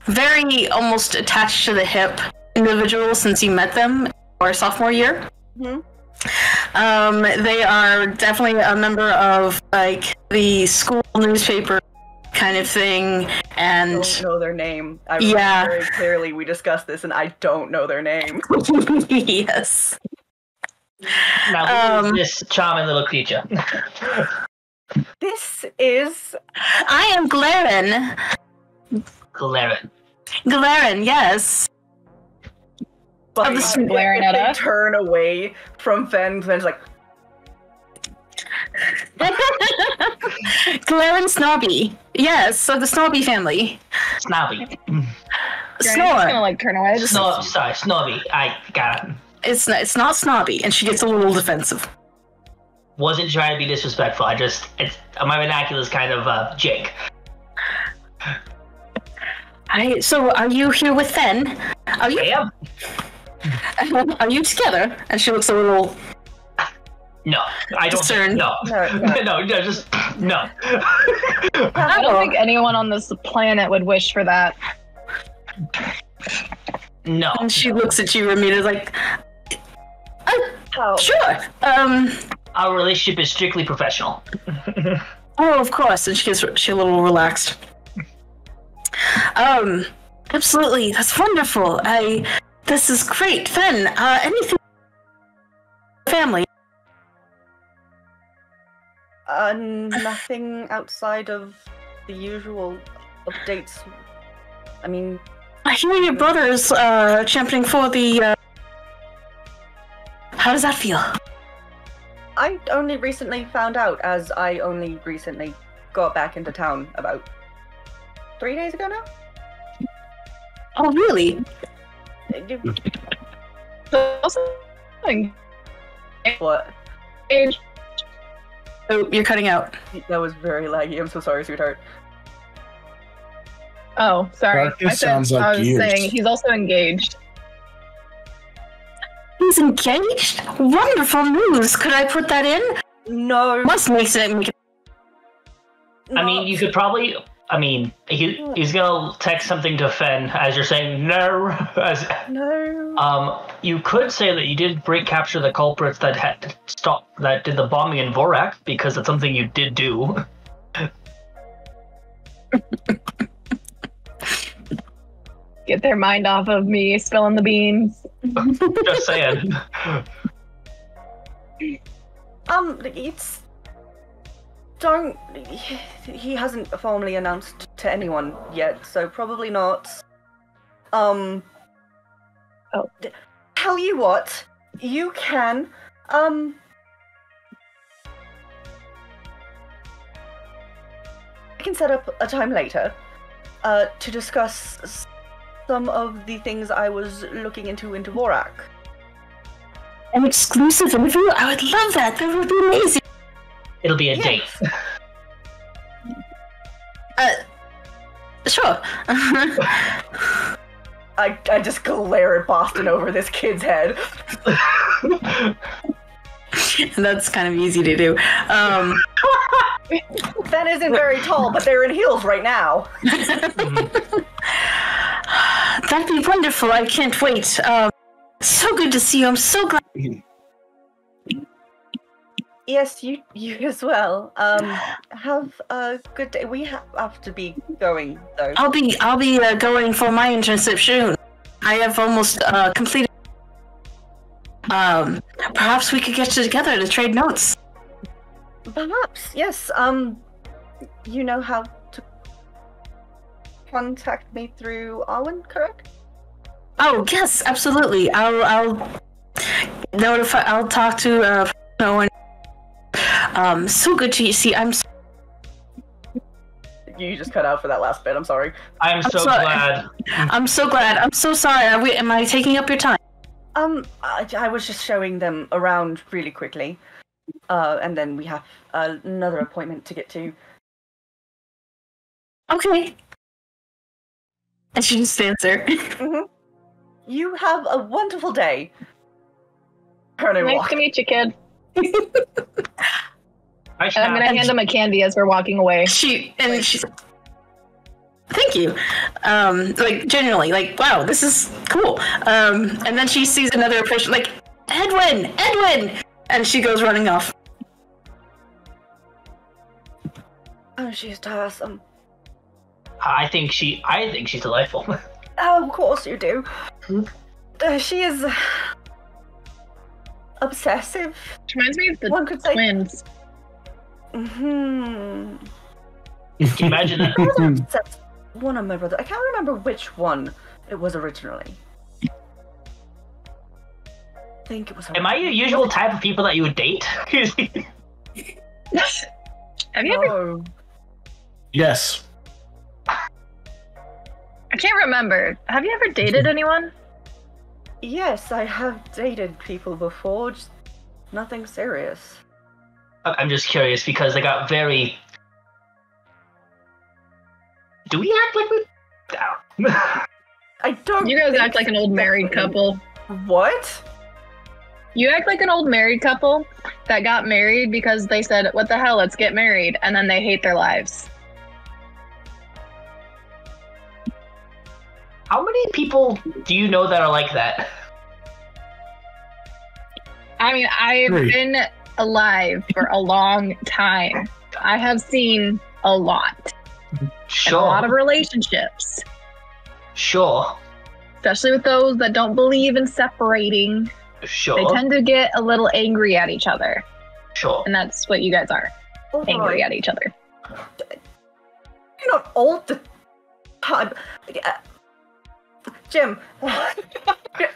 A: very almost attached to the hip individual since you met them or sophomore year. They are definitely a member of like the school newspaper kind of thing, and
E: I don't know their name. I remember very clearly we discussed this, and I don't know their name.
A: Yes.
B: Now, who is this charming little creature?
E: This is...
A: I am Glaren. Glaren, yes.
E: But
F: glaring at us.
E: Turn away from Fen. Fen's like...
A: Glaren Snobby. Yes, so the Snobby family.
B: Snobby.
A: Snore.
F: I'm just gonna like turn away.
B: Sorry, Snobby. I got it.
A: It's not Snobby, and she gets a little defensive.
B: Wasn't trying to be disrespectful. My vernacular is kind of Jake.
A: So are you here with Fen? Are you?
B: I am.
A: Are you together? And she looks a little.
B: No, I don't.
A: Concerned.
B: No, just no.
F: I don't think anyone on this planet would wish for that.
B: No.
A: And she looks at you, Ramita, like, sure.
B: Our relationship is strictly professional.
A: Oh, of course. And she a little relaxed. Absolutely. That's wonderful. This is great. Fen, anything family?
E: Nothing outside of the usual updates. I mean...
A: I hear your brother's championing for the... How does that feel?
E: I only recently found out, as I only recently got back into town about 3 days ago now.
A: Oh, really?
F: Also
E: What?
F: engaged.
A: Oh, you're cutting out.
E: That was very laggy. I'm so sorry, sweetheart.
F: Oh, sorry.
C: Darkness sounds like
F: I was
C: years.
F: saying he's also engaged.
A: He's engaged? Wonderful news. Could I put that in?
E: No.
A: Must make it.
B: I mean, you could probably. I mean, he's gonna text something to Fen as you're saying no.
E: No.
B: You could say that you did capture the culprits that did the bombing in Vorak, because it's something you did do.
F: Get their mind off of me spilling the beans.
B: Just saying.
E: It's don't. He hasn't formally announced to anyone yet, so probably not.
F: Oh.
E: Tell you what, you can. I can set up a time later, to discuss some of the things I was looking into Vorak.
A: An exclusive interview? I would love that. That would be amazing.
B: It'll be a date.
A: Sure.
E: I just glare at Boston over this kid's head.
A: That's kind of easy to do.
E: Ben isn't very tall, but they're in heels right now.
A: That'd be wonderful. I can't wait. So good to see you. I'm so glad.
E: Yes, you as well. Have a good day. We have to be going though.
A: I'll be going for my internship soon. I have almost completed. Perhaps we could get together to trade notes.
E: Perhaps, yes. You know how to contact me through Arwin, correct?
A: Oh yes, absolutely. I'll notify. I'll talk to Owen. So good to see.
E: You just cut out for that last bit. I'm sorry.
B: I'm so glad.
A: I'm so glad. I'm so sorry. Am I taking up your time?
E: I was just showing them around really quickly, and then we have another appointment to get to.
A: Okay. And she just stands there.
E: Mm-hmm. You have a wonderful day.
F: Nice to meet you, kid.
B: Nice
F: And I'm gonna hand him a candy as we're walking away.
A: She's thank you. Like genuinely, like wow, this is cool. And then she sees another person, like Edwin, and she goes running off.
E: Oh, she's tiresome.
B: I think she's delightful.
E: Oh, of course you do. She is obsessive.
F: Which reminds me of the
E: One could say.
F: twins.
E: Hmm.
B: Can you imagine that?
E: That's one of my brothers. I can't remember which one it was originally. I think it was.
B: Am I the usual type of people that you would date?
F: Have you ever?
E: Oh.
C: Yes.
F: I can't remember. Have you ever dated anyone?
E: Yes, I have dated people before. Just nothing serious.
B: I'm just curious because they got very. Do we act like we?
E: I don't.
F: You guys
E: think
F: act like an old married couple.
E: What?
F: You act like an old married couple that got married because they said, "What the hell? Let's get married," and then they hate their lives.
B: How many people do you know that are like that?
F: I mean, I've
C: Great.
F: been alive for a long time. I have seen a lot.
B: Sure.
F: And a lot of relationships.
B: Sure.
F: Especially with those that don't believe in separating.
B: Sure.
F: They tend to get a little angry at each other.
B: Sure.
F: And that's what you guys are. Angry at each other.
E: You're not all the time. Jim.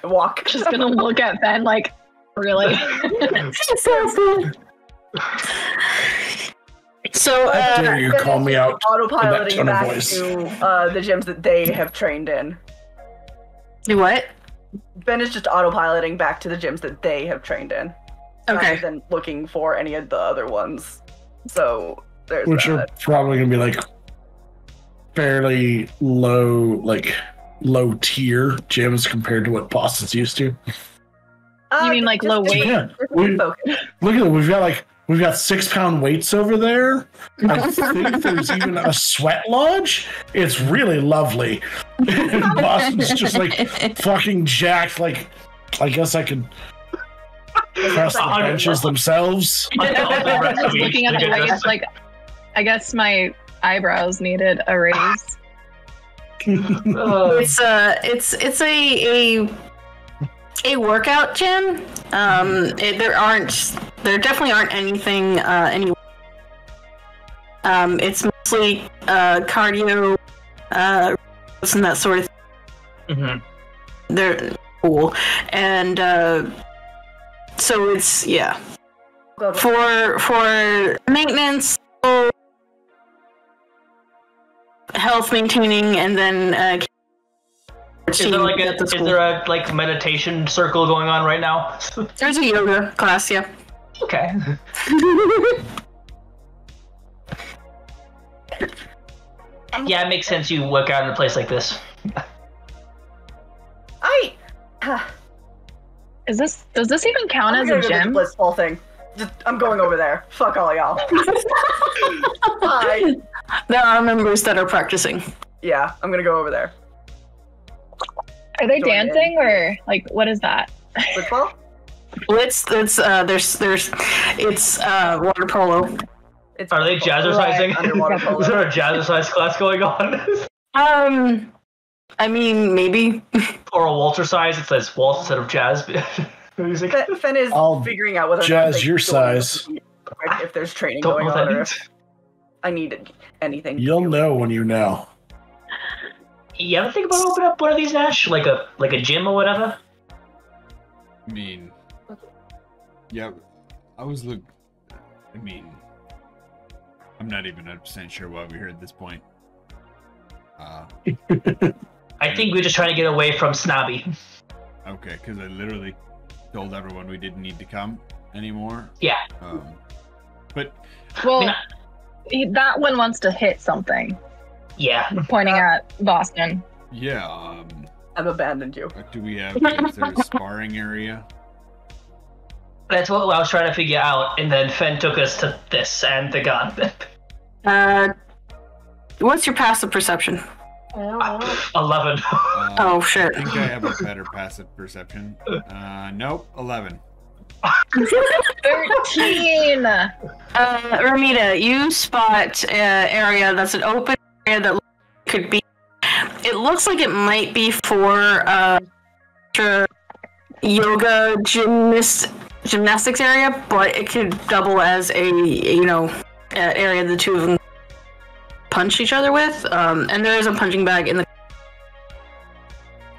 E: Walk.
F: Just gonna look at Ben like, really?
A: So,
C: How dare you call me out in that
E: Autopiloting
C: tone of
E: back
C: voice.
E: to the gyms that they have trained in.
A: do what?
E: Ben is just autopiloting back to the gyms that they have trained in.
A: Okay.
E: Rather than looking for any of the other ones. So there's
C: Which
E: that.
C: are probably gonna be like fairly low tier gyms compared to what Boston's used to.
F: You mean like low weight?
C: Yeah.
E: Focus.
C: Look at it, we've got 6-pound weights over there. I think there's even a sweat lodge. It's really lovely. And Boston's just like fucking jacked. Like, I guess I could press the benches themselves.
F: I was looking at the waist, like, I guess my eyebrows needed a raise.
A: It's a workout gym. There definitely aren't anything any. It's mostly cardio, and that sort of thing.
B: Mm-hmm.
A: They're cool, and so it's for maintenance, health maintaining, and then.
B: Is there a meditation circle going on right now?
A: There's a yoga class, yeah.
B: Okay. Yeah, it makes sense you work out in a place like this.
F: Does this even count as a gym?
E: Blissful thing. I'm going over there. Fuck all y'all. Bye.
A: There are members that are practicing.
E: Yeah, I'm gonna go over there.
F: Are they dancing or like what is that?
E: Blitzball?
A: Blitz. It's water polo.
B: Are they jazzercising?
E: Underwater polo.
B: Is there a jazzercise class going on?
A: I mean, maybe.
B: Or a waltzercise? It says waltz instead of jazz music.
E: Fen is
C: I'll
E: figuring out whether
C: jazz your size.
E: If there's training
B: Don't
E: going
B: know what
E: on,
B: that
E: or
B: means.
E: if I need anything.
C: You'll know when you know.
B: You ever think about opening up one of these, Nash? Like a gym or whatever?
D: I mean, yeah, I mean, I'm not even 100% sure why we're here at this point.
B: I think we're just trying to get away from Snobby.
D: Okay, because I literally told everyone we didn't need to come anymore.
B: Yeah.
D: But
F: Well, that one wants to hit something.
B: Yeah.
F: Pointing at Boston.
D: yeah,
E: I've abandoned you.
D: do we have? Is there a sparring area?
B: That's what I was trying to figure out, and then Fen took us to this and the gun.
A: What's your passive perception?
B: 11.
A: Oh, shit.
D: I think I have a better passive perception. Nope, 11.
F: 13!
A: Ramita, you spot an area that's an open area that could be. It looks like it might be for yoga gymnastics area, but it could double as a area the two of them punch each other with. And there is a punching bag in the.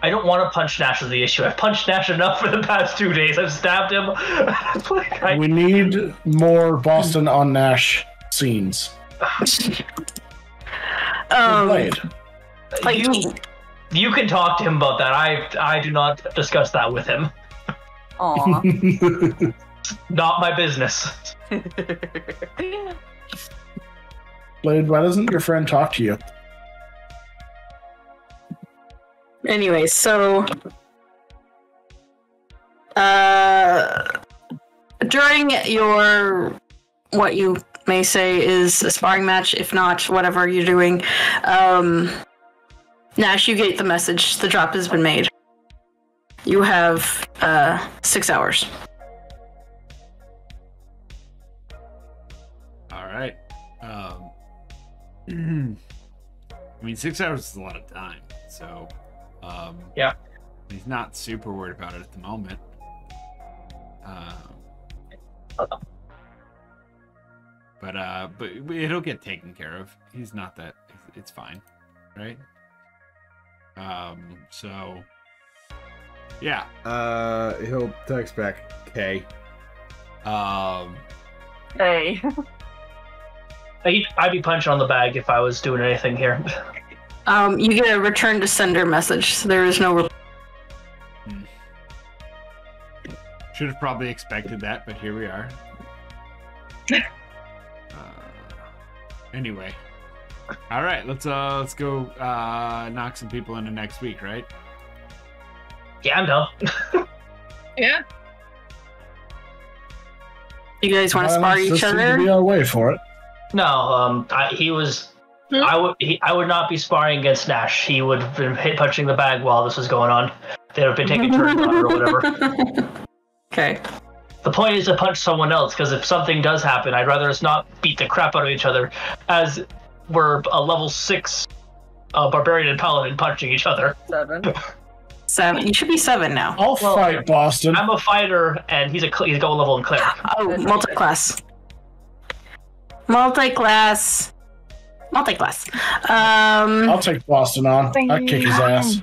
B: I don't want to punch Nash is the issue. I've punched Nash enough for the past 2 days. I've stabbed him.
C: We need more Boston on Nash scenes.
A: Like
B: you can talk to him about that. I do not discuss that with him.
E: Aw.
B: Not my business.
C: Blade, why doesn't your friend talk to you?
A: Anyway, so during your what you may say is a sparring match, if not whatever you're doing, Nash, you get the message. The drop has been made. You have 6 hours.
D: All right. I mean, 6 hours is a lot of time, so
B: Yeah.
D: he's not super worried about it at the moment. But it'll get taken care of. He's not that. It's fine, right? So yeah. He'll text back K.
E: Hey.
B: I'd be punching on the bag if I was doing anything here.
A: You get a return to sender message. So there is no.
D: Should have probably expected that, but here we are. Anyway. All right, let's go knock some people into next week, right?
B: Yeah, I'm down.
F: Yeah.
A: You guys want to spar each other?
C: Be our way for it.
B: No, he was. I would not be sparring against Nash. He would have been punching the bag while this was going on. They would have been taking turns on it or whatever.
A: Okay.
B: The point is to punch someone else, because if something does happen, I'd rather us not beat the crap out of each other, as we're a level 6 barbarian and paladin punching each other.
A: 7. You should be 7 now.
C: I'll fight Boston.
B: I'm a fighter, and he's going level in cleric.
A: Oh, multi-class. Multi-class.
C: I'll take Boston on. I'll kick his ass.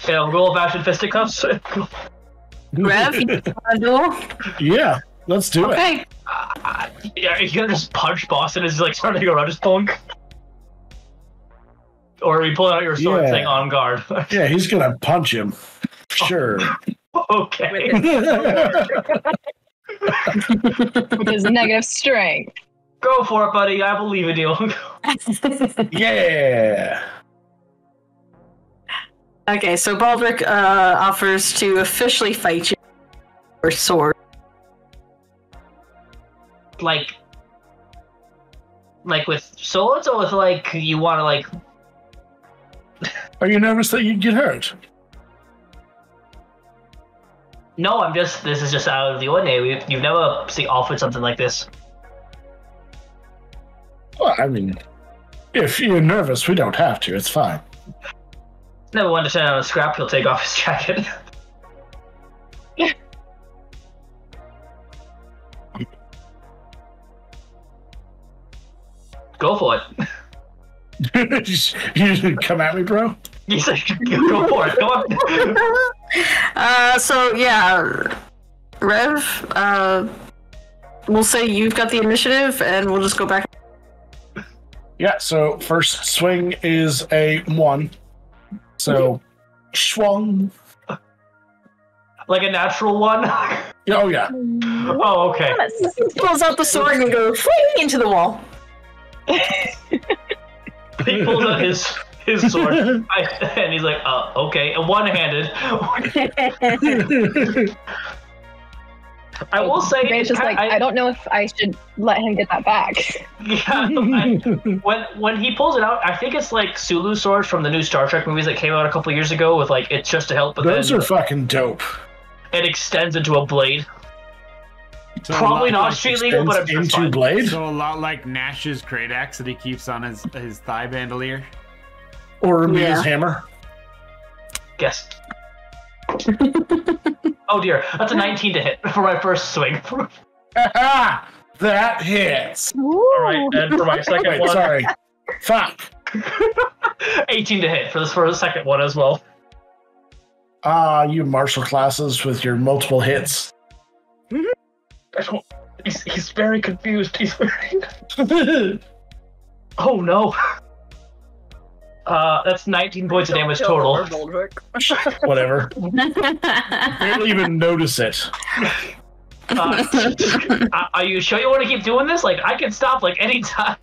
B: Yeah, roll of action fisticuffs.
A: Rev, you want to duel?
C: Yeah, let's do it.
A: Okay.
B: Yeah, you gonna just punch Boston as he's like starting to go around his punk? Or are you pulling out your sword saying on guard?
C: Yeah, he's gonna punch him. Sure.
B: Okay.
F: With his negative strength.
B: Go for it, buddy. I believe in you.
C: Yeah.
A: Okay, so Baldric offers to officially fight you for sword.
B: Like with swords, or with like you want to like?
C: Are you nervous that you'd get hurt?
B: No, I'm just. This is just out of the ordinary. You've never offered something like this.
C: Well, I mean, if you're nervous, we don't have to. It's fine.
B: Never want to stand on a scrap. He'll take off his jacket. Go for it.
C: You come at me, bro.
B: He's like, go for it. Come on.
A: So yeah, Rev, we'll say you've got the initiative, and we'll just go back.
C: Yeah. So first swing is a 1. So, swung.
B: Like a natural one.
C: Oh yeah.
B: Oh, okay.
A: He pulls out the sword and goes fling into the wall.
B: He pulls out his sword, and he's like, okay, and one-handed. I will say,
F: It's just like, I don't know if I should let him get that back.
B: Yeah, when he pulls it out, I think it's like Sulu swords from the new Star Trek movies that came out a couple years ago with like, it's just to help, but
C: those
B: then
C: are fucking dope.
B: It extends into a blade.
D: So
B: Probably not street legal, but I'm sure it's
C: into
B: fine.
C: blade,
D: So a lot like Nash's great axe that he keeps on his thigh bandolier.
C: or Ramia's hammer.
B: Guess. Oh dear, that's a 19 to hit for my first swing.
C: That hits.
B: Alright, and for my second
C: Wait,
B: one,
C: sorry. Fuck.
B: 18 to hit for the second one as well.
C: You martial classes with your multiple hits.
B: I don't. He's very confused. He's very. Oh no. That's 19 points of damage total.
C: Whatever. They don't even notice it.
B: Are you sure you want to keep doing this? Like, I can stop like anytime.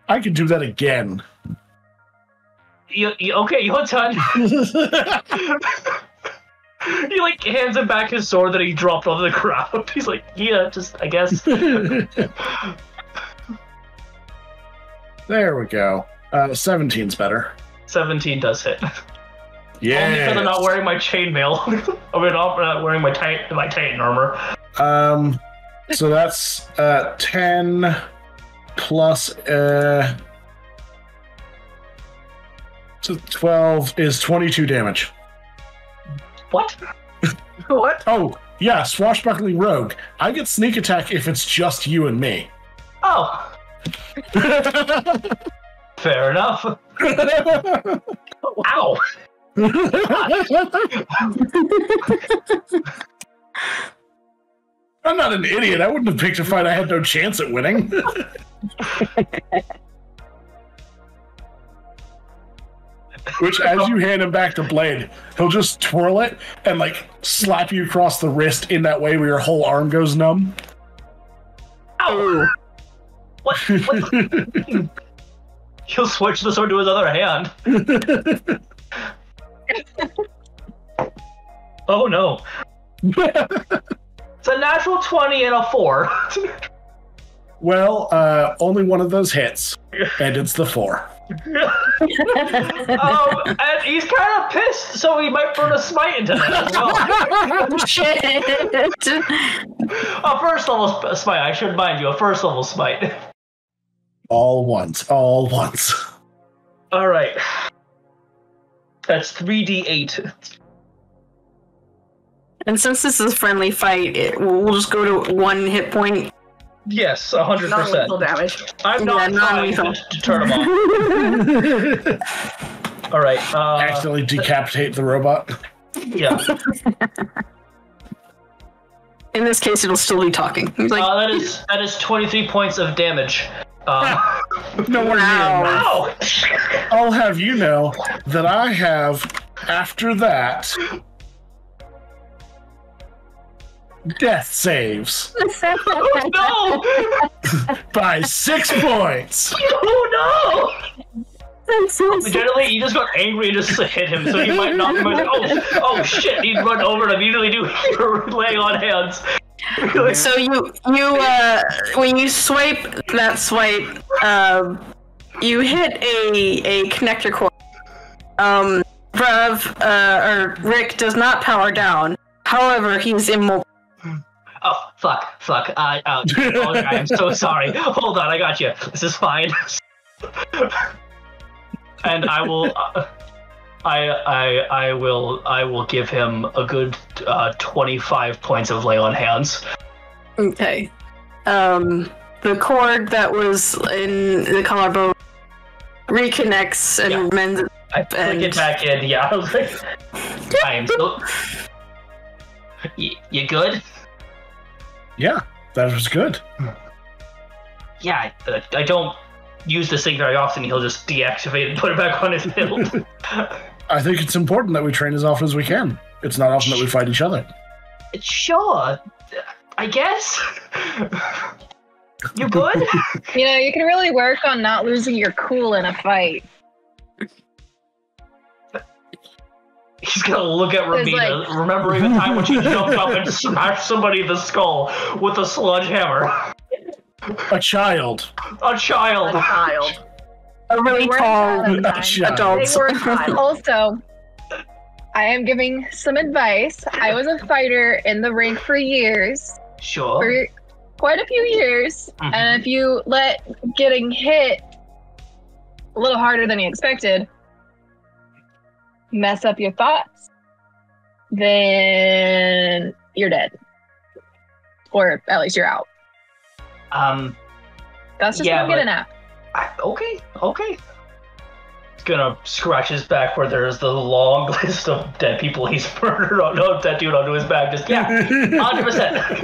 C: I can do that again.
B: Okay, your turn. He like hands him back his sword that he dropped on the ground. He's like, yeah, just I guess.
C: There we go. 17's better.
B: 17 does hit.
C: Yeah.
B: Only because I'm not wearing my chainmail. I mean, I'm not wearing my Titan armor.
C: So that's 10 plus 12 is 22 damage.
B: What?
E: What?
C: Oh, yeah, swashbuckling rogue. I get sneak attack if it's just you and me.
B: Oh, fair enough. Ow.
C: I'm not an idiot. I wouldn't have picked a fight I had no chance at winning. Which, as you hand him back the blade, he'll just twirl it and like slap you across the wrist in that way where your whole arm goes numb.
B: Ow! What? He'll switch the sword to his other hand. Oh no. It's a natural 20 and a 4.
C: Well, only one of those hits, and it's the 4.
B: And he's kind of pissed, so he might burn a smite into that as well.
A: Shit.
B: A first level smite, I should mind you, a first level smite.
C: All once.
B: Alright. That's 3d8.
A: And since this is a friendly fight, we'll just go to 1 hit point.
B: Yes, 100%.
E: Non-lethal damage.
B: I'm not trying to turn him off. Alright,
C: Accidentally decapitate the robot.
B: yeah.
A: In this case, it'll still be talking. He's like,
B: that is 23 points of damage.
C: Nowhere near.
B: Ow!
C: I'll have you know that I have, after that, death saves
B: No!
C: by 6 points.
B: Oh no! Generally, you just got angry and just hit him, so you might not. Oh shit! He'd run over and immediately do your laying on hands.
A: So you when you swipe that swipe, you hit a connector cord. Or Rick does not power down. However, he's immobile.
B: Oh fuck! I am so sorry. Hold on, I got you. This is fine. And I will. I will give him a good 25 points of lay on hands.
A: Okay. The cord that was in the collarbone reconnects and mends it.
B: I flick it back in. Yeah, I was like, I am so. You good?
C: Yeah, that was good.
B: Yeah, I don't use this thing very often. He'll just deactivate and put it back on his build.
C: I think it's important that we train as often as we can. It's not often that we fight each other.
B: Sure, I guess. You good?
F: You know, you can really work on not losing your cool in a fight.
B: He's gonna look at Ramita, remembering the time when she jumped up and smashed somebody in the skull with a sledgehammer.
C: A child.
B: A child.
E: A child.
A: A really tall adult.
E: They were a child.
F: Also, I am giving some advice. I was a fighter in the ring for years.
B: Sure.
F: For quite a few years.
B: Mhm.
F: And if you let getting hit a little harder than you expected mess up your thoughts, then you're dead. Or at least you're out. That's just what I'm getting at.
B: Okay. He's gonna scratch his back where there's the long list of dead people he's murdered. That dude onto his back. Just 100%.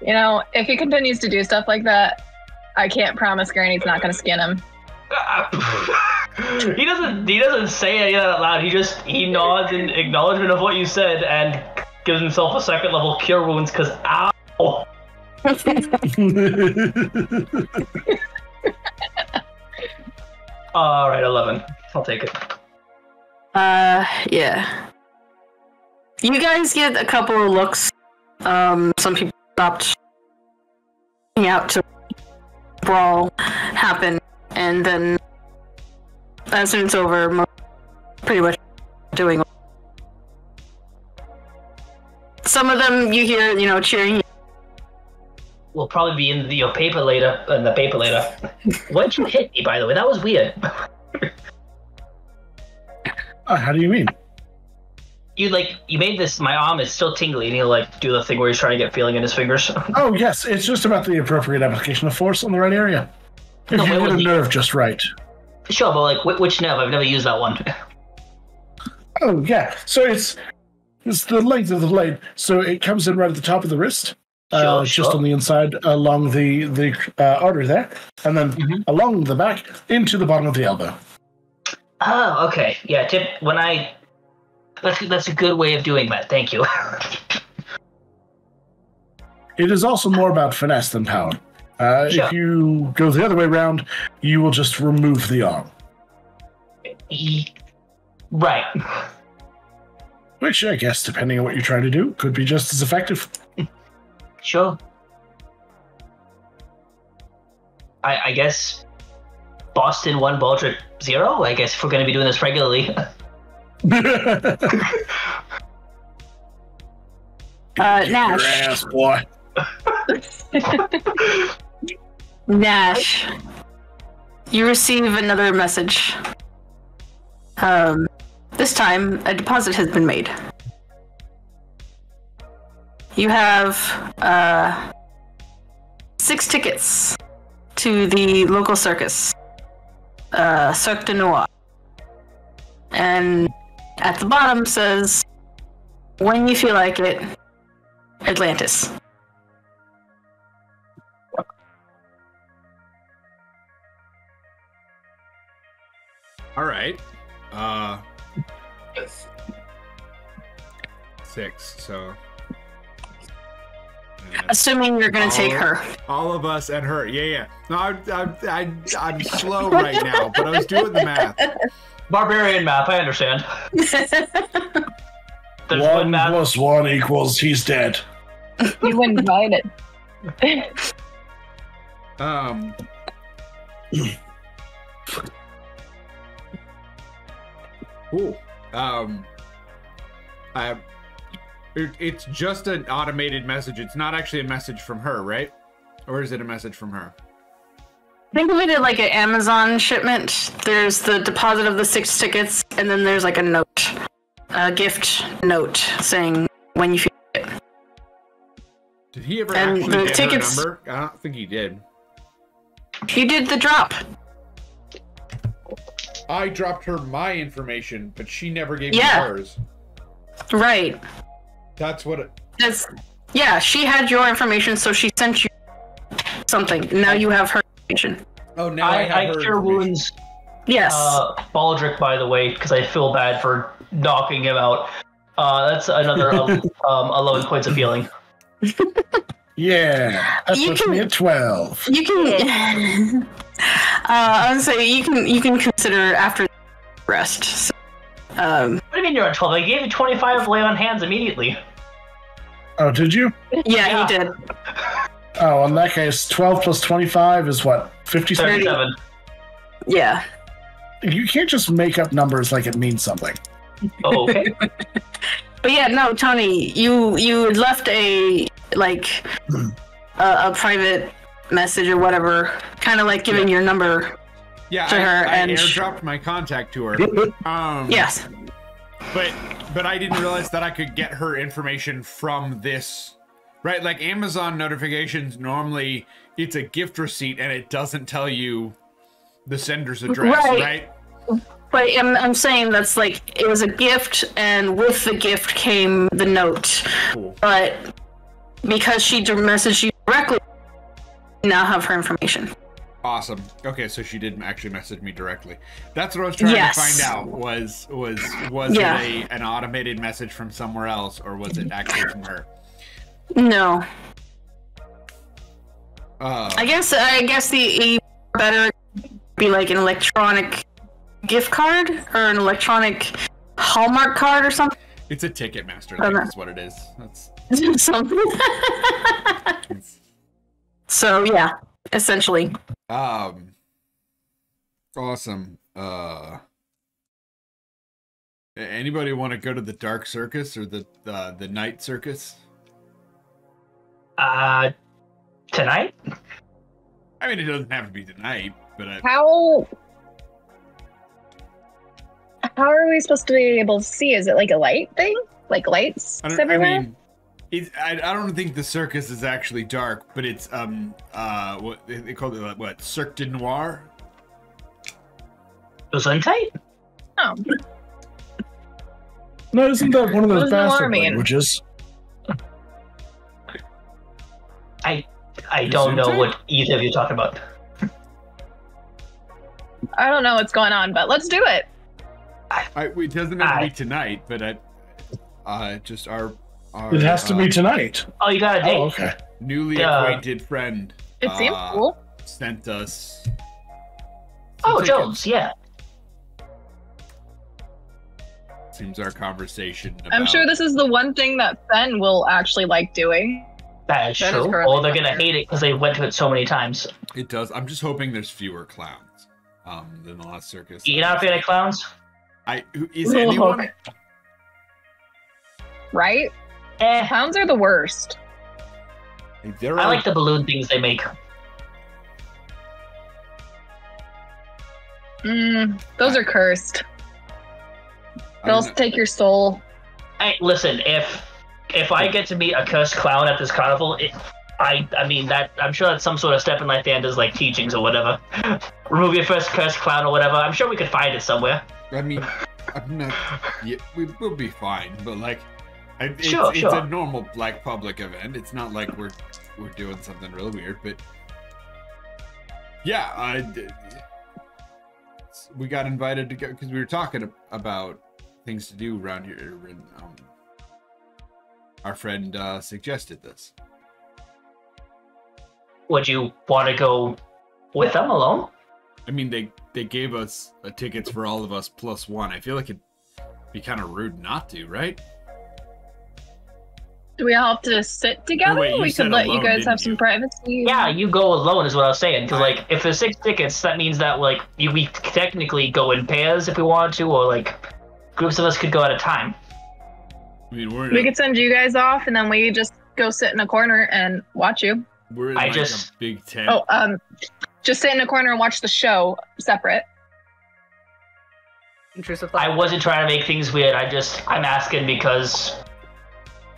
F: You know, if he continues to do stuff like that, I can't promise Granny's not gonna skin him.
B: He doesn't say any of that out loud. He nods in acknowledgement of what you said and gives himself a second level cure wounds because ow. All right, 11. I'll take it.
A: Yeah. You guys get a couple of looks. Some people stopped out to brawl happen, and then as soon as it's over, pretty much doing. Some of them you hear, cheering.
B: We'll probably be in the paper later. Why'd you hit me, by the way? That was weird.
C: How do you mean?
B: You made this. My arm is still tingly, and he'll do the thing where he's trying to get feeling in his fingers.
C: Oh yes, it's just about the appropriate application of force on the right area. If you hit a nerve just right.
B: Sure, but which nerve? I've never used that one.
C: Oh yeah, so it's the length of the blade, so it comes in right at the top of the wrist. just on the inside along the artery there, and then along the back into the bottom of the elbow.
B: Oh, okay. Yeah, that's a good way of doing that. Thank you.
C: It is also more about finesse than power.
B: Sure.
C: If you go the other way around, you will just remove the arm.
B: Right.
C: Which, I guess, depending on what you're trying to do, could be just as effective.
B: Sure. I guess Boston 1, Baldric 0? I guess if we're going to be doing this regularly.
A: Nash.
C: Your ass, boy.
A: Nash. You receive another message. This time, a deposit has been made. You have 6 tickets to the local circus, Cirque de Noir. And at the bottom says, when you feel like it, Atlantis.
D: All right. 6. So.
A: Assuming you're gonna take her.
D: All of us and her. Yeah. No, I'm slow right now, but I was doing the math.
B: Barbarian math, I understand. There's
C: 1 plus 1 equals he's dead.
F: You invited.
D: Cool. It's just an automated message. It's not actually a message from her, right? Or is it a message from her?
A: Think of it like an Amazon shipment. There's the deposit of the 6 tickets, and then there's like a note, a gift note saying when you feel it.
D: Did he ever
A: And
D: actually
A: the
D: get
A: tickets-
D: her number? I don't think he did.
A: You did the drop.
D: I dropped her my information, but she never gave me
A: Yeah.
D: hers.
A: Right.
D: That's what it...
A: Yeah, she had your information, so she sent you something. Now you have her information.
D: Oh, now I have her
B: cure
D: information.
B: wounds.
A: Yes.
B: Baldric, by the way, because I feel bad for knocking him out. That's another 11 points of healing.
C: Yeah, that
A: You
C: puts
A: can-
C: me at 12.
A: You can. I would say you can consider after rest. So,
B: What do you mean you're at 12? I gave you 25 lay on hands immediately.
C: Oh, did you?
A: yeah, he did.
C: Oh, in that case, 12 plus 25 is what? 57?
B: 37.
A: Yeah.
C: You can't just make up numbers like it means something.
B: Oh, okay.
A: But yeah, no, Tony, you had left a a private message or whatever, kind of like giving your number
D: Yeah,
A: to her,
D: I
A: and
D: airdropped my contact to her.
A: yes,
D: But I didn't realize that I could get her information from this. Right, like Amazon notifications, normally it's a gift receipt and it doesn't tell you the sender's address, right?
A: But I'm saying that's like, it was a gift, and with the gift came the note.
D: Cool.
A: But because she messaged you directly, you now have her information.
D: Awesome. Okay, so she did actually message me directly. That's what I was trying to find out. Was
A: Yeah.
D: it an automated message from somewhere else, or was it actually from her?
A: No.
D: Uh,
A: I guess the better be like an electronic gift card or an electronic Hallmark card or something.
D: it's a Ticketmaster.
A: Okay.
D: That's what it is. That's
A: something. So yeah, essentially.
D: Awesome. Anybody want to go to the dark circus or the night circus?
B: Tonight?
D: I mean, it doesn't have to be tonight, but
F: How are we supposed to be able to see? Is it like a light thing? Like lights everywhere?
D: I don't think the circus is actually dark, but it's what they call it, what, Cirque de Noir?
B: Gesundheit?
F: Oh.
C: No, isn't that one of those
F: What does noir
C: bastard
F: mean?
C: languages?
B: I don't know what either of you are talking about.
F: I don't know what's going on, but let's do it.
D: It doesn't have to be tonight, but just our
C: It has to be tonight.
B: Oh, you got a date.
C: Oh, okay.
D: newly acquainted friend.
F: It seems cool.
D: Sent us.
B: Jones, yeah.
D: Seems our conversation.
F: I'm sure this is the one thing that Fen will actually like doing.
B: That is
E: That is
B: true.
E: correct.
B: Or they're gonna hate it because they went to it so many times.
D: It does. I'm just hoping there's fewer clowns than the last circus.
B: You're not a fan of clowns?
D: Is anyone?
F: Right? Clowns are the worst.
B: I like the balloon things they make.
F: Those are cursed. They'll take your soul.
B: Hey, listen, if I get to meet a cursed clown at this carnival, I mean that I'm sure that's some sort of step in like Thanda's like teachings or whatever. Remove your first cursed clown or whatever. I'm sure we could find it somewhere.
D: I mean, I'm not. Yeah, we'll be fine, but like, it's a normal like public event. It's not like we're doing something really weird, but yeah, we got invited to go because we were talking about things to do around here, and our friend suggested this.
B: Would you want to go with them alone?
D: I mean, they gave us tickets for all of us plus one. I feel like it'd be kind of rude not to, right?
F: Do we all have to sit together?
D: wait,
F: we could let
D: alone,
F: you guys have
D: didn't
F: some
D: you?
F: privacy.
B: Yeah, you go alone is what I was saying. Because like, if there's 6 tickets, that means that like we technically go in pairs if we wanted to, or like groups of us could go at a time.
D: I mean,
F: We could send you guys off, and then we just go sit in a corner and watch you.
D: we're in like a big tent.
F: Just sit in a corner and watch the show separate.
E: Intrusive
B: I
E: thought.
B: wasn't trying to make things weird. I'm asking because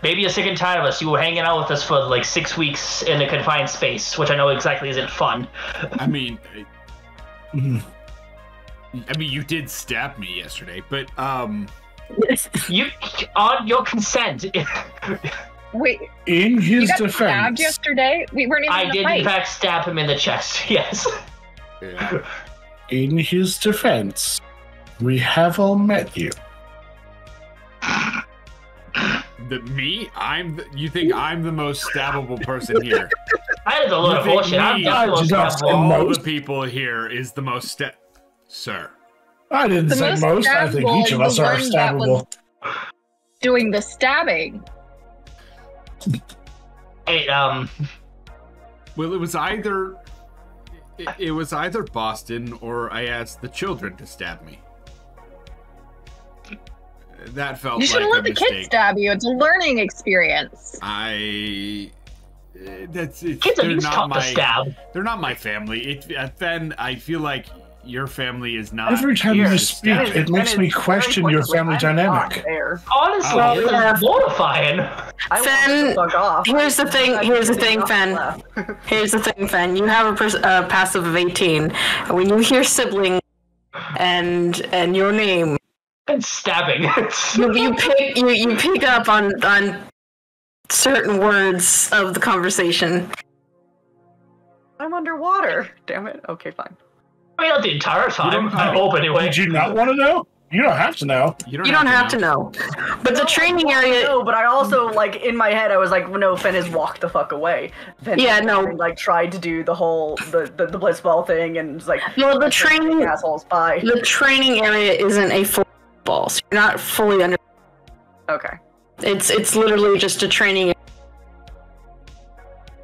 B: maybe you're sick and tired of us. You were hanging out with us for like 6 weeks in a confined space, which I know exactly isn't fun.
D: I mean, you did stab me yesterday, but
B: You on your consent.
F: Wait,
C: In
F: you
C: his
F: got stabbed
C: defense,
F: yesterday? We weren't even
B: I
F: in a
B: did
F: fight.
B: in fact stab him in the chest. Yes.
D: yeah.
C: in his defense, we have all met you.
D: Me? You think I'm the most stabbable person here?
B: That is a load of
D: You think
B: bullshit. I'm
D: me,
B: definitely
C: just
B: most
C: in
D: all
C: most-
D: the people here is the most Sir.
C: I didn't
F: The
C: say
F: most
C: most. I think
F: stabbable
C: each of
F: is
C: us
F: the
C: are
F: one that was-
C: stabbable.
F: Doing the stabbing.
B: Hey,
D: Well, it was either Boston or I asked the children to stab me. That felt
F: You should have
D: like a
F: let the
D: mistake.
F: kids stab you. It's a learning experience.
D: Kids
B: kids are used to stab.
D: They're not my family. Then I feel like your family is not.
C: Every time
D: here
C: you
D: to
C: speak,
D: stab.
C: it makes me question your family dynamic.
B: Honestly,
D: Oh,
B: this
A: yeah.
B: is mortifying.
A: Fen,
E: Fuck off.
A: here's the thing, Fen.
E: Left.
A: Here's the thing, Fen. You have a passive of 18. When you hear sibling and your name,
B: And stabbing.
A: you pick up on certain words of the conversation.
E: I'm underwater. Damn it. Okay, fine.
B: I mean, not the entire time.
C: don't
B: I
C: know.
B: hope anyway.
C: Did you not want to know? You don't have to know.
A: You don't have to know. But the training area.
E: No, but I also like in my head I was like, no, Fen has walked the fuck away. Fen
A: Yeah, no.
E: like tried to do the whole the blitzball thing and was like,
A: Well, the training
E: assholes. Bye.
A: the training area isn't a full ball, so you're not fully under.
E: Okay.
A: It's literally just a training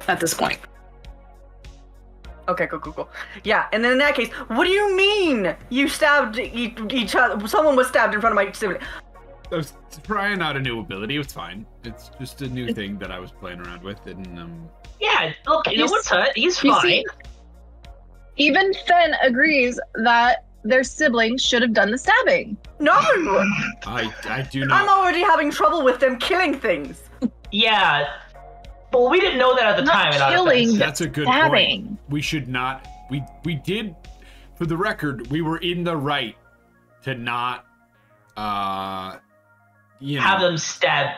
A: at this point.
E: Okay, cool. Yeah, and then in that case, what do you mean you stabbed each other? Someone was stabbed in front of my sibling.
D: I was trying out a new ability. It was fine. It's just a new thing that I was playing around with, and
B: Yeah, look, no one's hurt. He's
F: You
B: fine.
F: see, even Fen agrees that their siblings should have done the stabbing.
E: No!
D: I do
E: I'm
D: not.
E: already having trouble with them killing things.
B: Yeah. But we didn't know that at the
F: Not
B: time. in our
F: killing.
B: defense.
D: That's a good
F: Stabbing.
D: point. We should not. We did. For the record, we were in the right to not.
B: Have them stab.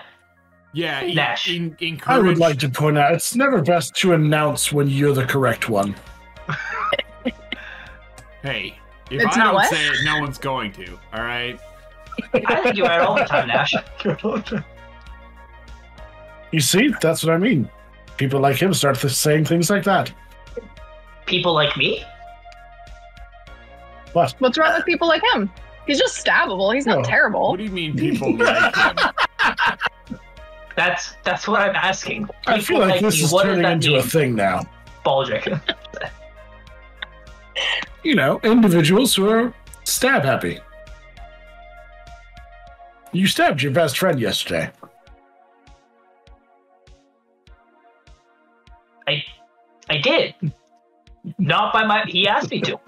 D: Yeah,
B: Nash.
D: encourage.
C: I would like to point out it's never best to announce when you're the correct one.
D: Hey, if
F: It's
D: I
F: not
D: don't
F: what?
D: say it, no one's going to. All right.
B: I think you're right all the time, Nash.
C: You see, that's what I mean. People like him start saying things like that.
B: People like me?
C: What?
F: What's wrong with people like him? He's just stabbable. He's not
C: No.
F: terrible.
D: What do you mean people like him?
B: That's what I'm asking.
C: I feel like this is turning into a thing now.
B: Baldric.
C: You know, individuals who are stab happy. You stabbed your best friend yesterday.
B: I did. Not by my. He asked me to.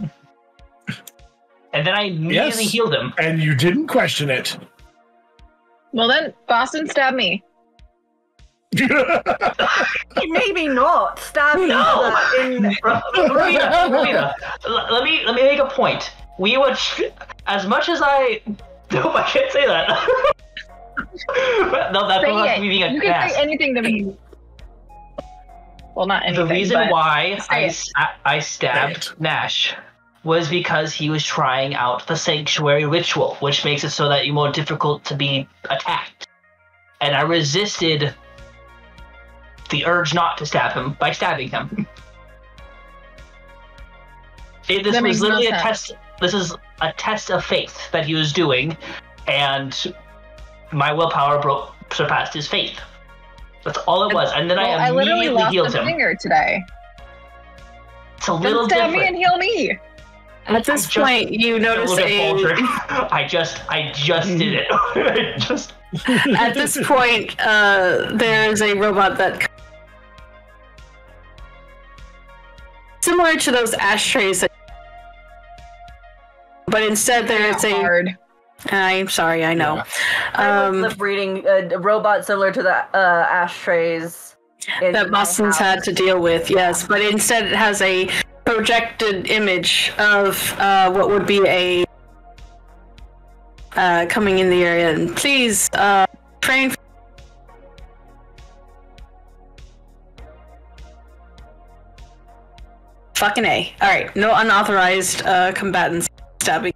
B: And then I immediately
C: Yes.
B: healed him.
C: And you didn't question it.
F: Well then, Boston stabbed me.
E: Maybe not. Stab
B: No!
E: in
B: Rita, let me make a point. We would, as much as I. No, I can't say that. No, that's
F: Say
B: not
F: it.
B: me being a
F: You can
B: ass.
F: say anything to me. Well, not anything.
B: The reason
F: but
B: why
F: say
B: I stabbed Nash was because he was trying out the sanctuary ritual, which makes it so that you're more difficult to be attacked. And I resisted the urge not to stab him by stabbing him. This
F: That
B: was
F: makes no
B: literally a
F: sense.
B: test. This is a test of faith that he was doing, and my willpower surpassed his faith. That's all it was. And then
F: Well,
B: I
F: literally
B: immediately
F: lost
B: healed
F: a
B: him.
F: finger today.
B: It's a little
F: Don't stab
B: different.
F: me and heal me.
A: At this point, you notice
B: I just did it. I just.
A: At this point, there is a robot that similar to those ashtrays, but instead there is a.
F: Hard.
A: I'm sorry, I know.
E: I was lip reading a robot similar to the ashtrays
A: That
E: my
A: Boston's
E: house.
A: had to deal with, yes, but instead it has a projected image of what would be a coming in the area. And please train. Fucking A. All right, no unauthorized combatants stabbing.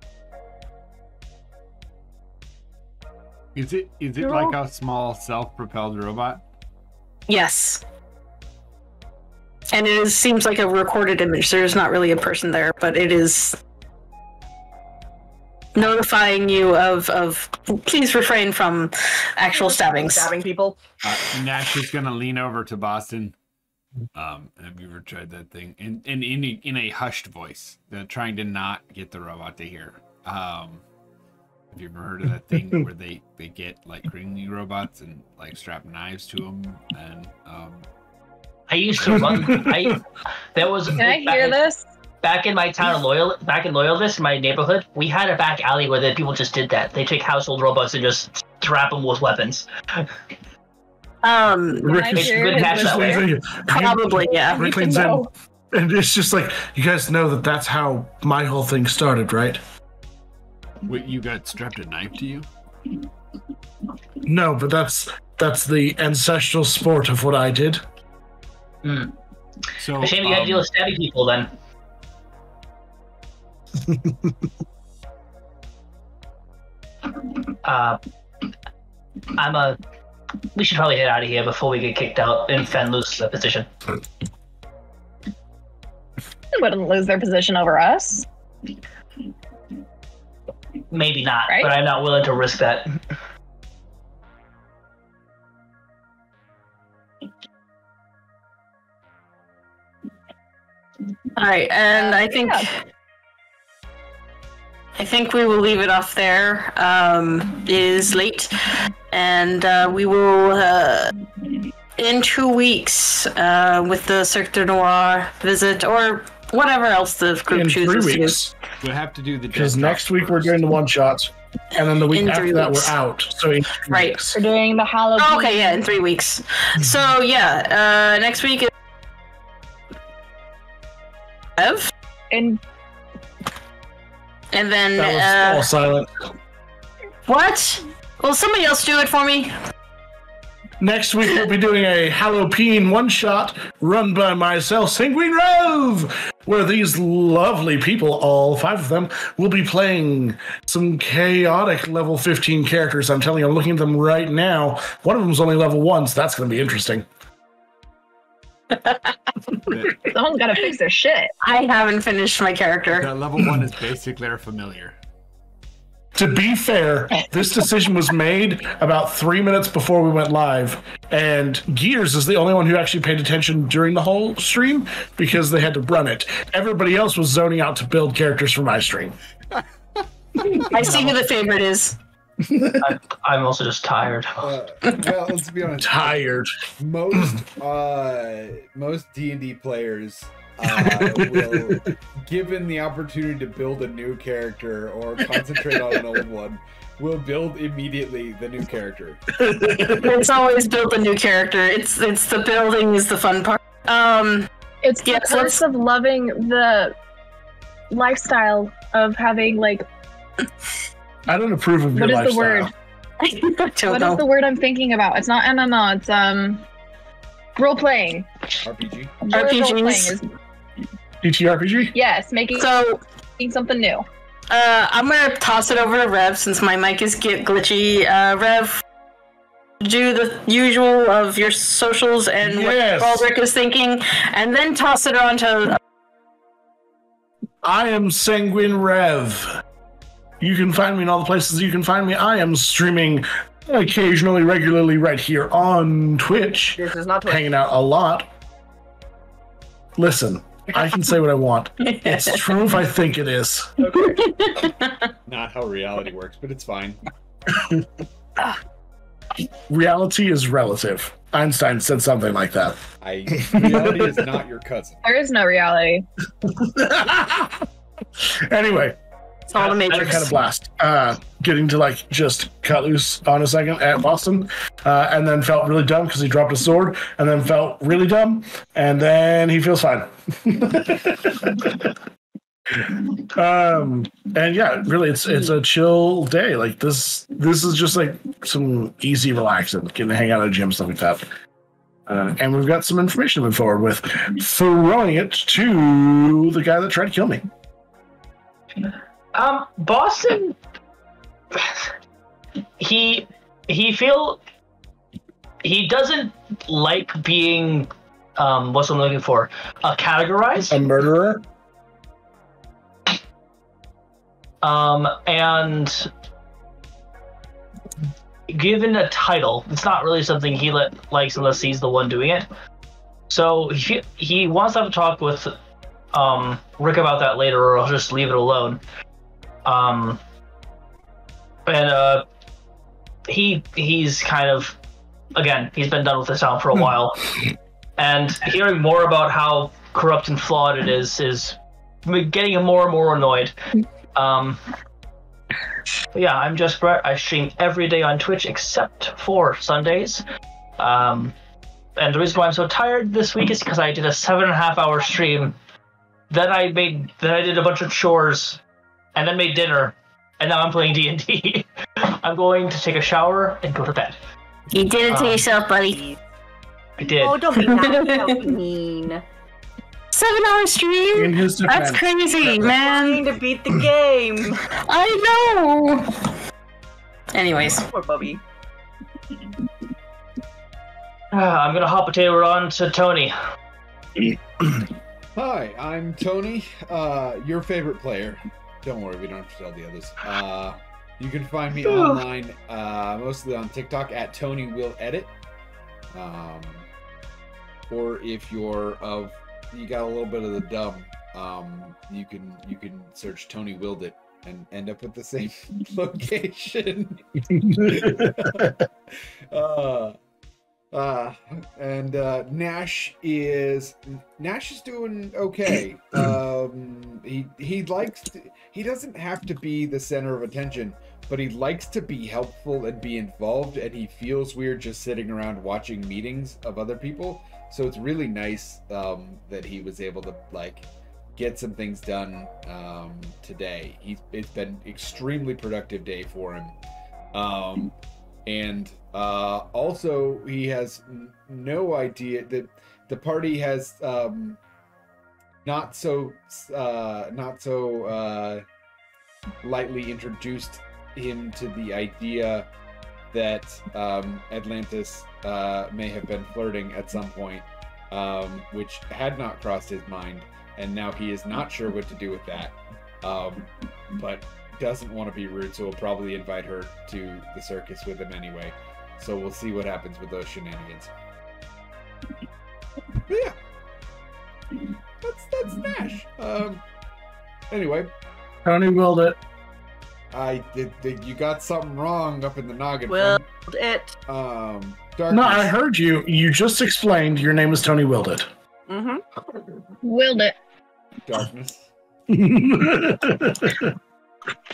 D: Is it like a small self-propelled robot?
A: Yes. And seems like a recorded image. There's not really a person there, but it is notifying you of please refrain from actual stabbings.
E: Stabbing people.
D: Nash is gonna lean over to Boston. Have you ever tried that thing? In a hushed voice, trying to not get the robot to hear. Have you ever heard of that thing where they get like cleaning robots and like strap knives to them and
B: I used to run. There was.
F: Can I hear this?
B: Back in my town of Loyalist, in my neighborhood, we had a back alley where the people just did that. They take household robots and just strap them with weapons.
C: Rick
F: I
C: is
F: hear
B: good
F: his
B: catch that
F: whisper?
B: way.
A: Probably, yeah.
C: Rick
F: You
C: leans in,
F: know.
C: and it's just like, you guys know that that's how my whole thing started, right?
D: wait, you got strapped a knife to you?
C: No, but that's the ancestral sport of what I did.
D: So
B: A shame you had to deal with stabbing people then. We should probably head out of here before we get kicked out and Fen loses the position.
F: They wouldn't lose their position over us.
B: Maybe not,
F: Right?
B: but I'm not willing to risk that.
A: All right, and I think
F: yeah.
A: I think we will leave it off there. It is late, and we will in 2 weeks with the Cirque du Noir visit or whatever else the group
C: In
A: chooses
C: 3
A: to do.
C: weeks.
D: we'll have to do the
C: Because
D: death
C: next
D: drop
C: week we're
D: first.
C: doing the one shots, and then the week
A: In
C: after
A: 3
C: that
A: weeks.
C: we're out. So in 3
A: Right.
C: weeks.
F: We're doing the Halloween.
A: Oh, okay, yeah, in 3 weeks. So yeah, next week is Ev,
F: And
A: and then
C: That was all silent.
A: what? Will somebody else do it for me?
C: Next week, we'll be doing a Halloween one-shot run by myself, Sanguine Rove, where these lovely people, all 5 of them, will be playing some chaotic level 15 characters. I'm telling you, I'm looking at them right now. One of them's only level 1, so that's going to be interesting.
F: Someone's got to fix their shit.
A: I haven't finished my character.
D: That level 1 is basically our familiar.
C: To be fair, this decision was made about 3 minutes before we went live, and Gears is the only one who actually paid attention during the whole stream because they had to run it. Everybody else was zoning out to build characters for my stream.
A: I see who the favorite is.
B: I'm also just tired.
G: Well, let's be honest.
C: Tired.
G: Most D&D players will, given the opportunity to build a new character or concentrate on an old one, will build immediately the new character.
A: It's always build a new character. It's the building is the fun part.
F: It's the curse of loving the lifestyle of having, like...
C: I don't approve of your
F: What is
C: lifestyle.
F: the word? What is the word I'm thinking about? It's not MMO, it's role-playing.
G: RPG?
A: RPGs.
C: TTRPG?
F: Yes, making something new.
A: I'm gonna toss it over to Rev since my mic is glitchy. Rev, do the usual of your socials and
C: Yes.
A: what Baldrick is thinking, and then toss it on to...
C: I am Sanguine Rev. You can find me in all the places you can find me. I am streaming occasionally, regularly right here on Twitch.
E: This is not Twitch.
C: Hanging out a lot. Listen, I can say what I want. It's true if I think it is.
G: Not how reality works, but it's fine.
C: Reality is relative. Einstein said something like that.
G: Reality is not your cousin.
F: There is no reality.
C: Anyway.
A: It's all the
C: I
A: Matrix.
C: had a blast getting to like just cut loose on a second at Boston, and then felt really dumb because he dropped his sword, and then felt really dumb, and then he feels fine. And yeah, really, it's a chill day. Like this is just like some easy relaxing, getting to hang out at a gym, stuff like that. And we've got some information to move forward with, throwing it to the guy that tried to kill me.
B: Boston, he doesn't like being, what's I'm looking for, categorized.
C: A murderer? And given a title, it's not really something he likes unless he's the one doing it. So he wants to have a talk with Rick about that later, or I'll just leave it alone. He's kind of, again, he's been done with this town for a while, and hearing more about how corrupt and flawed it is getting him more and more annoyed. Yeah, I'm just Brett. I stream every day on Twitch except for Sundays. And the reason why I'm so tired this week is because I did a 7.5-hour stream. Then I did a bunch of chores, and then made dinner, and now I'm playing D&D. I'm going to take a shower and go to bed.
A: You did it to yourself, buddy.
B: I did.
E: Oh, don't be that mean.
A: 7-hour stream?
C: In his defense,
A: That's crazy, man.
E: Trying to beat the game.
A: I know. Anyways.
E: Poor Bubby.
B: I'm gonna hop a tailor on to Tony.
G: Hi, I'm Tony, your favorite player. Don't worry, we don't have to tell the others. You can find me online, mostly on TikTok at TonyWillEdit. Or if you got a little bit of the dumb, you can search Tony Willed It and end up at the same location. And Nash is doing okay. He doesn't have to be the center of attention, but he likes to be helpful and be involved, and he feels weird just sitting around watching meetings of other people. So it's really nice that he was able to like get some things done today. It's been extremely productive day for him. And Also, he has no idea that the party has not so lightly introduced him to the idea that Atlantis may have been flirting at some point, which had not crossed his mind, and now he is not sure what to do with that, but doesn't want to be rude, so we'll probably invite her to the circus with him anyway. So we'll see what happens with those shenanigans. But yeah, that's Nash. Anyway,
C: Tony willed it.
G: You got something wrong up in the noggin.
E: Willed it.
G: Darkness.
C: No, I heard you. You just explained your name is Tony willed it.
E: Mm-hmm.
F: Willed it.
G: Darkness.
E: I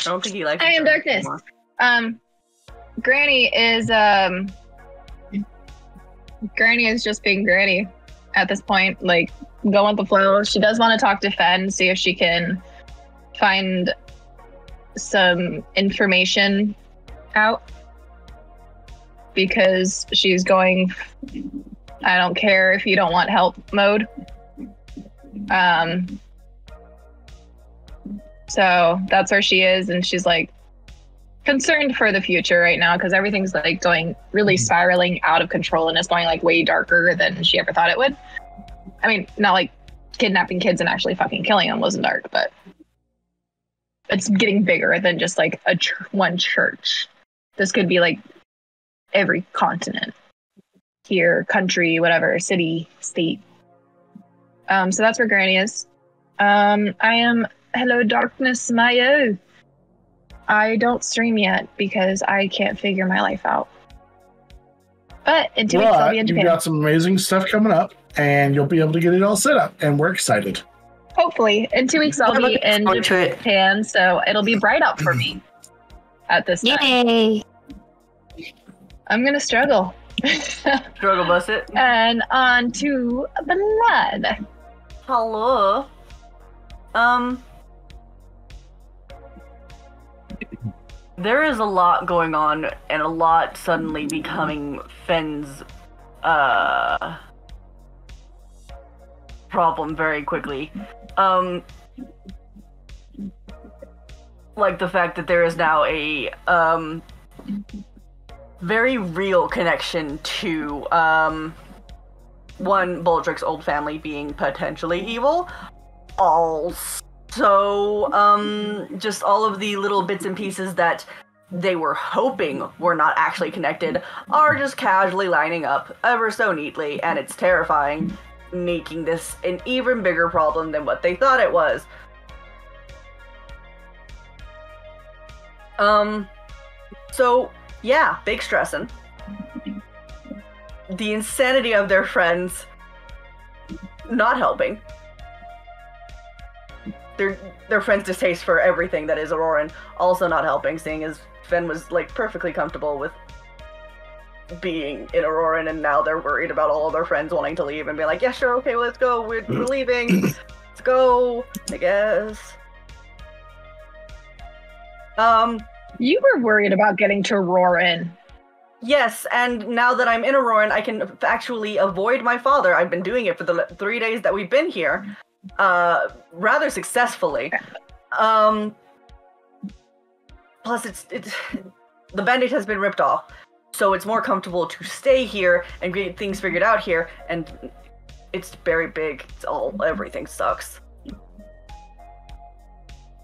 E: don't think he likes.
F: I am darkness. Granny is just being Granny at this point, like go with the flow. She does want to talk to Fen, see if she can find some information out, because she's going I don't care if you don't want help mode. So that's where she is, and she's like concerned for the future right now because everything's like going really spiraling out of control, and it's going like way darker than she ever thought it would. I mean, not like kidnapping kids and actually fucking killing them wasn't dark, but it's getting bigger than just like one church. This could be like every continent, here, country, whatever, city, state. So that's where Granny is. I am Hello Darkness Mayo. I don't stream yet because I can't figure my life out. But in 2 weeks I'll be in Japan.
C: You've got some amazing stuff coming up, and you'll be able to get it all set up, and we're excited.
F: Hopefully. In 2 weeks I'll be in Japan, so it'll be bright up for me at this time.
A: Yay!
F: I'm gonna struggle.
E: Struggle bust it.
F: And on to blood.
E: Hello. There is a lot going on, and a lot suddenly becoming Fen's problem very quickly. Like the fact that there is now a very real connection to one, Baldrick's old family being potentially evil. Also, just all of the little bits and pieces that they were hoping were not actually connected are just casually lining up ever so neatly, and it's terrifying, making this an even bigger problem than what they thought it was. So, yeah, big stressin'. The insanity of their friends not helping. Their friend's distaste for everything that is Auroran also not helping, seeing as Fen was like perfectly comfortable with being in Auroran, and now they're worried about all of their friends wanting to leave and be like, yeah, sure, okay, well, let's go, we're leaving, let's go, I guess.
F: You were worried about getting to Auroran.
E: Yes, and now that I'm in Auroran, I can actually avoid my father. I've been doing it for the 3 days that we've been here. Rather successfully. Plus, it's the bandage has been ripped off, so it's more comfortable to stay here and get things figured out here. And it's very big. Everything sucks.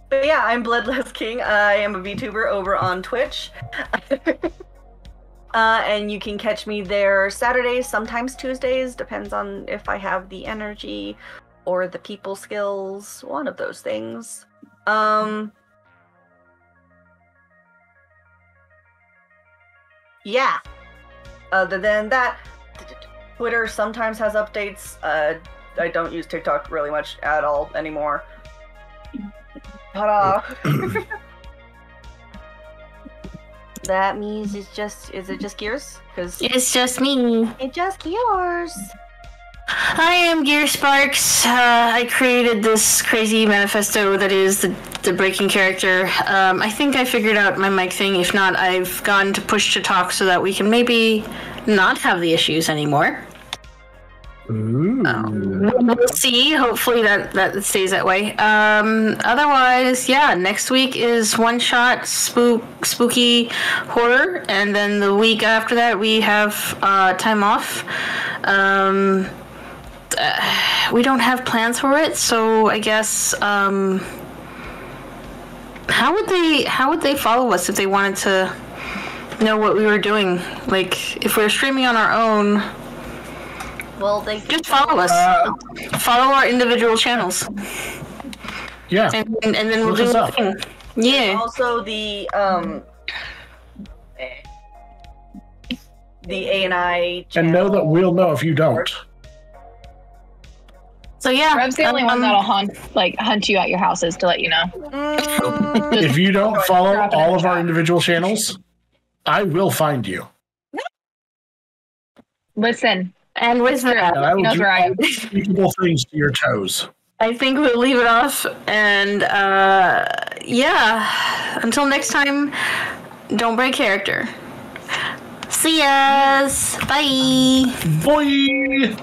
E: But yeah, I'm Bloodless King. I am a VTuber over on Twitch. And you can catch me there Saturdays, sometimes Tuesdays, depends on if I have the energy or the people skills, one of those things. Yeah. Other than that, Twitter sometimes has updates. I don't use TikTok really much at all anymore. Ta-da! That means is it just Gears? Because
A: It's just me.
E: it's just Gears.
A: I am Gear Sparks. I created this crazy manifesto that is the breaking character. I think I figured out my mic thing. If not, I've gone to push to talk so that we can maybe not have the issues anymore.
C: Ooh.
A: We'll see. Hopefully that stays that way. Otherwise, yeah, next week is one shot spooky horror, and then the week after that we have time off. We don't have plans for it, so I guess how would they follow us if they wanted to know what we were doing? Like if we were streaming on our own.
E: Well, they
A: Just follow us. Follow our individual channels.
C: Yeah.
A: And then we'll
C: Look
A: do
C: us
A: the
C: up.
A: thing. Yeah.
E: also the A&I
C: And know that we'll know if you don't.
A: So yeah.
F: Rev's the only one that'll hunt you at your houses to let you know.
C: If you don't follow all of our individual channels, I will find you.
F: Listen,
A: And with that,
C: And I will
F: knows
C: do
F: where I am.
C: unspeakable things to your toes.
A: I think we'll leave it off. And yeah. Until next time, don't break character. See yas. Bye.
C: Boy!